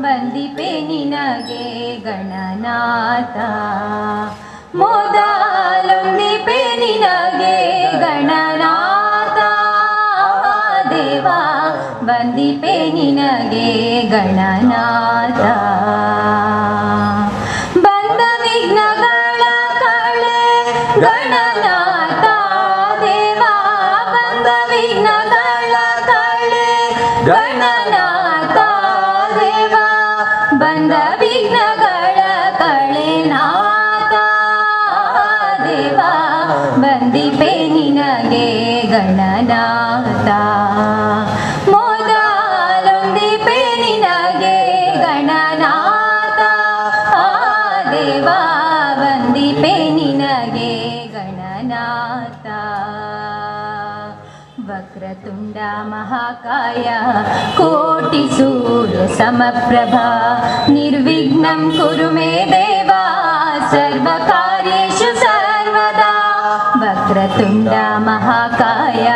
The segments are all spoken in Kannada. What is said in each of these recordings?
ವಂದಿಪೆ ನಿನಗೆ ಗಣನಾಥ ಮೊದಲೊಂದಿಪೆ ನಿನಗೆ ಗಣನಾಥ ದೇವ ವಂದಿಪೆ ನಿನಗೆ ಗಣನಾಥ ಬಂದ ವಿಘ್ನಗಳ ಕಳೆ ಗಣನಾಥ ದೇವ ಬಂದ ವಿಘ್ನಗಳ ಕಳೆ ಗಣನಾಥ ದೇವ ಬಂದ ವಿಘ್ನಗಳ ಕಳೆನಾಥ ದೇವ ವಂದಿಪೆ ನಿನಗೆ ಗಣನಾಥ ಮೊದಲೊಂದಿಪೆ ನಿನಗೆ ಗಣನಾಥ ದೇವ ವಂದಿಪೆ ನಿನಗೆ ಗಣನಾಥ ವಕ್ರತುಂಡ ಮಹಾಕಾಯ ಕೋಟಿ ಸೂರ್ಯ ಸಮಪ್ರಭಾ ನಿರ್ವಿಘ್ನಂ ಕುರು ಮೇ ದೇವ ಸರ್ವಕಾರ್ಯೇಷು ಸರ್ವದಾ ವಕ್ರತುಂಡ ಮಹಾಕಾಯ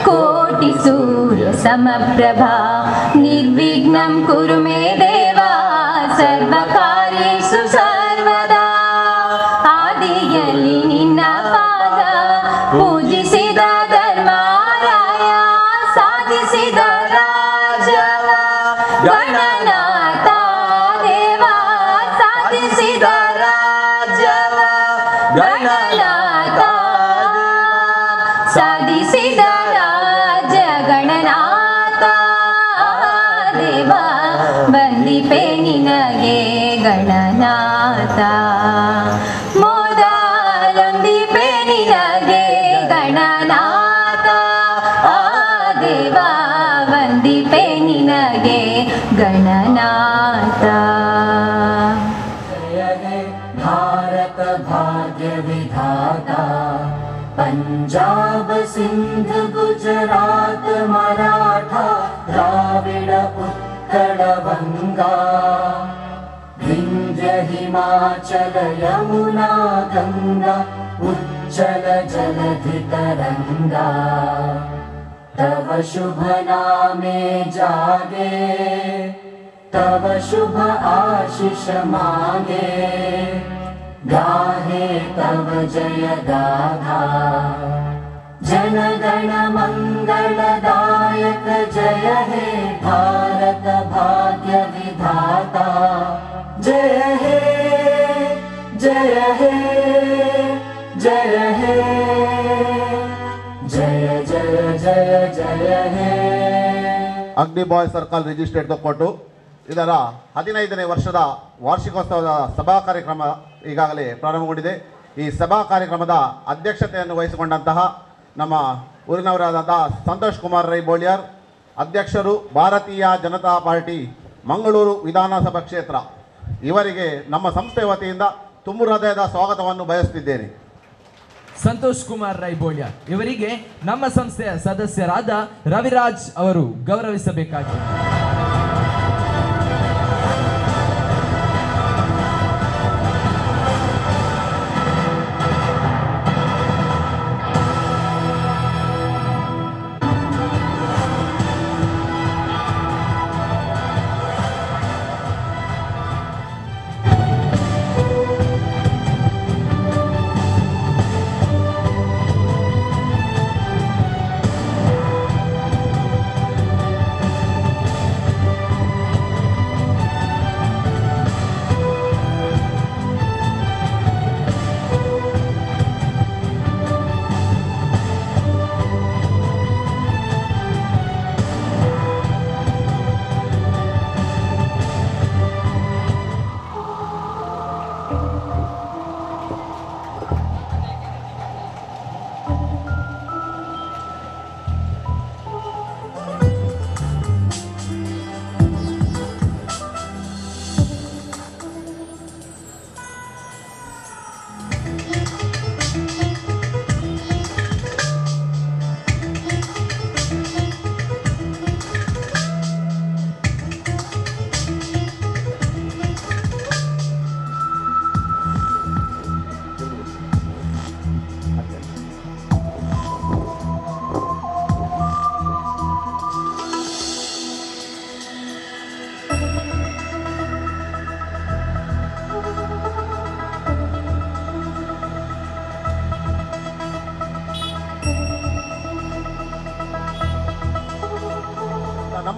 ಕೋಟಿ ಸೂರ್ಯ ಸಮಪ್ರಭಾ ನಿರ್ವಿಘ್ನಂ ಕುರು ಮೇ ದೇವ ಸರ್ವಕಾರ್ಯೇಷು ಸರ್ವದಾ ಆದಿಯಲ್ಲಿ ನಿನ್ನ ಪಾದ ಪೂಜಿಸಿದ ಧರ್ಮರಾಯ ಸಾಧಿಸಿದ ರಾಜವ ಗಣನಾಥ ದೇವ ಸಾಧಿಸಿದ ರಾಜವ ಗಣನಾಥ ಸಾಧಿಸಿದ ರಾಜ ಗಣನಾಥ ದೇವ ವಂದಿಪೆ ನಿನಗೆ ಗಣನಾಥ ಮೊದಲೊಂದಿಪೆ ನಿನಗೆ ಗಣನಾಥ ದೇವ ವಂದಿಪೆ ನಿನಗೆ ಗಣನಾಥ जय हे भारत भाग्य विधाता पंजाब सिंध गुजरात मराठा द्राविड उत्कल बंगा विंध्य हिमाचल यमुना गंगा उच्चल जलधि तरंगा तव शुभ नामे जागे तव शुभ आशीष मांगे गाहे तव जय गाथा जन गण मंगलदायक जय हे भारत भाग्य विधाता जय हे जय हे जय हे जय जय जय जय हे ಅಗ್ನಿ ಬಾಯ್ ಸರ್ಕಲ್ ರಿಜಿಸ್ಟ್ರೇಟ್ ಕೊಟ್ಟು ಇದರ 15ನೇ ವರ್ಷದ ವಾರ್ಷಿಕೋತ್ಸವದ ಸಭಾ ಕಾರ್ಯಕ್ರಮ ಈಗಾಗಲೇ ಪ್ರಾರಂಭಗೊಂಡಿದೆ. ಈ ಸಭಾ ಕಾರ್ಯಕ್ರಮದ ಅಧ್ಯಕ್ಷತೆಯನ್ನು ವಹಿಸಿಕೊಂಡಂತಹ ನಮ್ಮ ಊರಿನವರಾದಂತಹ ಸಂತೋಷ್ ಕುಮಾರ್ ರೈ ಬೋಳಿಯಾರ್ ಅಧ್ಯಕ್ಷರು, ಭಾರತೀಯ ಜನತಾ ಪಾರ್ಟಿ ಮಂಗಳೂರು ವಿಧಾನಸಭಾ ಕ್ಷೇತ್ರ, ಇವರಿಗೆ ನಮ್ಮ ಸಂಸ್ಥೆ ವತಿಯಿಂದ ತುಂಬು ಹೃದಯದ ಸ್ವಾಗತವನ್ನು ಬಯಸುತ್ತಿದ್ದೇನೆ. ಸಂತೋಷ್ ಕುಮಾರ್ ರೈ ಬೋಳಿಯಾರ್ ಇವರಿಗೆ ನಮ್ಮ ಸಂಸ್ಥೆಯ ಸದಸ್ಯರಾದ ರವಿರಾಜ್ ಅವರು ಗೌರವಿಸಬೇಕಾಗಿದೆ.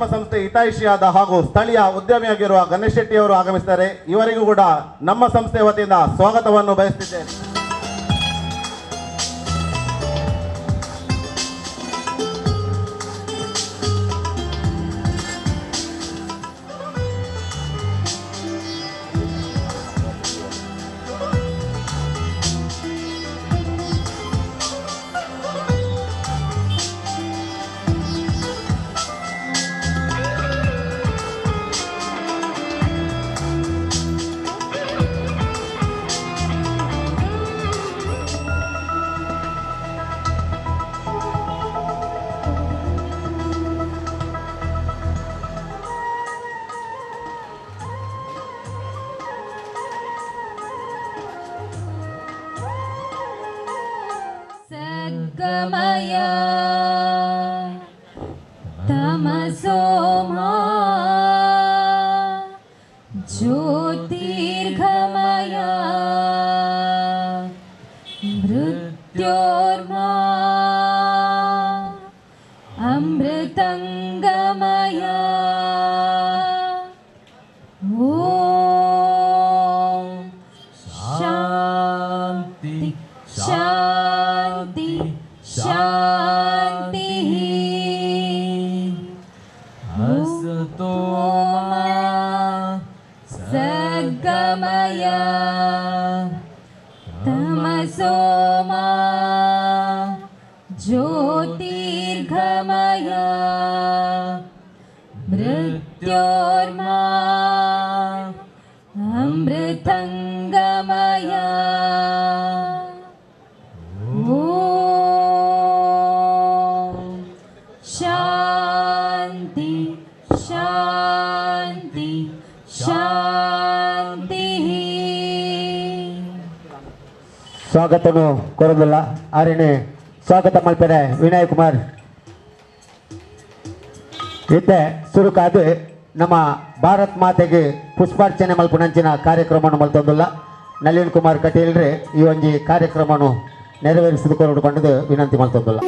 ನಮ್ಮ ಸಂಸ್ಥೆ ಹಿತೈಷಿಯಾದ ಹಾಗೂ ಸ್ಥಳೀಯ ಉದ್ಯಮಿಯಾಗಿರುವ ಗಣೇಶ್ ಶೆಟ್ಟಿ ಅವರು ಆಗಮಿಸಿದ್ದಾರೆ. ಇವರಿಗೂ ಕೂಡ ನಮ್ಮ ಸಂಸ್ಥೆ ವತಿಯಿಂದ ಸ್ವಾಗತವನ್ನು ಬಯಸುತ್ತಿದ್ದೇನೆ. ಗಮಯ ತಮಸೋಮ ಜ್ಯೋತಿರ್ಗಮಯ ಮೃತ್ಯೋರ್ಮಾ ಅಮೃತಂಗಮಯ ಓಂ ಶಾಂತಿ ಶಾಂತಿ ಶಾಂತಿ ಅಸತೋ ಸದ್ಗಮಯ ತಮಸೋ ಮಾ ಜ್ಯೋತಿರ್ಗಮಯ ಮೃತ್ಯೋರ್ಮಾ ಅಮೃತಂಗಮಯ ಶಾಂತಿ ಶಾಂತಿ ಶಾಂತಿ. ಸ್ವಾಗತನು ಕೋರಲಿಲ್ಲ ಆರಿಣೆ ಸ್ವಾಗತ ಮಲ್ಪೆರೆ ವಿನಯ್ ಕುಮಾರ್ ಇತ್ತೆ ಸುರುಕಾದು ನಮ್ಮ ಭಾರತ್ ಮಾತೆಗೆ ಪುಷ್ಪಾರ್ಚನೆ ಮಲ್ಪುನಂಚಿನ ಕಾರ್ಯಕ್ರಮವನ್ನು ಮಲ್ತೊಂದುಲ್ಲ ನಳಿನ್ ಕುಮಾರ್ ಕಟೀಲ್ರೆ ಈ ಒಂಜಿ ಕಾರ್ಯಕ್ರಮವನ್ನು ನೆರವೇರಿಸಿದ ಕೊರಡುಕೊಂಡದು ವಿನಂತಿ ಮಲ್ತೊಂದುಲ್ಲ.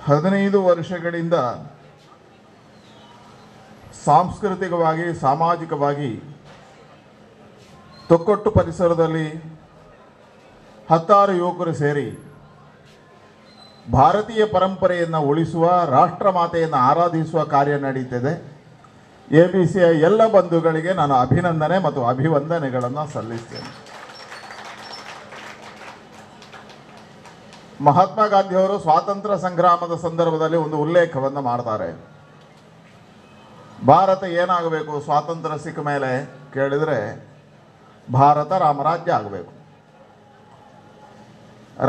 ಹದಿನೈದು ವರ್ಷಗಳಿಂದ ಸಾಂಸ್ಕೃತಿಕವಾಗಿ ಸಾಮಾಜಿಕವಾಗಿ ತೊಕ್ಕೊಟ್ಟು ಪರಿಸರದಲ್ಲಿ 10 ಯುವಕರು ಸೇರಿ ಭಾರತೀಯ ಪರಂಪರೆಯನ್ನು ಉಳಿಸುವ ರಾಷ್ಟ್ರಮಾತೆಯನ್ನು ಆರಾಧಿಸುವ ಕಾರ್ಯ ನಡೀತಿದೆ. ABCಯ ಎಲ್ಲ ಬಂಧುಗಳಿಗೆ ನಾನು ಅಭಿನಂದನೆ ಮತ್ತು ಅಭಿವಂದನೆಗಳನ್ನು ಸಲ್ಲಿಸ್ತೇನೆ. ಮಹಾತ್ಮ ಗಾಂಧಿಯವರು ಸ್ವಾತಂತ್ರ್ಯ ಸಂಗ್ರಾಮದ ಸಂದರ್ಭದಲ್ಲಿ ಒಂದು ಉಲ್ಲೇಖವನ್ನು ಮಾಡ್ತಾರೆ. ಭಾರತ ಏನಾಗಬೇಕು ಸ್ವಾತಂತ್ರ್ಯ ಸಿಕ್ಕ ಮೇಲೆ ಕೇಳಿದರೆ ಭಾರತ ರಾಮರಾಜ್ಯ ಆಗಬೇಕು.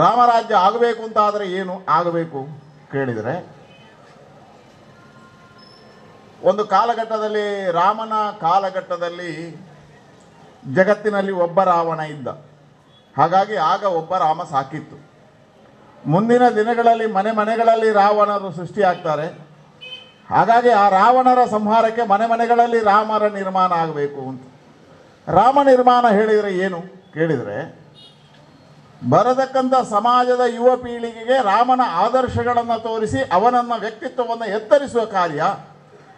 ರಾಮರಾಜ್ಯ ಆಗಬೇಕು ಅಂತ ಆದರೆ ಏನು ಆಗಬೇಕು ಕೇಳಿದರೆ, ಒಂದು ಕಾಲಘಟ್ಟದಲ್ಲಿ ರಾಮನ ಕಾಲಘಟ್ಟದಲ್ಲಿ ಜಗತ್ತಿನಲ್ಲಿ ಒಬ್ಬ ರಾವಣ ಇದ್ದ. ಹಾಗಾಗಿ ಆಗ ಒಬ್ಬ ರಾಮ ಸಾಕಿತ್ತು. ಮುಂದಿನ ದಿನಗಳಲ್ಲಿ ಮನೆಗಳಲ್ಲಿ ರಾವಣರು ಸೃಷ್ಟಿಯಾಗ್ತಾರೆ. ಹಾಗಾಗಿ ಆ ರಾವಣರ ಸಂಹಾರಕ್ಕೆ ಮನೆಗಳಲ್ಲಿ ರಾಮರ ನಿರ್ಮಾಣ ಆಗಬೇಕು ಅಂತ. ರಾಮ ನಿರ್ಮಾಣ ಹೇಳಿದರೆ ಏನು ಕೇಳಿದರೆ, ಬರತಕ್ಕಂಥ ಸಮಾಜದ ಯುವ ಪೀಳಿಗೆಗೆ ರಾಮನ ಆದರ್ಶಗಳನ್ನು ತೋರಿಸಿ ಅವನನ್ನು ವ್ಯಕ್ತಿತ್ವವನ್ನು ಎತ್ತರಿಸುವ ಕಾರ್ಯ,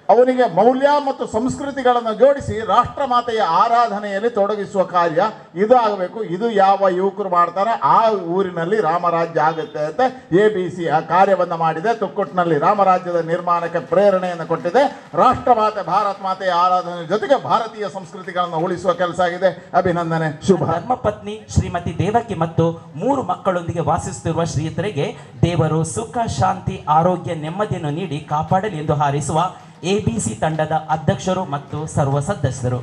ಅವನಿಗೆ ಮೌಲ್ಯ ಮತ್ತು ಸಂಸ್ಕೃತಿಗಳನ್ನು ಜೋಡಿಸಿ ರಾಷ್ಟ್ರಮಾತೆಯ ಆರಾಧನೆಯಲ್ಲಿ ತೊಡಗಿಸುವ ಕಾರ್ಯ ಇದು ಆಗಬೇಕು. ಇದು ಯಾವ ಯುವಕರು ಮಾಡ್ತಾರೆ ಆ ಊರಿನಲ್ಲಿ ರಾಮರಾಜ್ಯ ಆಗುತ್ತೆ ಅಂತ ABC ಆ ಕಾರ್ಯವನ್ನು ಮಾಡಿದೆ. ತೊಕ್ಕೊಟ್ಟಿನಲ್ಲಿ ರಾಮರಾಜ್ಯದ ನಿರ್ಮಾಣಕ್ಕೆ ಪ್ರೇರಣೆಯನ್ನು ಕೊಟ್ಟಿದೆ. ರಾಷ್ಟ್ರಮಾತೆ ಭಾರತ ಮಾತೆಯ ಆರಾಧನೆ ಜೊತೆಗೆ ಭಾರತೀಯ ಸಂಸ್ಕೃತಿಗಳನ್ನು ಉಳಿಸುವ ಕೆಲಸ ಆಗಿದೆ. ಅಭಿನಂದನೆ, ಶುಭ. ಧರ್ಮಪತ್ನಿ ಶ್ರೀಮತಿ ದೇವಕಿ ಮತ್ತು 3 ಮಕ್ಕಳೊಂದಿಗೆ ವಾಸಿಸುತ್ತಿರುವ ಶ್ರೀಯುತರಿಗೆ ದೇವರು ಸುಖ, ಶಾಂತಿ, ಆರೋಗ್ಯ, ನೆಮ್ಮದಿಯನ್ನು ನೀಡಿ ಕಾಪಾಡಲಿ ಎಂದು ಹಾರೈಸುವ ABC ತಂಡದ ಅಧ್ಯಕ್ಷರು ಮತ್ತು ಸರ್ವ ಸದಸ್ಯರು.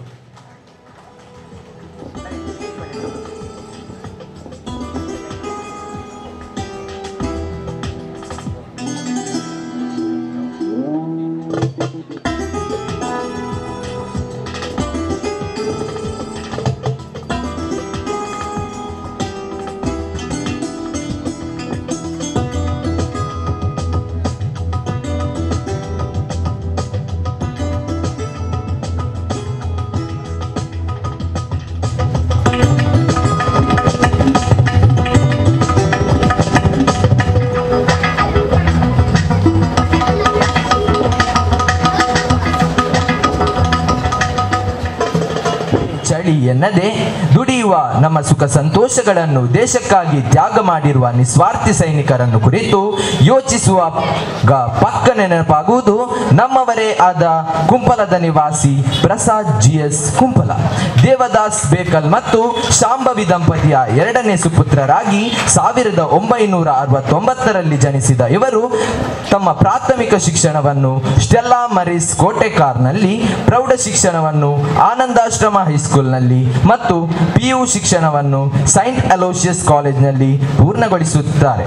ಎನ್ನದೆ ದುಡಿಯುವ ನಮ್ಮ ಸುಖ ಸಂತೋಷಗಳನ್ನು ದೇಶಕ್ಕಾಗಿ ತ್ಯಾಗ ಮಾಡಿರುವ ನಿಸ್ವಾರ್ಥಿ ಸೈನಿಕರನ್ನು ಕುರಿತು ಯೋಚಿಸುವಾಗ ಪಕ್ಕ ನೆನಪಾಗುವುದು ನಮ್ಮವರೇ ಆದ ಕುಂಪಲದ ನಿವಾಸಿ ಪ್ರಸಾದ್ GS ಕುಂಪಲ. ದೇವದಾಸ್ ಬೇಕಲ್ ಮತ್ತು ಶಾಂಭವಿ ದಂಪತಿಯ ಎರಡನೇ ಸುಪುತ್ರರಾಗಿ 1969ರಲ್ಲಿ ಜನಿಸಿದ ಇವರು ತಮ್ಮ ಪ್ರಾಥಮಿಕ ಶಿಕ್ಷಣವನ್ನು ಸ್ಟೆಲ್ಲಾ ಮರಿಸ್ ಕೋಟೆಕಾರ್ನಲ್ಲಿ, ಪ್ರೌಢ ಶಿಕ್ಷಣವನ್ನು ಆನಂದಾಶ್ರಮ ಹೈಸ್ಕೂಲ್ನಲ್ಲಿ ಮತ್ತು PU ಶಿಕ್ಷಣವನ್ನು ಸೈಂಟ್ ಅಲೋಷಿಯಸ್ ಕಾಲೇಜ್ನಲ್ಲಿ ಪೂರ್ಣಗೊಳಿಸುತ್ತಾರೆ.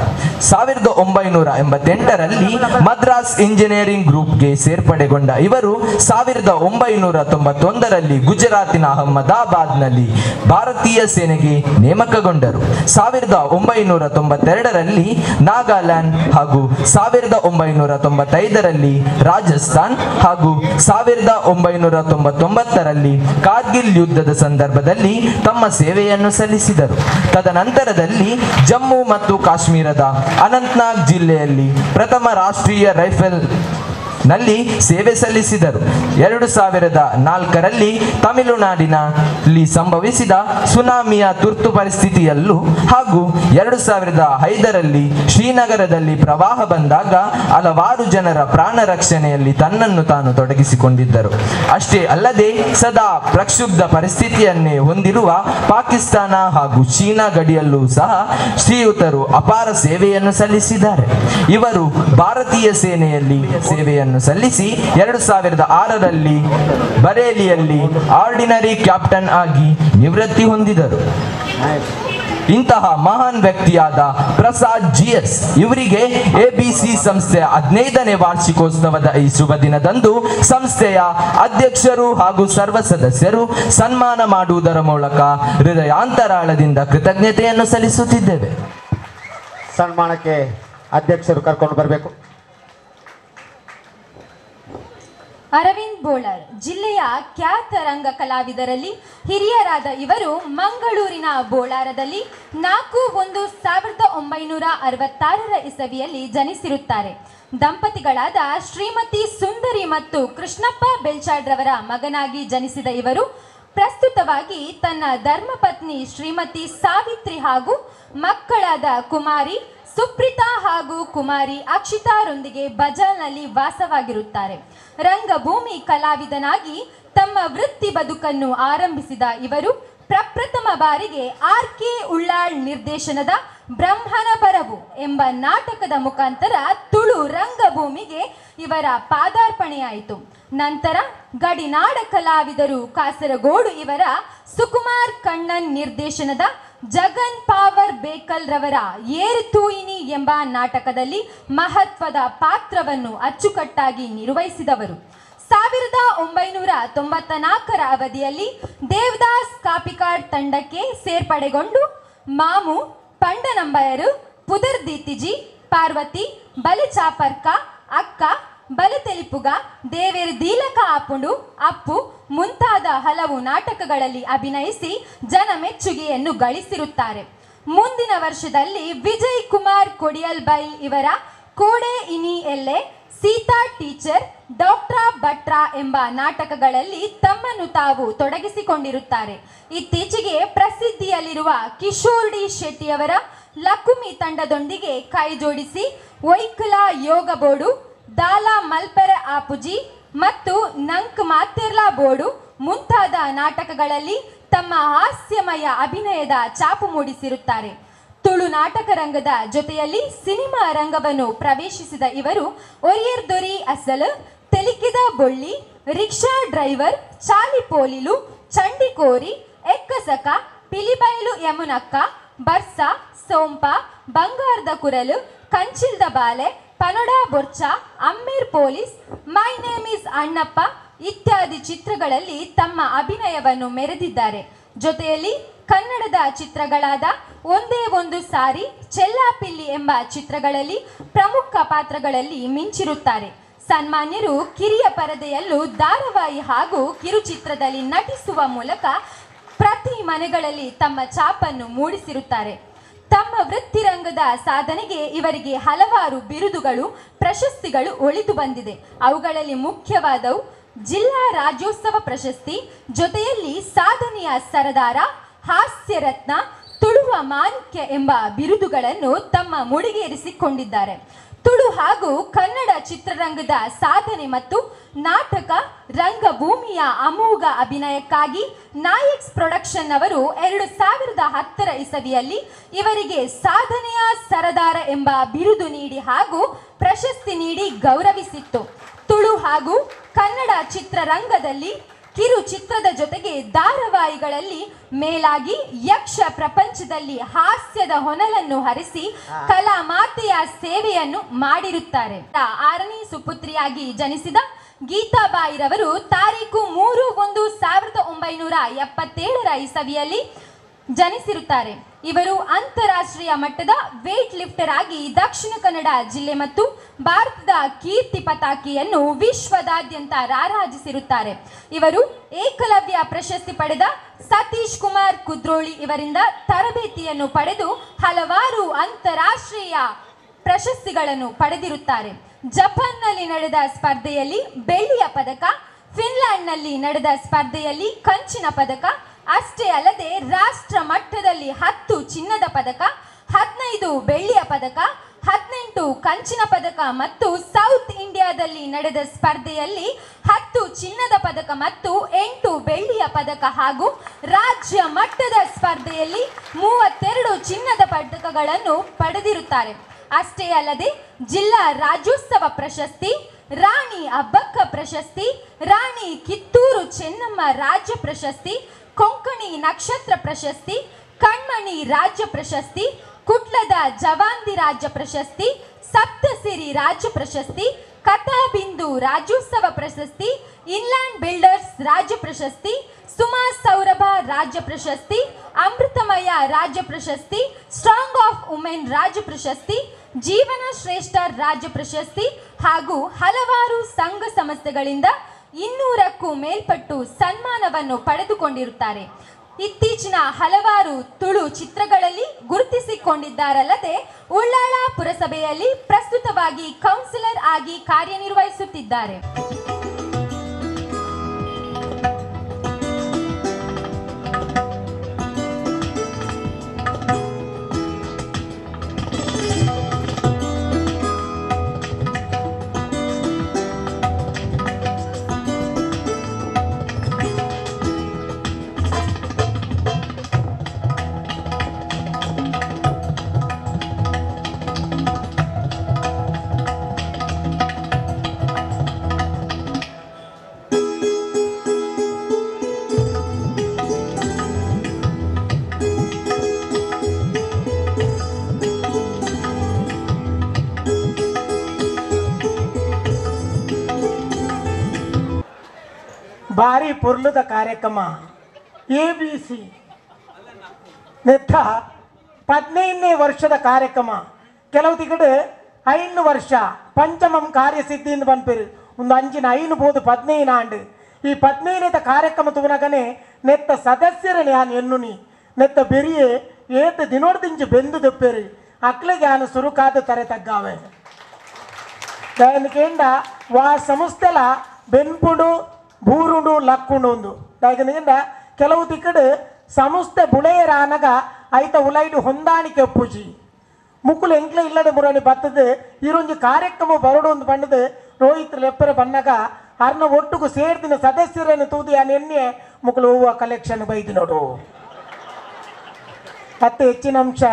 1988ರಲ್ಲಿ ಮದ್ರಾಸ್ ಇಂಜಿನಿಯರಿಂಗ್ ಗ್ರೂಪ್ಗೆ ಸೇರ್ಪಡೆಗೊಂಡ ಇವರು 1991ರಲ್ಲಿ ಗುಜರಾತಿನ ಅಹಮದಾಬಾದ್ನಲ್ಲಿ ಭಾರತೀಯ ಸೇನೆಗೆ ನೇಮಕಗೊಂಡರು. 1992ರಲ್ಲಿ ನಾಗಾಲ್ಯಾಂಡ್ ಹಾಗೂ 1995ರಲ್ಲಿ ರಾಜಸ್ಥಾನ್ ಹಾಗೂ 1999ರಲ್ಲಿ ಕಾರ್ಗಿಲ್ ಯುದ್ಧದ ಸಂದರ್ಭದಲ್ಲಿ ತಮ್ಮ ಸೇವೆಯನ್ನು ಸಲ್ಲಿಸಿದರು. ತದನಂತರದಲ್ಲಿ ಜಮ್ಮು ಮತ್ತು ಕಾಶ್ಮೀರದ ಅನಂತನಾಗ್ ಜಿಲ್ಲೆಯಲ್ಲಿ ಪ್ರಥಮ ರಾಷ್ಟ್ರೀಯ ರೈಫಲ್ ನಲ್ಲಿ ಸೇವೆ ಸಲ್ಲಿಸಿದರು. 2004ರಲ್ಲಿ ತಮಿಳುನಾಡಿನಲ್ಲಿ ಸಂಭವಿಸಿದ ಸುನಾಮಿಯ ತುರ್ತು ಪರಿಸ್ಥಿತಿಯಲ್ಲೂ ಹಾಗೂ 2005ರಲ್ಲಿ ಶ್ರೀನಗರದಲ್ಲಿ ಪ್ರವಾಹ ಬಂದಾಗ ಹಲವಾರು ಜನರ ಪ್ರಾಣ ರಕ್ಷಣೆಯಲ್ಲಿ ತನ್ನನ್ನು ತಾನು ತೊಡಗಿಸಿಕೊಂಡಿದ್ದರು. ಅಷ್ಟೇ ಅಲ್ಲದೆ ಸದಾ ಪ್ರಕ್ಷುಬ್ಧ ಪರಿಸ್ಥಿತಿಯನ್ನೇ ಹೊಂದಿರುವ ಪಾಕಿಸ್ತಾನ ಹಾಗೂ ಚೀನಾ ಗಡಿಯಲ್ಲೂ ಸಹ ಶ್ರೀಯುತರು ಅಪಾರ ಸೇವೆಯನ್ನು ಸಲ್ಲಿಸಿದ್ದಾರೆ. ಇವರು ಭಾರತೀಯ ಸೇನೆಯಲ್ಲಿ ಸೇವೆಯನ್ನು ಸಲ್ಲಿಸಿ 2006ರಲ್ಲಿ ಬರೇಲಿಯಲ್ಲಿ ಆರ್ಡಿನರಿ ಕ್ಯಾಪ್ಟನ್ ಆಗಿ ನಿವೃತ್ತಿ ಹೊಂದಿದರು. ಇಂತಹ ಮಹಾನ್ ವ್ಯಕ್ತಿಯಾದ ಪ್ರಸಾದ್ GS ಇವರಿಗೆ ABC ಸಂಸ್ಥೆಯ 15ನೇ ವಾರ್ಷಿಕೋತ್ಸವದ ಈ ಶುಭ ದಿನದಂದು ಸಂಸ್ಥೆಯ ಅಧ್ಯಕ್ಷರು ಹಾಗೂ ಸರ್ವ ಸದಸ್ಯರು ಸನ್ಮಾನ ಮಾಡುವುದರ ಮೂಲಕ ಹೃದಯಾಂತರಾಳದಿಂದ ಕೃತಜ್ಞತೆಯನ್ನು ಸಲ್ಲಿಸುತ್ತಿದ್ದೇವೆ. ಸನ್ಮಾನಕ್ಕೆ ಅಧ್ಯಕ್ಷರು ಕರ್ಕೊಂಡು ಬರಬೇಕು. ಅರವಿಂದ್ ಬೋಳರ್ ಜಿಲ್ಲೆಯ ಖ್ಯಾತ ರಂಗ ಕಲಾವಿದರಲ್ಲಿ ಹಿರಿಯರಾದ ಇವರು ಮಂಗಳೂರಿನ ಬೋಳಾರದಲ್ಲಿ 4/1/1966 ಇಸವಿಯಲ್ಲಿ ಜನಿಸಿರುತ್ತಾರೆ. ದಂಪತಿಗಳಾದ ಶ್ರೀಮತಿ ಸುಂದರಿ ಮತ್ತು ಕೃಷ್ಣಪ್ಪ ಬೆಲ್ಚಾಡ್ರವರ ಮಗನಾಗಿ ಜನಿಸಿದ ಇವರು ಪ್ರಸ್ತುತವಾಗಿ ತನ್ನ ಧರ್ಮಪತ್ನಿ ಶ್ರೀಮತಿ ಸಾವಿತ್ರಿ ಹಾಗೂ ಮಕ್ಕಳಾದ ಕುಮಾರಿ ಸುಪ್ರೀತಾ ಹಾಗೂ ಕುಮಾರಿ ಅಕ್ಷಿತಾರೊಂದಿಗೆ ಬಜಾಲ್ನಲ್ಲಿ ವಾಸವಾಗಿರುತ್ತಾರೆ. ರಂಗಭೂಮಿ ಕಲಾವಿದನಾಗಿ ತಮ್ಮ ವೃತ್ತಿ ಬದುಕನ್ನು ಆರಂಭಿಸಿದ ಇವರು ಪ್ರಪ್ರಥಮ ಬಾರಿಗೆ RK ಉಳ್ಳಾಳ್ ನಿರ್ದೇಶನದ ಬ್ರಹ್ಮನ ಬರವು ಎಂಬ ನಾಟಕದ ಮುಖಾಂತರ ತುಳು ರಂಗಭೂಮಿಗೆ ಇವರ ಪಾದಾರ್ಪಣೆಯಾಯಿತು. ನಂತರ ಗಡಿನಾಡ ಕಲಾವಿದರು ಕಾಸರಗೋಡು ಇವರ ಸುಕುಮಾರ್ ಕಣ್ಣನ್ ನಿರ್ದೇಶನದ ಜಗನ್ ಪಾವರ್ ಬೇಕಲ್ ರವರ ಏರುತೂಯಿನಿ ಎಂಬ ನಾಟಕದಲ್ಲಿ ಮಹತ್ವದ ಪಾತ್ರವನ್ನು ಅಚ್ಚುಕಟ್ಟಾಗಿ ನಿರ್ವಹಿಸಿದವರು. 1994ರ ಅವಧಿಯಲ್ಲಿ ದೇವದಾಸ್ ಕಾಪಿಕಾಡ್ ತಂಡಕ್ಕೆ ಸೇರ್ಪಡೆಗೊಂಡು ಮಾಮು ಪಂಡನಂಬಯರು, ಪುದರ್ ದೀತಿಜಿ, ಪಾರ್ವತಿ, ಬಲಿಚಾಪರ್ಕ, ಅಕ್ಕ, ಬಲತೆಲಿಪುಗ, ದೇವೇರು ದೀಲಕ ಆಪುಂಡು, ಅಪ್ಪು ಮುಂತಾದ ಹಲವು ನಾಟಕಗಳಲ್ಲಿ ಅಭಿನಯಿಸಿ ಜನಮೆಚ್ಚುಗೆಯನ್ನು ಗಳಿಸಿರುತ್ತಾರೆ. ಮುಂದಿನ ವರ್ಷದಲ್ಲಿ ವಿಜಯ್ ಕುಮಾರ್ ಕೊಡಿಯಲ್ಬೈಲ್ ಇವರ ಕೋಡೆ ಇನಿ ಎಲ್ಲೆ, ಸೀತಾ ಟೀಚರ್, ಡಾಕ್ಟರ್ ಭಟ್ರಾ ಎಂಬ ನಾಟಕಗಳಲ್ಲಿ ತಮ್ಮನ್ನು ತಾವು ತೊಡಗಿಸಿಕೊಂಡಿರುತ್ತಾರೆ. ಇತ್ತೀಚೆಗೆ ಪ್ರಸಿದ್ಧಿಯಲ್ಲಿರುವ ಕಿಶೋರ್ ಡಿ ಶೆಟ್ಟಿಯವರ ಲಕುಮಿ ತಂಡದೊಂದಿಗೆ ಕೈ ಜೋಡಿಸಿ ಒಯ್ಕಲ ಯೋಗ ಬೋರ್ಡು, ದಾಲಾ ಮಲ್ಪೆರೆ ಆಪುಜಿ ಮತ್ತು ನಂಕ್ ಮಾತೆರ್ಲಾ ಬೋರ್ಡು ಮುಂತಾದ ನಾಟಕಗಳಲ್ಲಿ ತಮ್ಮ ಹಾಸ್ಯಮಯ ಅಭಿನಯದ ಚಾಪು ಮೂಡಿಸಿರುತ್ತಾರೆ. ತುಳು ನಾಟಕ ರಂಗದ ಜೊತೆಯಲ್ಲಿ ಸಿನಿಮಾ ರಂಗವನ್ನು ಪ್ರವೇಶಿಸಿದ ಇವರು ಒರಿಯರ್ ದೊರಿ ಅಸಲು, ತೆಲಿಕಿದ ಬೊಳ್ಳಿ, ರಿಕ್ಷಾ ಡ್ರೈವರ್, ಚಾಲಿ ಪೋಲಿಲು, ಚಂಡಿಕೋರಿ, ಎಕ್ಕಸಕ, ಪಿಲಿಬೈಲು ಯಮುನಕ್ಕ, ಬರ್ಸ, ಸೋಂಪ, ಬಂಗಾರದ Kuralu, Kanchilda Bale, Panoda Bodcha, Ammer police, my name is Annappa ಇತ್ಯಾದಿ ಚಿತ್ರಗಳಲ್ಲಿ ತಮ್ಮ ಅಭಿನಯವನ್ನು ಮೆರೆದಿದ್ದಾರೆ. ಜೊತೆಯಲ್ಲಿ ಕನ್ನಡದ ಚಿತ್ರಗಳಾದ ಒಂದೇ ಒಂದು ಸಾರಿ, ಚೆಲ್ಲಾಪಿಲ್ಲಿ ಎಂಬ ಚಿತ್ರಗಳಲ್ಲಿ ಪ್ರಮುಖ ಪಾತ್ರಗಳಲ್ಲಿ ಮಿಂಚಿರುತ್ತಾರೆ. ಸನ್ಮಾನ್ಯರು ಕಿರಿಯ ಪರದೆಯಲ್ಲೂ ಧಾರಾವಾಹಿ ಹಾಗೂ ಕಿರುಚಿತ್ರದಲ್ಲಿ ನಟಿಸುವ ಮೂಲಕ ಪ್ರತಿ ಮನೆಗಳಲ್ಲಿ ತಮ್ಮ ಛಾಪನ್ನು ಮೂಡಿಸಿರುತ್ತಾರೆ. ತಮ್ಮ ವೃತ್ತಿರಂಗದ ಸಾಧನೆಗೆ ಇವರಿಗೆ ಹಲವಾರು ಬಿರುದುಗಳು, ಪ್ರಶಸ್ತಿಗಳು ಒಳಿದು ಬಂದಿದೆ. ಅವುಗಳಲ್ಲಿ ಮುಖ್ಯವಾದವು ಜಿಲ್ಲಾ ರಾಜ್ಯೋತ್ಸವ ಪ್ರಶಸ್ತಿ ಜೊತೆಯಲ್ಲಿ ಸಾಧನೆಯ ಸರದಾರ, ಹಾಸ್ಯರತ್ನ, ತುಳುವ ಮಾಣಿಕ್ಯ ಎಂಬ ಬಿರುದುಗಳನ್ನು ತಮ್ಮ ಮುಡಿಗೇರಿಸಿಕೊಂಡಿದ್ದಾರೆ. ತುಳು ಹಾಗೂ ಕನ್ನಡ ಚಿತ್ರರಂಗದ ಸಾಧನೆ ಮತ್ತು ನಾಟಕ ರಂಗಭೂಮಿಯ ಅಮೋಘ ಅಭಿನಯಕ್ಕಾಗಿ ನಾಯಕ್ಸ್ ಪ್ರೊಡಕ್ಷನ್ ಅವರು 2010 ಇಸವಿಯಲ್ಲಿ ಇವರಿಗೆ ಸಾಧನೆಯ ಸರದಾರ ಎಂಬ ಬಿರುದು ನೀಡಿ ಹಾಗೂ ಪ್ರಶಸ್ತಿ ನೀಡಿ ಗೌರವಿಸಿತ್ತು. ತುಳು ಹಾಗೂ ಕನ್ನಡ ಚಿತ್ರರಂಗದಲ್ಲಿ ಕಿರು ಚಿತ್ರದ ಜೊತೆಗೆ ಧಾರಾವಾಹಿಗಳಲ್ಲಿ ಮೇಲಾಗಿ ಯಕ್ಷ ಪ್ರಪಂಚದಲ್ಲಿ ಹಾಸ್ಯದ ಹೊನಲನ್ನು ಹರಿಸಿ ಕಲಾ ಮಾತೆಯ ಸೇವೆಯನ್ನು ಮಾಡಿರುತ್ತಾರೆ. 6ನೇ ಸುಪುತ್ರಿಯಾಗಿ ಜನಿಸಿದ ಗೀತಾಬಾಯಿರವರು ತಾರೀಕು 3/1/1977 ಇಸವಿಯಲ್ಲಿ ಜನಿಸಿರುತ್ತಾರೆ. ಇವರು ಅಂತಾರಾಷ್ಟ್ರೀಯ ಮಟ್ಟದ ವೇಟ್ ಲಿಫ್ಟರ್ ಆಗಿ ದಕ್ಷಿಣ ಕನ್ನಡ ಜಿಲ್ಲೆ ಮತ್ತು ಭಾರತದ ಕೀರ್ತಿ ಪತಾಕಿಯನ್ನು ವಿಶ್ವದಾದ್ಯಂತ ರಾರಾಜಿಸಿರುತ್ತಾರೆ. ಇವರು ಏಕಲವ್ಯ ಪ್ರಶಸ್ತಿ ಪಡೆದ ಸತೀಶ್ ಕುಮಾರ್ ಕುದ್ರೋಳಿ ಇವರಿಂದ ತರಬೇತಿಯನ್ನು ಪಡೆದು ಹಲವಾರು ಅಂತಾರಾಷ್ಟ್ರೀಯ ಪ್ರಶಸ್ತಿಗಳನ್ನು ಪಡೆದಿರುತ್ತಾರೆ. ಜಪಾನ್ನಲ್ಲಿ ನಡೆದ ಸ್ಪರ್ಧೆಯಲ್ಲಿ ಬೆಳ್ಳಿಯ ಪದಕ, ಫಿನ್ಲ್ಯಾಂಡ್ನಲ್ಲಿ ನಡೆದ ಸ್ಪರ್ಧೆಯಲ್ಲಿ ಕಂಚಿನ ಪದಕ, ಅಷ್ಟೇ ಅಲ್ಲದೆ ರಾಷ್ಟ್ರ ಮಟ್ಟದಲ್ಲಿ 10 ಚಿನ್ನದ ಪದಕ, 15 ಬೆಳ್ಳಿಯ ಪದಕ, 18 ಕಂಚಿನ ಪದಕ ಮತ್ತು ಸೌತ್ ಇಂಡಿಯಾದಲ್ಲಿ ನಡೆದ ಸ್ಪರ್ಧೆಯಲ್ಲಿ 10 ಚಿನ್ನದ ಪದಕ ಮತ್ತು 8 ಬೆಳ್ಳಿಯ ಪದಕ ಹಾಗೂ ರಾಜ್ಯ ಮಟ್ಟದ ಸ್ಪರ್ಧೆಯಲ್ಲಿ 32 ಚಿನ್ನದ ಪದಕಗಳನ್ನು ಪಡೆದಿರುತ್ತಾರೆ. ಅಷ್ಟೇ ಅಲ್ಲದೆ ಜಿಲ್ಲಾ ರಾಜ್ಯೋತ್ಸವ ಪ್ರಶಸ್ತಿ, ರಾಣಿ ಅಬ್ಬಕ್ಕ ಪ್ರಶಸ್ತಿ, ರಾಣಿ ಕಿತ್ತೂರು ಚೆನ್ನಮ್ಮ ರಾಜ್ಯ ಪ್ರಶಸ್ತಿ, ಕೊಂಕಣಿ ನಕ್ಷತ್ರ ಪ್ರಶಸ್ತಿ, ಕಣ್ಮಣಿ ರಾಜ್ಯ ಪ್ರಶಸ್ತಿ, ಕುಟ್ಲದ ಜವಾಂದಿ ರಾಜ್ಯ ಪ್ರಶಸ್ತಿ, ಸಪ್ತಸಿರಿ ರಾಜ್ಯ ಪ್ರಶಸ್ತಿ, ಕಥಾಬಿಂದು ರಾಜ್ಯೋತ್ಸವ ಪ್ರಶಸ್ತಿ, ಇನ್ಲ್ಯಾಂಡ್ ಬಿಲ್ಡರ್ಸ್ ರಾಜ್ಯ ಪ್ರಶಸ್ತಿ, ಸುಮಾ ಸೌರಭ ರಾಜ್ಯ ಪ್ರಶಸ್ತಿ, ಅಮೃತಮಯ ರಾಜ್ಯ ಪ್ರಶಸ್ತಿ, ಸ್ಟ್ರಾಂಗ್ ಆಫ್ ವುಮೆನ್ ರಾಜ್ಯ ಪ್ರಶಸ್ತಿ, ಜೀವನ ಶ್ರೇಷ್ಠ ರಾಜ್ಯ ಪ್ರಶಸ್ತಿ ಹಾಗೂ ಹಲವಾರು ಸಂಘ ಸಂಸ್ಥೆಗಳಿಂದ 200ಕ್ಕೂ ಮೇಲ್ಪಟ್ಟು ಸನ್ಮಾನವನ್ನು ಪಡೆದುಕೊಂಡಿರುತ್ತಾರೆ. ಇತ್ತೀಚಿನ ಹಲವಾರು ತುಳು ಚಿತ್ರಗಳಲ್ಲಿ ಗುರುತಿಸಿಕೊಂಡಿದ್ದಾರಲ್ಲದೆ ಉಳ್ಳಾಳ ಪುರಸಭೆಯಲ್ಲಿ ಪ್ರಸ್ತುತವಾಗಿ ಕೌನ್ಸಿಲರ್ ಆಗಿ ಕಾರ್ಯನಿರ್ವಹಿಸುತ್ತಿದ್ದಾರೆ. ಭಾರಿ ಪುರ್ಲುದ ಕಾರ್ಯಕ್ರಮ ABC ನೆತ್ತ 15ನೇ ವರ್ಷದ ಕಾರ್ಯಕ್ರಮ. ಕೆಲವು ತಿಗಡು 5 ವರ್ಷ ಪಂಚಮಂ ಕಾರ್ಯಸಿದ್ಧಿಯಿಂದ ಬಂದ್ಪೇರು ಒಂದು 5 15 ಆಂಡು ಈ 15ನೇದ ಕಾರ್ಯಕ್ರಮ ತುವನಗನೆ ನೆತ್ತ ಸದಸ್ಯರೇ ನಾನು ಎನ್ನುನಿ ನೆತ್ತ ಬೆರಿಯೇ ಏತ ದಿನೋಡ್ದಿಂಚು ಬೆಂದು ದೆಪ್ಪೇರು ಅಕ್ಲೆಗೆ ನಾನು ಸುರುಕಾದ ತರೆ ತಗ್ಗಾವೆ దానికేండ వా సంస్థల బెన్పుడు బూరుడు లక్కుడు ಒಂದು దానికేండ ಕೆಲವು ತಿಕ್ಕಡು ಸಂಸ್ಥೆ ಬುಳೆಯರ ಆನಗ ಐತ ಉಲೈಡು ಹೊಂದಾಣಿಕೆ ಒಪ್ಪುಜಿ ಮುಕ್ಕುಲು ಎಂಕ್ಲೆ ಇಲ್ಲದೆ ಮುರನಿ ಬತ್ತದು ಇರೊಂದು ಕಾರ್ಯಕ್ರಮ ಬರೋಡು ಒಂದು ಬಂಡದು ರೋಹಿತ್ ಲೆಪ್ಪರೆ ಬನ್ನಗ ಅರ್ನ ಒಟ್ಟುಗು ಸೇರ್ದಿನ ಸದಸ್ಯರನ್ನು ತೂದಿ ಆ ನೆನ್ನೆ ಮುಕ್ಕಲು ಹೂವು ಕಲೆಕ್ಷನ್ ಬೈದು ನೋಡು ಹತ್ತು ಹೆಚ್ಚಿನ ಅಂಶ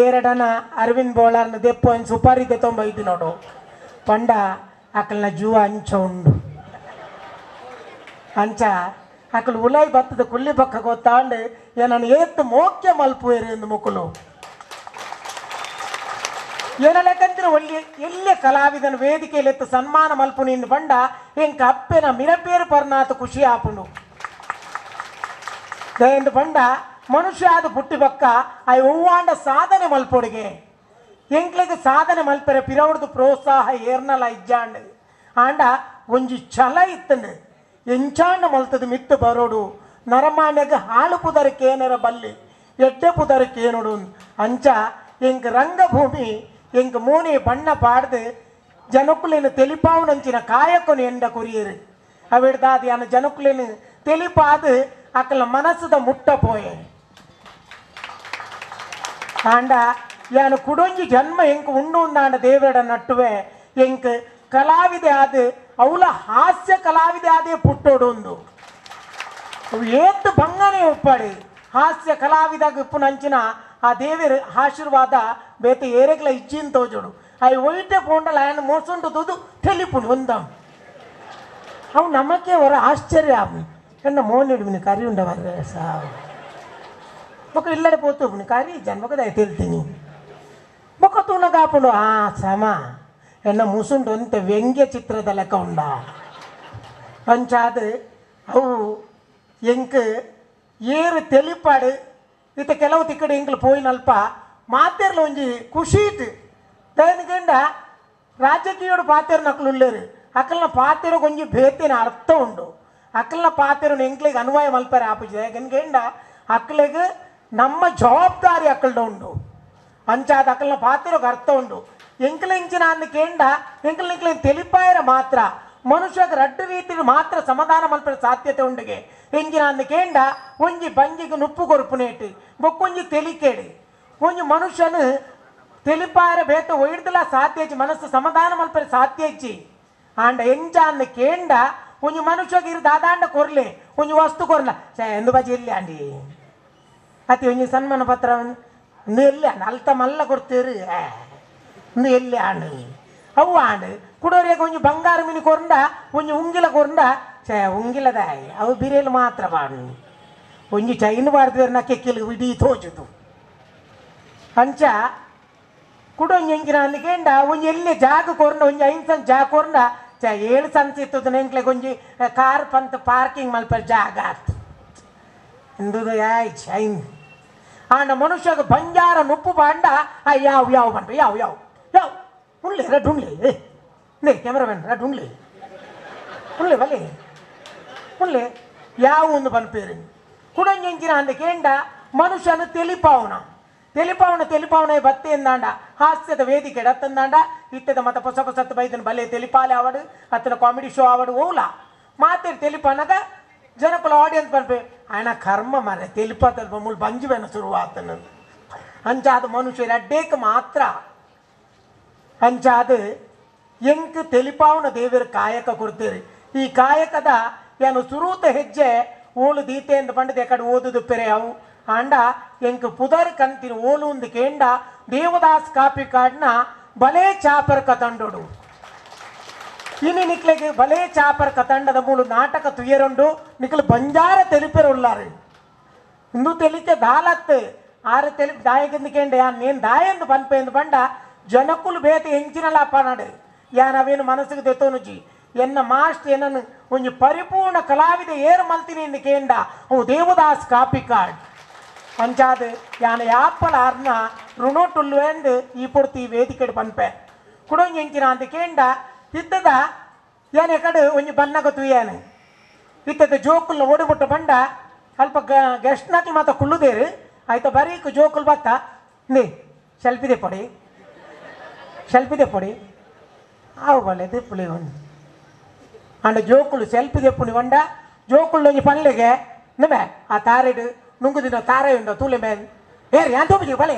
ಏರಡನ ಅರವಿಂದ್ ಬೋಳರ್ನ ದೆಪ್ಪು ಅನ್ ಸುಪಾರಿ ದೆತ್ತೊಂಬೈದು ನೋಡು ಪಂಡ ಅಕಲ್ನ ಜೂವ ಅಂಚ ಉಂಡು ಅಂಚ ಅಕಲು ಉಲಾಯಿ ಬತ್ತದ ಕುಲ್ಲಿ ಪಕ್ಕ ಗೊತ್ತಾಂಡು ಏನನ್ನು ಏತ್ತು ಮೋಕ್ಯ ಮಲ್ಪುವೇರು ಎಂದು ಮುಕ್ಕಲು ಏನ ಲೆಕ್ಕಂತಿನ ಒಳ್ಳೆ ಎಲ್ಲೇ ಕಲಾವಿದನ ವೇದಿಕೆಯಲ್ಲಿ ಎತ್ತು ಸನ್ಮಾನ ಮಲ್ಪುನಿ ಇಂದು ಬಂಡ ಎಂಕ ಅಪ್ಪೆನ ಮಿರಪೇರು ಪರ್ನಾಥ ಖುಷಿ ಆಪುಂಡು ಎಂದು ಬಂಡ ಮನುಷ್ಯ ಆದ ಪುಟ್ಟಿ ಪಕ್ಕ ಆ ಹೂವಾಂಡ ಸಾಧನೆ ಮಲ್ಪೊಡಿಗೆ ಎಂಕ್ಲೆಗೆ ಸಾಧನೆ ಮಲ್ಪೆರೆ ಪಿರವಡ್ದು ಪ್ರೋತ್ಸಾಹ ಏರ್ನಲ ಇಜ್ಜಾಂಡು ಆಂಡ ಒಂಜಿ ಛಲ ಇತ್ತಂಡು ಎಂಚಾಂಡ ಮಲ್ತದ ಮಿತ್ತು ಬರೋಡು ನರಮಾನ್ಯಗ ಹಾಳು ಪುದರಕ್ಕೆ ಏನರ ಬಲ್ಲಿ ಎಡ್ಡೆ ಪುದರಕ್ಕೆ ಏನೋಡು ಅಂಚ ಎಂಕ ರಂಗಭೂಮಿ ಎಂಕ ಮೂನಿ ಬಣ್ಣ ಪಾಡ್ದು ಜನಕ್ಕುಲಿನ ತೆಲಿಪಾವುನಂಚಿನ ಕಾಯಕೊನು ಎಂಡ ಕುರಿಯರು ಅವಿಡ್ದಾದ ಯಾನ ಜನಕ್ಕಲೇನು ತಿಳಿಪಾದು ಅಕ್ಕಲ ಮನಸ್ಸದ ಮುಟ್ಟ ಪೋಯೆ ಆಂಡ ಯಾನು ಕುಡೊಂಜಿ ಜನ್ಮ ಎಂಕ್ ಉಂಡು ಅಂದಾಂಡ ದೇವರ ನಟ್ಟುವೆ ಎಂಕ್ ಕಲಾವಿದೆ ಆದ ಅವಳ ಹಾಸ್ಯ ಕಲಾವಿದೆ ಆದೇ ಪುಟ್ಟೋಡೊಂದು ಏತ್ತು ಬಂಗನೆ ಒಪ್ಪಾಡಿ ಹಾಸ್ಯ ಕಲಾವಿದಾಗ ಉಪ್ಪು ನಂಚಿನ ಆ ದೇವರ ಆಶೀರ್ವಾದ ಬೇತೆ ಏರೆಗ್ಲ ಇಜ್ಜಿನ್ ತೋಜೋಡು ಅవి ಒಯ್ಟೆ ಪೋಂಡಲ್ಲ ఆయన మోసుంటుంది తెలిపుని ఉందాం అవు నమ్మకే వర ఆశ్చర్యం ఎన్న మోనిడు కర్రీ ఉండవారు సార్ ఒక ఇల్లడిపోతూ కర్రీ జన్మకు దయ తెలుತೀನಿ ఒక ತುಣಗಾಪುಂಡು ಆ ಸಮ ಎನ್ನ ಮುಸುಂಡು ಅಂತ ವ್ಯಂಗ್ಯ ಚಿತ್ರದ ಲೆಕ್ಕ ಉಂಡ ಅಂಚಾದ ಅವು ಎಂಕ್ ಏರು ತೆಲಿಪಾಡು ಇತ್ತ ಕೆಲವು ತಿಕ್ಕಡೆ ಎಂಕ್ಲು ಪೋಯಿನಲ್ಪ ಮಾತೆರ್ಲು ಒಂಜಿ ಖುಷಿ ಇಟ್ಟು దానికండ రాజకీయుడు పాత్ర నక్కలు ఉల్లేరు అక్కల పాత్ర కొంచెం భేతిన అర్థం ఉండు అక్కల పాత్రను ఎంక్లిಗೆ ಅನ್ವಯ ಮಲ್ಪರೆ ಆಪುಜೆ ಯಾಕೆಂದ ಅಕ್ಕಳಿಗೆ ನಮ್ಮ ಜವಾಬ್ದಾರಿ ಅಕ್ಕಳ್ದ ಉಂಡು ಅಂಚಾದ ಅಕ್ಕಲ ಪಾತ್రకు ಅರ್ಥ ಉಂಡು ಎಂಕ್ಲಿಂಚಿನ ಅನ್ನಕೇಂಡ ಎಂಕ್ಲಿಂಕ್ಲಿ తెలిపాయರ ಮಾತ್ರ ಮನುಷ್ಯಗೆ ರಡ್ಡು ರೀತಿ ಮಾತ್ರ ಸಮಾಧಾನ ಮಲ್ಪರೆ ಸಾಧ್ಯತೆ ಉಂಡಿಗೆ ಎಂಜಿನ ಅನ್ನಕೇಂಡ ಒಂಜಿ ಬಂಜಿಗೆ ನುಪ್ಪು ಕೊರುಪುನೇಟಿ ಬೊಕ್ಕೊಂಜಿ ತೆಲಿಕೇಡಿ ಒಂಜಿ ಮನುಷ್ಯನು తెలిపార బేత ఒయిడ్దలా సాధ్యచి మనసు సమాధానం మల్పరి సాధ్యచి ఆండ ఎంజ అన్న కేండ కొంచెం మనుష్యకి ఇరు దాదాండ కొరలే కొంచెం వస్తు కొరల ఎందు బజి వెళ్ళి అండి అతి కొంచెం సన్మాన పత్రం నువ్వు వెళ్ళి అండి అల్త మల్ల కొడుతేరు నువ్వు వెళ్ళి అండి అవు అండి కుడోరే కొంచెం బంగారు మిని కొరండ కొంచెం ఉంగిల కొరండ ఉంగిలదాయి అవు బిరేలు మాత్రం వాడు కొంచెం చైన్ వాడుతారు నాకు ఎక్కిలు విడి తోచుదు ಅಂಚ ಕುಡೊಂಜಿ ಎಂಕಿನ ಅಂದ್ಕೇಂಡ ಒಂಜಿ ಎಲ್ಲಿ ಜಾಗ ಕೊರಂಡ ಒಂಜಿ 5 ಸೆಂಟ್ ಜಾಗ ಕೊರಂಡ 7 ಸೆಂಟ್ ಇತ್ತದ ಎಂಕ್ಲೆ ಒಂಜಿ ಕಾರ್ ಪಂತ ಪಾರ್ಕಿಂಗ್ ಮಲ್ಪರ ಜಾಗ ಆತು ಎಂದುದು ಐನ್ ಆಂಡ ಮನುಷ್ಯಗ ಬಂಜಾರ ನುಪ್ಪು ಬಾಂಡ ಯಾವ ಬಂಡ ಯಾವ ಉಣ್ಲಿ ರಡ್ ಉಣ್ಲಿ ನೇ ಕ್ಯಾಮ್ರಾಮನ್ ರಡ್ ಉಣ್ಲಿ ಬಲೆ ಉಣ್ಲಿ ಯಾವ ಒಂದು ಬನ್ಪೇರು ಕುಡೊಂಜಿ ಎಂಕಿನ ಅಂದ್ಕೇಂಡ ಮನುಷ್ಯನು తెలిపావన బత్తే ఎందాండ హాస్యದ ವೇದಿಕೆ ಎಡತ್ತಂದಾಂಡ ಇತ್ತದ ಮತ ಹೊಸ ಹೊಸತ್ತು ಬೈದನ್ ಬಲೆ తెలిపాలి ಆವಡು ಅತ್ತನ ಕಾಮಿಡಿ ಶೋ ಆವಡು ಓಲ ಮಾತೆ తెలిపనಗ ಜನಕುಲ ಆಡಿಯನ್ಸ್ ಬರ್ಬೆ ఆయన ಕರ್ಮ ಮರೆ తెలిపದ ಬಮುಲ್ ಬಂಜುವೆನ ಶುರುವಾತನ ಅಂಚಾದ ಮನುಷ್ಯರ ಅಡ್ಡೇಕ ಮಾತ್ರ ಅಂಚಾದ ಎಂಕ್ తెలిపాವನ ದೇವರ ಕಾಯಕ ಕೊಡ್ತೀರಿ ಈ ಕಾಯಕದ ಏನು ಸುರೂತ ಹೆಜ್ಜೆ ಓಲು ದೀತೆ ಅಂತ ಬಂಡದೆ ಕಡೆ ಓದುದು ಪೆರೆ ಅವು ಆಂಡ ಎಂಕ್ ಪುದರ್ ಕಂತಿನ ಓಲು ಒಂದು ಕೇಂಡ ದೇವದಾಸ್ ಕಾಪಿ ಕಾರ್ಡ್ನ ಬಲೆ ಚಾಪರ್ ಕತಂಡೋಡು ಇನಿ ನಿಕ್ಲೆಗೆ ಬಲೆ ಚಾಪರ್ ಕತಂಡದ ಮೂಲು ನಾಟಕ ತುಯ್ಯರುಂಡು ನಿಕ್ಲು ಬಂಜಾರ ತೆಲಿಪೆರುಳ್ಳಾರು ಇಂದು ತೆಲಿಕೆ ದಾಲತ್ ಆರು ತೆಲಿ ದಾಯಕಂದು ಕೇಂಡ ನೇನು ದಾಯಂದು ಪನ್ಪೆಂದು ಬಂಡ ಜನಕ್ಕುಲು ಬೇತೆ ಹೆಂಚಿನಲ್ಲ ಪನಾಡು ಯಾನವೇನು ಮನಸ್ಸಿಗೆ ತೆತ್ತೋನುಜಿ ಎನ್ನ ಮಾಸ್ಟ್ ಏನನ್ನು ಒಂದು ಪರಿಪೂರ್ಣ ಕಲಾವಿದ ಏರು ಮಲ್ತೀನಿ ಎಂದು ಕೇಂಡ ಅವು ದೇವದಾಸ್ ಕಾಪಿ ಕಾರ್ಡ್ ಅಂಚಾದ ಯಾನ ಯಾಪ್ಪಲ ಅರ್ನ ಋಣೋಟುಲ್ಲು ಎಂದು ಈ ಪೂರ್ತಿ ವೇದಿಕೆ ಪನ್ಪೆ ಕುಡೊಂಜಿ ಎಂಚಿನ ಅಂತ ಕೇಂಡ ಇದ್ದದ ಏನ ಕಡೆ ಒಂಜಿ ಬನ್ನಗ ತುಯ್ಯಾನು ಇತ್ತದ ಜೋಕುಲ್ನ ಓಡಿಬಿಟ್ಟು ಬಂಡ ಅಲ್ಪ ಗೆಸ್ಟ್ ನಕ್ಲು ಮಾತ ಕುಳ್ಳುದೇರು ಆಯ್ತಾ ಬರೀಕ್ ಜೋಕುಲ್ ಬತ್ತ ನೇ ಸೆಲ್ಫಿದೆ ಪೊಡಿ ಆವು ಬಳೆ ದಿಪ್ಪುಳಿ ಒಂದು ಅಂಡ ಜೋಕುಲು ಸೆಲ್ಫಿ ದೆಪ್ಪುನಿ ಬಂಡ ಜೋಕುಲ್ ಒಂಜಿ ಪನ್ಲೆಗೆ ನಿಮೆ ಆ ತಾರೆಡು ನುಂಗುದಿನ ತಾರೆ ಉಂಡ ತೂಲೆ ಮೇಲ್ ಏರಿ ಅಂತ ಹೋಗಿ ಬಲೆ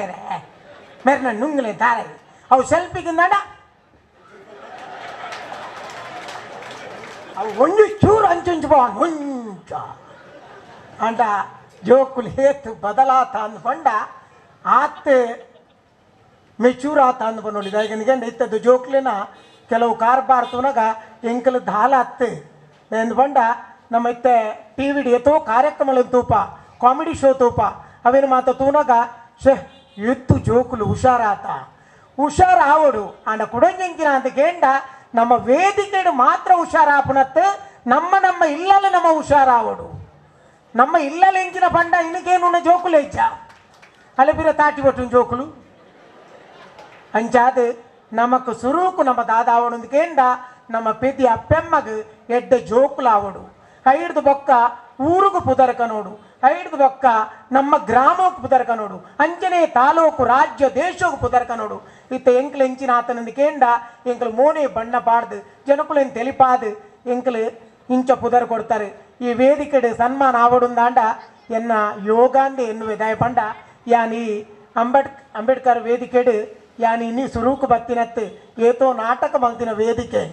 ಮೇರೆ ನಾನು ನುಂಗಲೆ ತಾರೆ ಅವು ಸೆಲ್ಫಿಗಿಂದ ಅವು ಒಂದು ಚೂರು ಅಂಚುಂಚು ಬಾನ್ ಮುಂಚ ಅಂಡ ಜೋಕುಲು ಹೇತು ಬದಲಾತ ಅಂದ್ಕೊಂಡ ಆತ್ ಮೆಚೂರ್ ಆತ ಅಂದ್ ಬಂದು ನನಗೆ ಇತ್ತದ್ದು ಜೋಕ್ಲಿನ ಕೆಲವು ಕಾರ್ಬಾರ್ ತುನಗ ಎಂಕಲ್ ದಾಲ ಹತ್ತು ಎಂದ್ಕೊಂಡ ನಮ್ಮ ಇತ್ತೆ ಟಿ ವಿ ಡಿ ಎತ್ತೋ ಕಾರ್ಯಕ್ರಮಗಳು ತೂಪ ಕಾಮಿಡಿ ಶೋ ತೂಪ ಅವೇನು ಮಾತ ತೂನಗ ಎತ್ತು ಜೋಕುಲು ಹುಷಾರ ಆವಡು ಅಂಡ ಕುಡಂಜಂಕಿನ ಅಂತ ಕೇಂಡ ನಮ್ಮ ವೇದಿಕೆಡು ಮಾತ್ರ ಹುಷಾರಾಪುನತ್ತು ನಮ್ಮ ಇಲ್ಲಲ್ಲ ನಮ್ಮ ಹುಷಾರಾವಡು ನಮ್ಮ ಇಲ್ಲಲ್ಲ ಎಂಚಿನ ಪಂಡ ಇನ್ನಕೇನು ಜೋಕುಲು ಹೆಚ್ಚ ಅಲೆಬಿರ ತಾಟಿ ಬಟ್ಟು ಜೋಕುಲು ಅಂಚಾದ ನಮಕ್ ಸುರೂಕು ನಮ್ಮ ದಾದಾವಡು ಕೇಂಡ ನಮ್ಮ ಪೆದಿ ಅಪ್ಪೆಮ್ಮಗ ಎಡ್ಡ ಜೋಕುಲಾವಡು ಐಡ್ದು ಬೊಕ್ಕ ಊರುಗು ಪುದರಕ ನೋಡು ಐಡ್ದು ಬೊಕ್ಕ ನಮ್ಮ ಗ್ರಾಮಕ್ಕೆ ಪುದರಕ ನೋಡು ಅಂಚನೆ ತಾಲೂಕು ರಾಜ್ಯ ದೇಶಕ್ಕೆ ಪುದರಕ ನೋಡು ಇತ್ತ ಎಂಕ್ಲು ಎಂಚಿನ ಆತನಂದು ಕೇಂಡ ಎಂಕ್ಲು ಮೋನೆ ಬಣ್ಣ ಪಾಡ್ದು ಜನಕುಲೇನು ತೆಲಿಪಾದು ಎಂಕ್ಲು ಇಂಚ ಪುದರ್ ಕೊಡ್ತಾರೆ ಈ ವೇದಿಕೆಡೆ ಸನ್ಮಾನ ಆವಡುಂದಾಂಡ ಎನ್ನ ಯೋಗಾಂದೆ ಎನ್ನುವೆ ದಯಪಂಡ ಯಾನಿ ಅಂಬೇಡ್ಕರ್ ವೇದಿಕೆಡು ಯಾನಿ ಇನ್ನಿ ಸುರೂಕು ಬತ್ತಿನತ್ತು ಏತೋ ನಾಟಕ ಮಲ್ತಿನ ವೇದಿಕೆ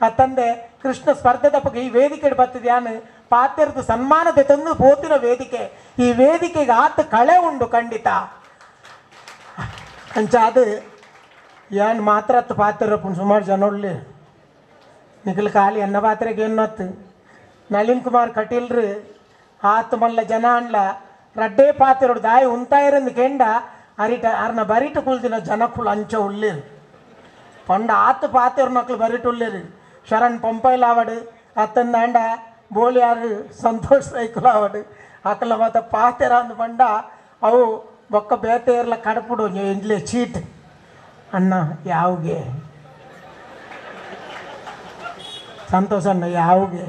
ಅತ್ತಂದೆ ಕೃಷ್ಣ ಸ್ಪರ್ಧೆ ಬಗ್ಗೆ ಈ ವೇದಿಕೆಡು ಬತ್ತಿದ ಯಾನು ಪಾತ್ರದ ಸನ್ಮಾನತೆ ತಂದು ಪೋತಿನ ವೇದಿಕೆ ಈ ವೇದಿಕೆಗೆ ಆತ ಕಳೆ ಉಂಡು ಖಂಡಿತ ಅಂಚ ಅದು ಯಾನ್ ಮಾತ್ರ ಹತ್ತು ಪಾತ್ರಪ್ಪು ಸುಮಾರು ಜನ ಒಳ್ಳೆ ನಿಖಲ್ ಖಾಲಿ ಅನ್ನ ಪಾತ್ರೆಗೆ ಏನತ್ತು ನಳಿನ್ ಕುಮಾರ್ ಕಟೀಲ್ರು ಆತು ಮಲ್ಲ ಜನ ಅನ್ಲ ರಡ್ಡೇ ಪಾತ್ರೋಡು ದಾಯಿ ಉಂತಾಯಿರಂದು ಕೆಂಡ ಅರಿಟ ಅರ್ನ ಬರಿಟ ಕುಲ್ದಿನ ಜನಕ್ಕುಳು ಅಂಚ ಉಳ್ಳೇರು ಪಂಡ ಆತು ಪಾತ್ರೆ ನಕ್ಲು ಬರಿಟ ಉಳ್ಳೇರು ಶರಣ್ ಪಂಪೈಲ್ ಆವಡು ಅತ್ತಂದಾಂಡ ಬೋಳಿಯಾರು ಸಂತೋಷ್ ಸೈಕಲ್ ಆವಡು ಅಕ್ಕಲ ಮತ್ತ ಪಾತ್ರೆ ಅಂದು ಪಂಡ ಅವು ಬೊಕ್ಕ ಬೇತೆಯರ್ಲ ಕಡಪುಡು ಎಂಡ್ಲೆ ಚೀಟ್ ಅಣ್ಣ ಯಾವ್ಗೆ ಸಂತೋಷ ಅಣ್ಣ ಯಾವ್ಗೆ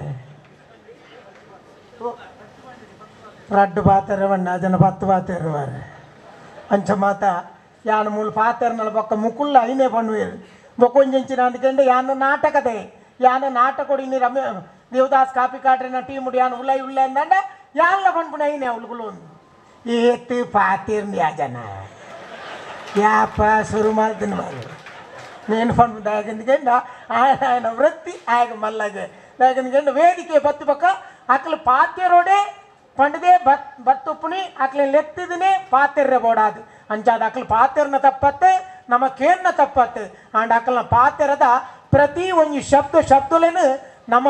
ರಡ್ಡು ಪಾತ್ರೆ ಬಣ್ಣ ಅದನ್ನು 10 ಪಾತ್ರೆ ಬಾರೆ ಅಂಚ ಮಾತ ಯಾನು ಮೂಲ ಪಾತ್ರೆನಲ್ಲ ಬೊಕ್ಕ ಮುಕುಳ್ಳ ಐನೇ ಪಣ್ಣುವೇರು ಬೊಕ್ಕೊಂಜಿನ ಅಂದ್ಕೊಂಡೆ ಯಾನು ನಾಟಕದೆ ಯಾನು ನಾಟಕ ಕೊಡಿ ರಮ್ಯ ದೇವದಾಸ್ ಕಾಪಿ ಕಾಟ್ರಿನ ಟೀಮುಡು ಯಾನು ಉಳ್ಳ ಉಳ್ಳ ಅಂದಂಡ ಯಾನ್ಲ ಪಣ್ಪುಣ ಐನೇ ಅವಳುಗಳು ಏತು ಪಾತಿರ್ನಿ ಆ ಜನ ಯಾಪ ಶುರು ಮಾಡ್ತೀನಿ ಬಾರಿ నేను పండు దాగందుకండి ఆయన వృత్తి ఆయన మళ్ళాగే దాగందుకండి వేదిಕೆ ಬತ್ತು ಪಕ್ಕ ಅಕ್ಲ ಪಾತ್ಯರೋಡೆ ಪಂಡದೆ ಬತ್ತುಪ್ಪುನಿ ಅಕ್ಲ ಲೆತ್ತಿದನೆ ಪಾತ್ಯರ್ರೆ ಬೋಡಾದು ಅಂಚಾದ ಅಕ್ಲ ಪಾತ್ಯರ್ನ ತಪ್ಪತ್ತೆ ನಮಕೇನ್ನ ತಪ್ಪತ್ತೆ ಅಂಡ್ ಅಕ್ಲನ ಪಾತ್ಯರದ ಪ್ರತಿ ಒಂದು ಶಬ್ದಲೇನು ನಮ್ಮ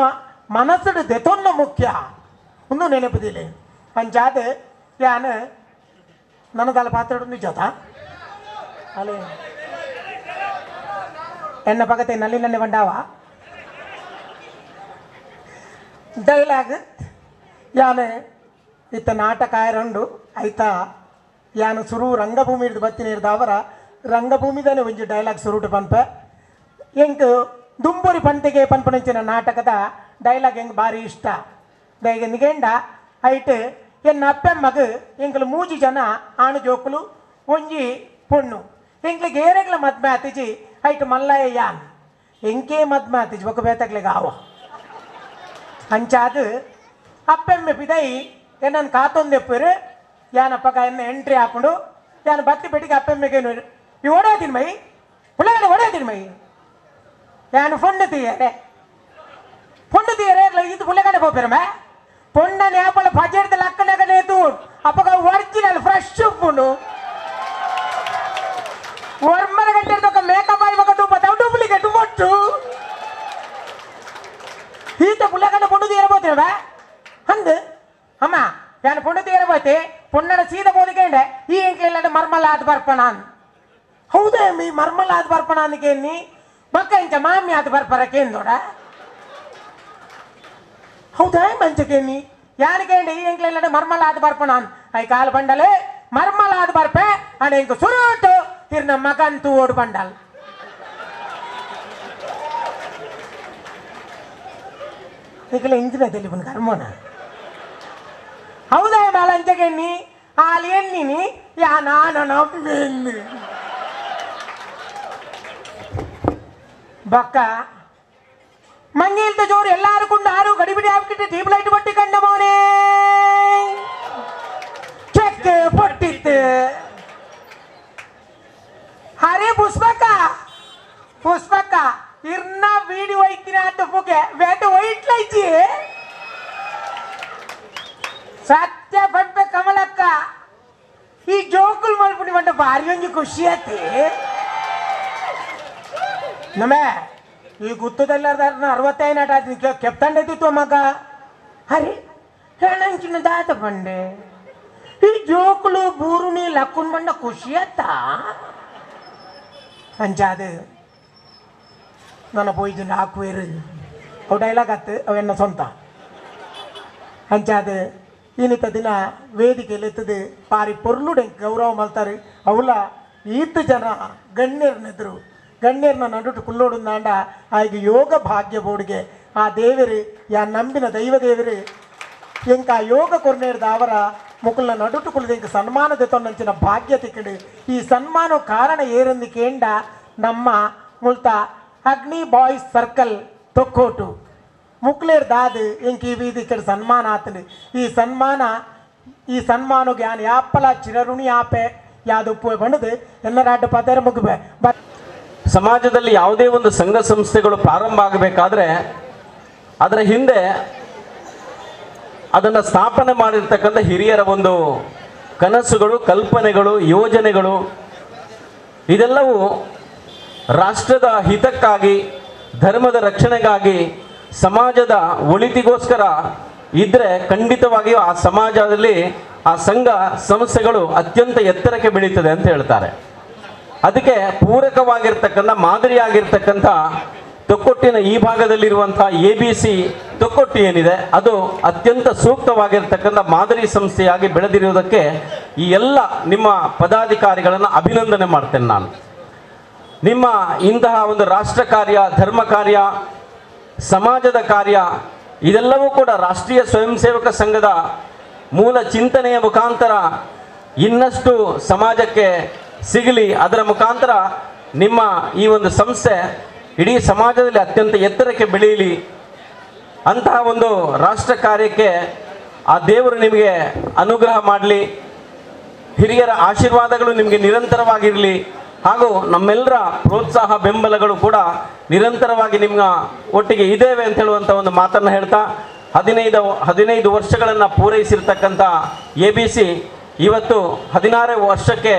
ಮನಸ್ಸು ದೆತೊನ್ನ ಮುಖ್ಯ ಒಂದು ನೆನಪದಿಲ್ಲ ಅಂಚಾದ ಯಾನು ನನ್ನದಲ್ಲ ಪಾತ್ರೆ ನಿಜದ ಅಲ್ಲೇ ಎನ್ನ ಪಗತೆ ನಲ್ಲಿ ನನ್ನೆ ಬಂಡಾವ ಡೈಲಾಗ್ ಯಾನೆ ಇತ್ತ ನಾಟಕ ಆಯರಂಡು ಐತ ಯಾನು ಸುರು ರಂಗಭೂಮಿ ಹಿಡಿದು ಬತ್ತಿನ ಹಿಡ್ದು ಅವರ ರಂಗಭೂಮಿದಾನೆ ಒಂಜಿ ಡೈಲಾಗ್ ಸುರುಟು ಪನ್ಪೆ ಎಂಕ್ ದುಂಬುರಿ ಪಂತೆಗೆ ಪನ್ಪುನಂಚಿನ ನಾಟಕದ ಡೈಲಾಗ್ ಎಂಗ್ ಭಾರಿ ಇಷ್ಟ ದಯಗೆ ನಿಗೇಂಡ ಐಟ್ ಎನ್ನ ಅಪ್ಪೆಮ್ಮಗ ಎಂಕ್ಲು 3 ಜನ ಆಣು ಜೋಕುಲು ಒಂಜಿ ಪೊಣ್ಣು ಎಂಕ್ಲಿಗೆ ಏರೆಗ್ಲ ಮದ್ಮೆ ಆತಿಜಿ ಐಟ್ ಮಲ್ಲಯ್ಯ ಯಾನ್ ಎಂಕೆ ಮದ್ಮೆ ಆತಿಜಿ ఒక ಬೇತಗ್ಲಿಗೆ ಆವ ಅಂಚಾದು ಅಪ್ಪೆಮ್ಮೆ ಪಿದೈ ಏನನ್ನು ಕಾತೊಂದೆಪ್ಪರು ಯಾನಪ್ಪಗ ಎನ್ನ ಎಂಟ್ರಿ ಹಾಕೊಂಡು ಯಾನು ಬತ್ತಿ ಬೆಟ್ಟಿಗೆ ಅಪ್ಪೆಮ್ಮೆಗೆ ಇವು ಓಡಾತೀನಿ ಮೈ ಹುಳಗಡೆ ಓಡಾತೀನಿ ಮೈ ಯಾನು ಪೊಣ್ಣು ತೀಯರೆ ಇದು ಹುಳಗಡೆ ಹೋಗ್ಬಿರಮೆ ಪೊಣ್ಣನ ಯಾಪಳ ಬಜೆಟ್ದ ಲಕ್ಕಣಗನೆ ತೂ ಅಪ್ಪಗ ಒರಿಜಿನಲ್ ಫ್ರೆಶ್ ಉಪ್ಪುಂಡು ವರ್ಮರ ಗಂಟೆ ಮೇಕಪ್ ಆಯ್ವಾಗ ಡೂಪ್ಲಿಕೇಟ್ ಒಟ್ಟು ಈತ ಪುಳ್ಳಗಂಡ ಪೊಂಡು ತೀರಬೋತಿರವ ಅಂದು ಅಮ್ಮ ನಾನು ಪೊಂಡು ತೀರಬೋತಿ ಪೊಣ್ಣನ ಸೀದ ಬೋದಿಕೇಂಡೆ ಈ ಎಂಕ್ಲೆಲ್ಲ ಮರ್ಮಲಾದ ಬರ್ಪಣಾನ್ ಹೌದೇ ಮೀ ಮರ್ಮಲಾದ ಬರ್ಪಣಾನಿಗೆ ನೀ ಮಕ್ಕ ಇಂಚ ಮಾಮಿ ಆದ ಬರ್ಪರಕೇಂದೋಡ ಹೌದಾ ಮಂಚಕ್ಕೆ ನೀ ಯಾನಿಕೇಂಡೆ ಈ ಎಂಕ್ಲೆಲ್ಲ ಮರ್ಮಲಾದ ಬರ್ಪಣಾನ್ ಐ ಕಾಲು ಬಂಡಲೆ ಮರ್ಮಲಾದ ಬರ್ಪೆ ಅಡೆ ಇಂಕ ಸುರುಟು ತಿರ್ನ ಮಗಂತೂ ಓಡು ಬಂಡಲ್ ಈಗಲ ಇಂಜಿನ ತೆಲಿಪನ್ ಕರ್ಮೋನ ಹೌದಾ ಮಾಲ ಅಂಚಗೆಣ್ಣಿ ಹಾಲು ಎಣ್ಣಿನಿ ಯಾ ನಾನು ನಮ್ಮೆಣ್ಣಿ ಬಕ್ಕ ಮಂಗೇಲ್ತ ಜೋರು ಎಲ್ಲಾರು ಕೊಂಡು ಆರು ಗಡಿಬಿಡಿ ಹಾಕಿಟ್ಟು ಟ್ಯೂಬ್ ಲೈಟ್ ಬಟ್ಟಿ ಕಂಡ ಮೋನೆ ಚೆಕ್ ಪೊಟ್ಟಿತ್ತು ಅರೆ ಪುಷ್ಪಕ್ಕ ಇರ್ನ ವೀಡಿಯೋ ಐತಿನ ಅಂತ ಪುಗೆ ಬೇಟ ಒಯ್ಟ್ಲೈಚಿ ಸತ್ಯ ಬಂಪೆ ಕಮಲಕ್ಕ ಈ ಜೋಕುಲ್ ಮಲ್ಪುಣಿ ಬಂಡ ಭಾರಿ ಒಂಜಿ ಖುಷಿ ಆತಿ ನಮೇ ಈ ಗುತ್ತದಲ್ಲಾರ್ದಾರ 65 ನಾಟ ಆಯ್ತು ಕೆಪ್ತಂಡಿತ್ತು ಮಗ ಅರೆ ಹೇಳಂಚಿನ ದಾತ ಬಂಡೆ ಈ ಜೋಕುಲು ಬೂರುಣಿ ಲಕ್ಕುನ್ ಬಂಡ ಖುಷಿ ಆತ ಅಂಚಾದು ನನ್ನ ಪೋಯ್ದು ಹಾಕುವೇರು ಅವು ಡೈಲಾಗ್ ಆತು ಅವೆನ್ನ ಸ್ವಂತ ಅಂಚಾದು ಇನ್ನಿತ ದಿನ ವೇದಿಕೆಯಲ್ಲಿ ಎತ್ತದು ಪಾರಿ ಪೊರ್ಲುಡೆ ಗೌರವ ಮಲ್ತಾರೆ ಅವಳ ಈತ ಜನ ಗಣ್ಯರ್ನೆದ್ರು ಗಣ್ಯರ್ನ ನಡುಟು ಕುಲ್ಲೋಡುಂದಾಂಡ ಆಯ್ಗೆ ಯೋಗ ಭಾಗ್ಯ ಬೋಡಿಗೆ ಆ ದೇವರು ಯಾ ನಂಬಿನ ದೈವ ದೇವರು ಎಂಕ ಯೋಗ ಕೊರ್ನೇರ್ದ ಅವರ ಮುಕುಲ್ನ ನಡುಟು ಕುಳಿದ ಇಂಕ ಸನ್ಮಾನದ ತೊನ್ನಂಚಿನ ಭಾಗ್ಯ ತಿಕ್ಕಡು ಈ ಸನ್ಮಾನ ಕಾರಣ ಏರಂದು ಕೇಂಡ ನಮ್ಮ ಮುಲ್ತ ಅಗ್ನಿ ಬಾಯ್ಸ್ ಸರ್ಕಲ್ ತೊಕ್ಕೋಟು ಮುಕ್ಲೇರ್ ದಾದ್ ಎಂಕಿ ಬೀದಿ ಕಡೆ ಸನ್ಮಾನ ಆತಂಡು ಈ ಸನ್ಮಾನ ಜ್ಞಾನ ಯಾಪಲ ಚಿರಋಣಿ ಆಪೆ ಯಾವ್ದು ಉಪ್ಪು ಬಂಡದು ಎಲ್ಲರಾಟ ಪದರ ಮುಗ್ಬೆ ಸಮಾಜದಲ್ಲಿ ಯಾವುದೇ ಒಂದು ಸಂಘ ಸಂಸ್ಥೆಗಳು ಪ್ರಾರಂಭ ಆಗಬೇಕಾದ್ರೆ ಅದರ ಹಿಂದೆ ಅದನ್ನು ಸ್ಥಾಪನೆ ಮಾಡಿರ್ತಕ್ಕಂಥ ಹಿರಿಯರ ಒಂದು ಕನಸುಗಳು, ಕಲ್ಪನೆಗಳು, ಯೋಜನೆಗಳು ಇದೆಲ್ಲವೂ ರಾಷ್ಟ್ರದ ಹಿತಕ್ಕಾಗಿ, ಧರ್ಮದ ರಕ್ಷಣೆಗಾಗಿ, ಸಮಾಜದ ಒಳಿತಿಗೋಸ್ಕರ ಇದ್ದರೆ ಖಂಡಿತವಾಗಿಯೂ ಆ ಸಮಾಜದಲ್ಲಿ ಆ ಸಂಘ ಸಂಸ್ಥೆಗಳು ಅತ್ಯಂತ ಎತ್ತರಕ್ಕೆ ಬೆಳೀತದೆ ಅಂತ ಹೇಳ್ತಾರೆ. ಅದಕ್ಕೆ ಪೂರಕವಾಗಿರ್ತಕ್ಕಂಥ ಮಾದರಿಯಾಗಿರ್ತಕ್ಕಂಥ ತೊಕ್ಕೊಟ್ಟಿನ ಈ ಭಾಗದಲ್ಲಿರುವಂಥ ABC ತೊಕ್ಕೊಟ್ಟು ಏನಿದೆ ಅದು ಅತ್ಯಂತ ಸೂಕ್ತವಾಗಿರ್ತಕ್ಕಂಥ ಮಾದರಿ ಸಂಸ್ಥೆಯಾಗಿ ಬೆಳೆದಿರುವುದಕ್ಕೆ ಈ ಎಲ್ಲ ನಿಮ್ಮ ಪದಾಧಿಕಾರಿಗಳನ್ನು ಅಭಿನಂದನೆ ಮಾಡ್ತೇನೆ ನಾನು. ನಿಮ್ಮ ಇಂತಹ ಒಂದು ರಾಷ್ಟ್ರ ಕಾರ್ಯ, ಧರ್ಮ ಕಾರ್ಯ, ಸಮಾಜದ ಕಾರ್ಯ ಇದೆಲ್ಲವೂ ಕೂಡ ರಾಷ್ಟ್ರೀಯ ಸ್ವಯಂ ಸೇವಕ ಸಂಘದ ಮೂಲ ಚಿಂತನೆಯ ಮುಖಾಂತರ ಇನ್ನಷ್ಟು ಸಮಾಜಕ್ಕೆ ಸಿಗಲಿ, ಅದರ ಮುಖಾಂತರ ನಿಮ್ಮ ಈ ಒಂದು ಸಂಸ್ಥೆ ಇಡೀ ಸಮಾಜದಲ್ಲಿ ಅತ್ಯಂತ ಎತ್ತರಕ್ಕೆ ಬೆಳೆಯಲಿ ಅಂತಹ ಒಂದು ರಾಷ್ಟ್ರ ಕಾರ್ಯಕ್ಕೆ ಆ ದೇವರು ನಿಮಗೆ ಅನುಗ್ರಹ ಮಾಡಲಿ. ಹಿರಿಯರ ಆಶೀರ್ವಾದಗಳು ನಿಮಗೆ ನಿರಂತರವಾಗಿರಲಿ ಹಾಗೂ ನಮ್ಮೆಲ್ಲರ ಪ್ರೋತ್ಸಾಹ ಬೆಂಬಲಗಳು ಕೂಡ ನಿರಂತರವಾಗಿ ನಿಮ್ಮ ಒಟ್ಟಿಗೆ ಇದ್ದೇವೆ ಅಂತ ಹೇಳುವಂಥ ಒಂದು ಮಾತನ್ನು ಹೇಳ್ತಾ 15 ವರ್ಷಗಳನ್ನು ಪೂರೈಸಿರ್ತಕ್ಕಂಥ ABC ಇವತ್ತು 16ನೇ ವರ್ಷಕ್ಕೆ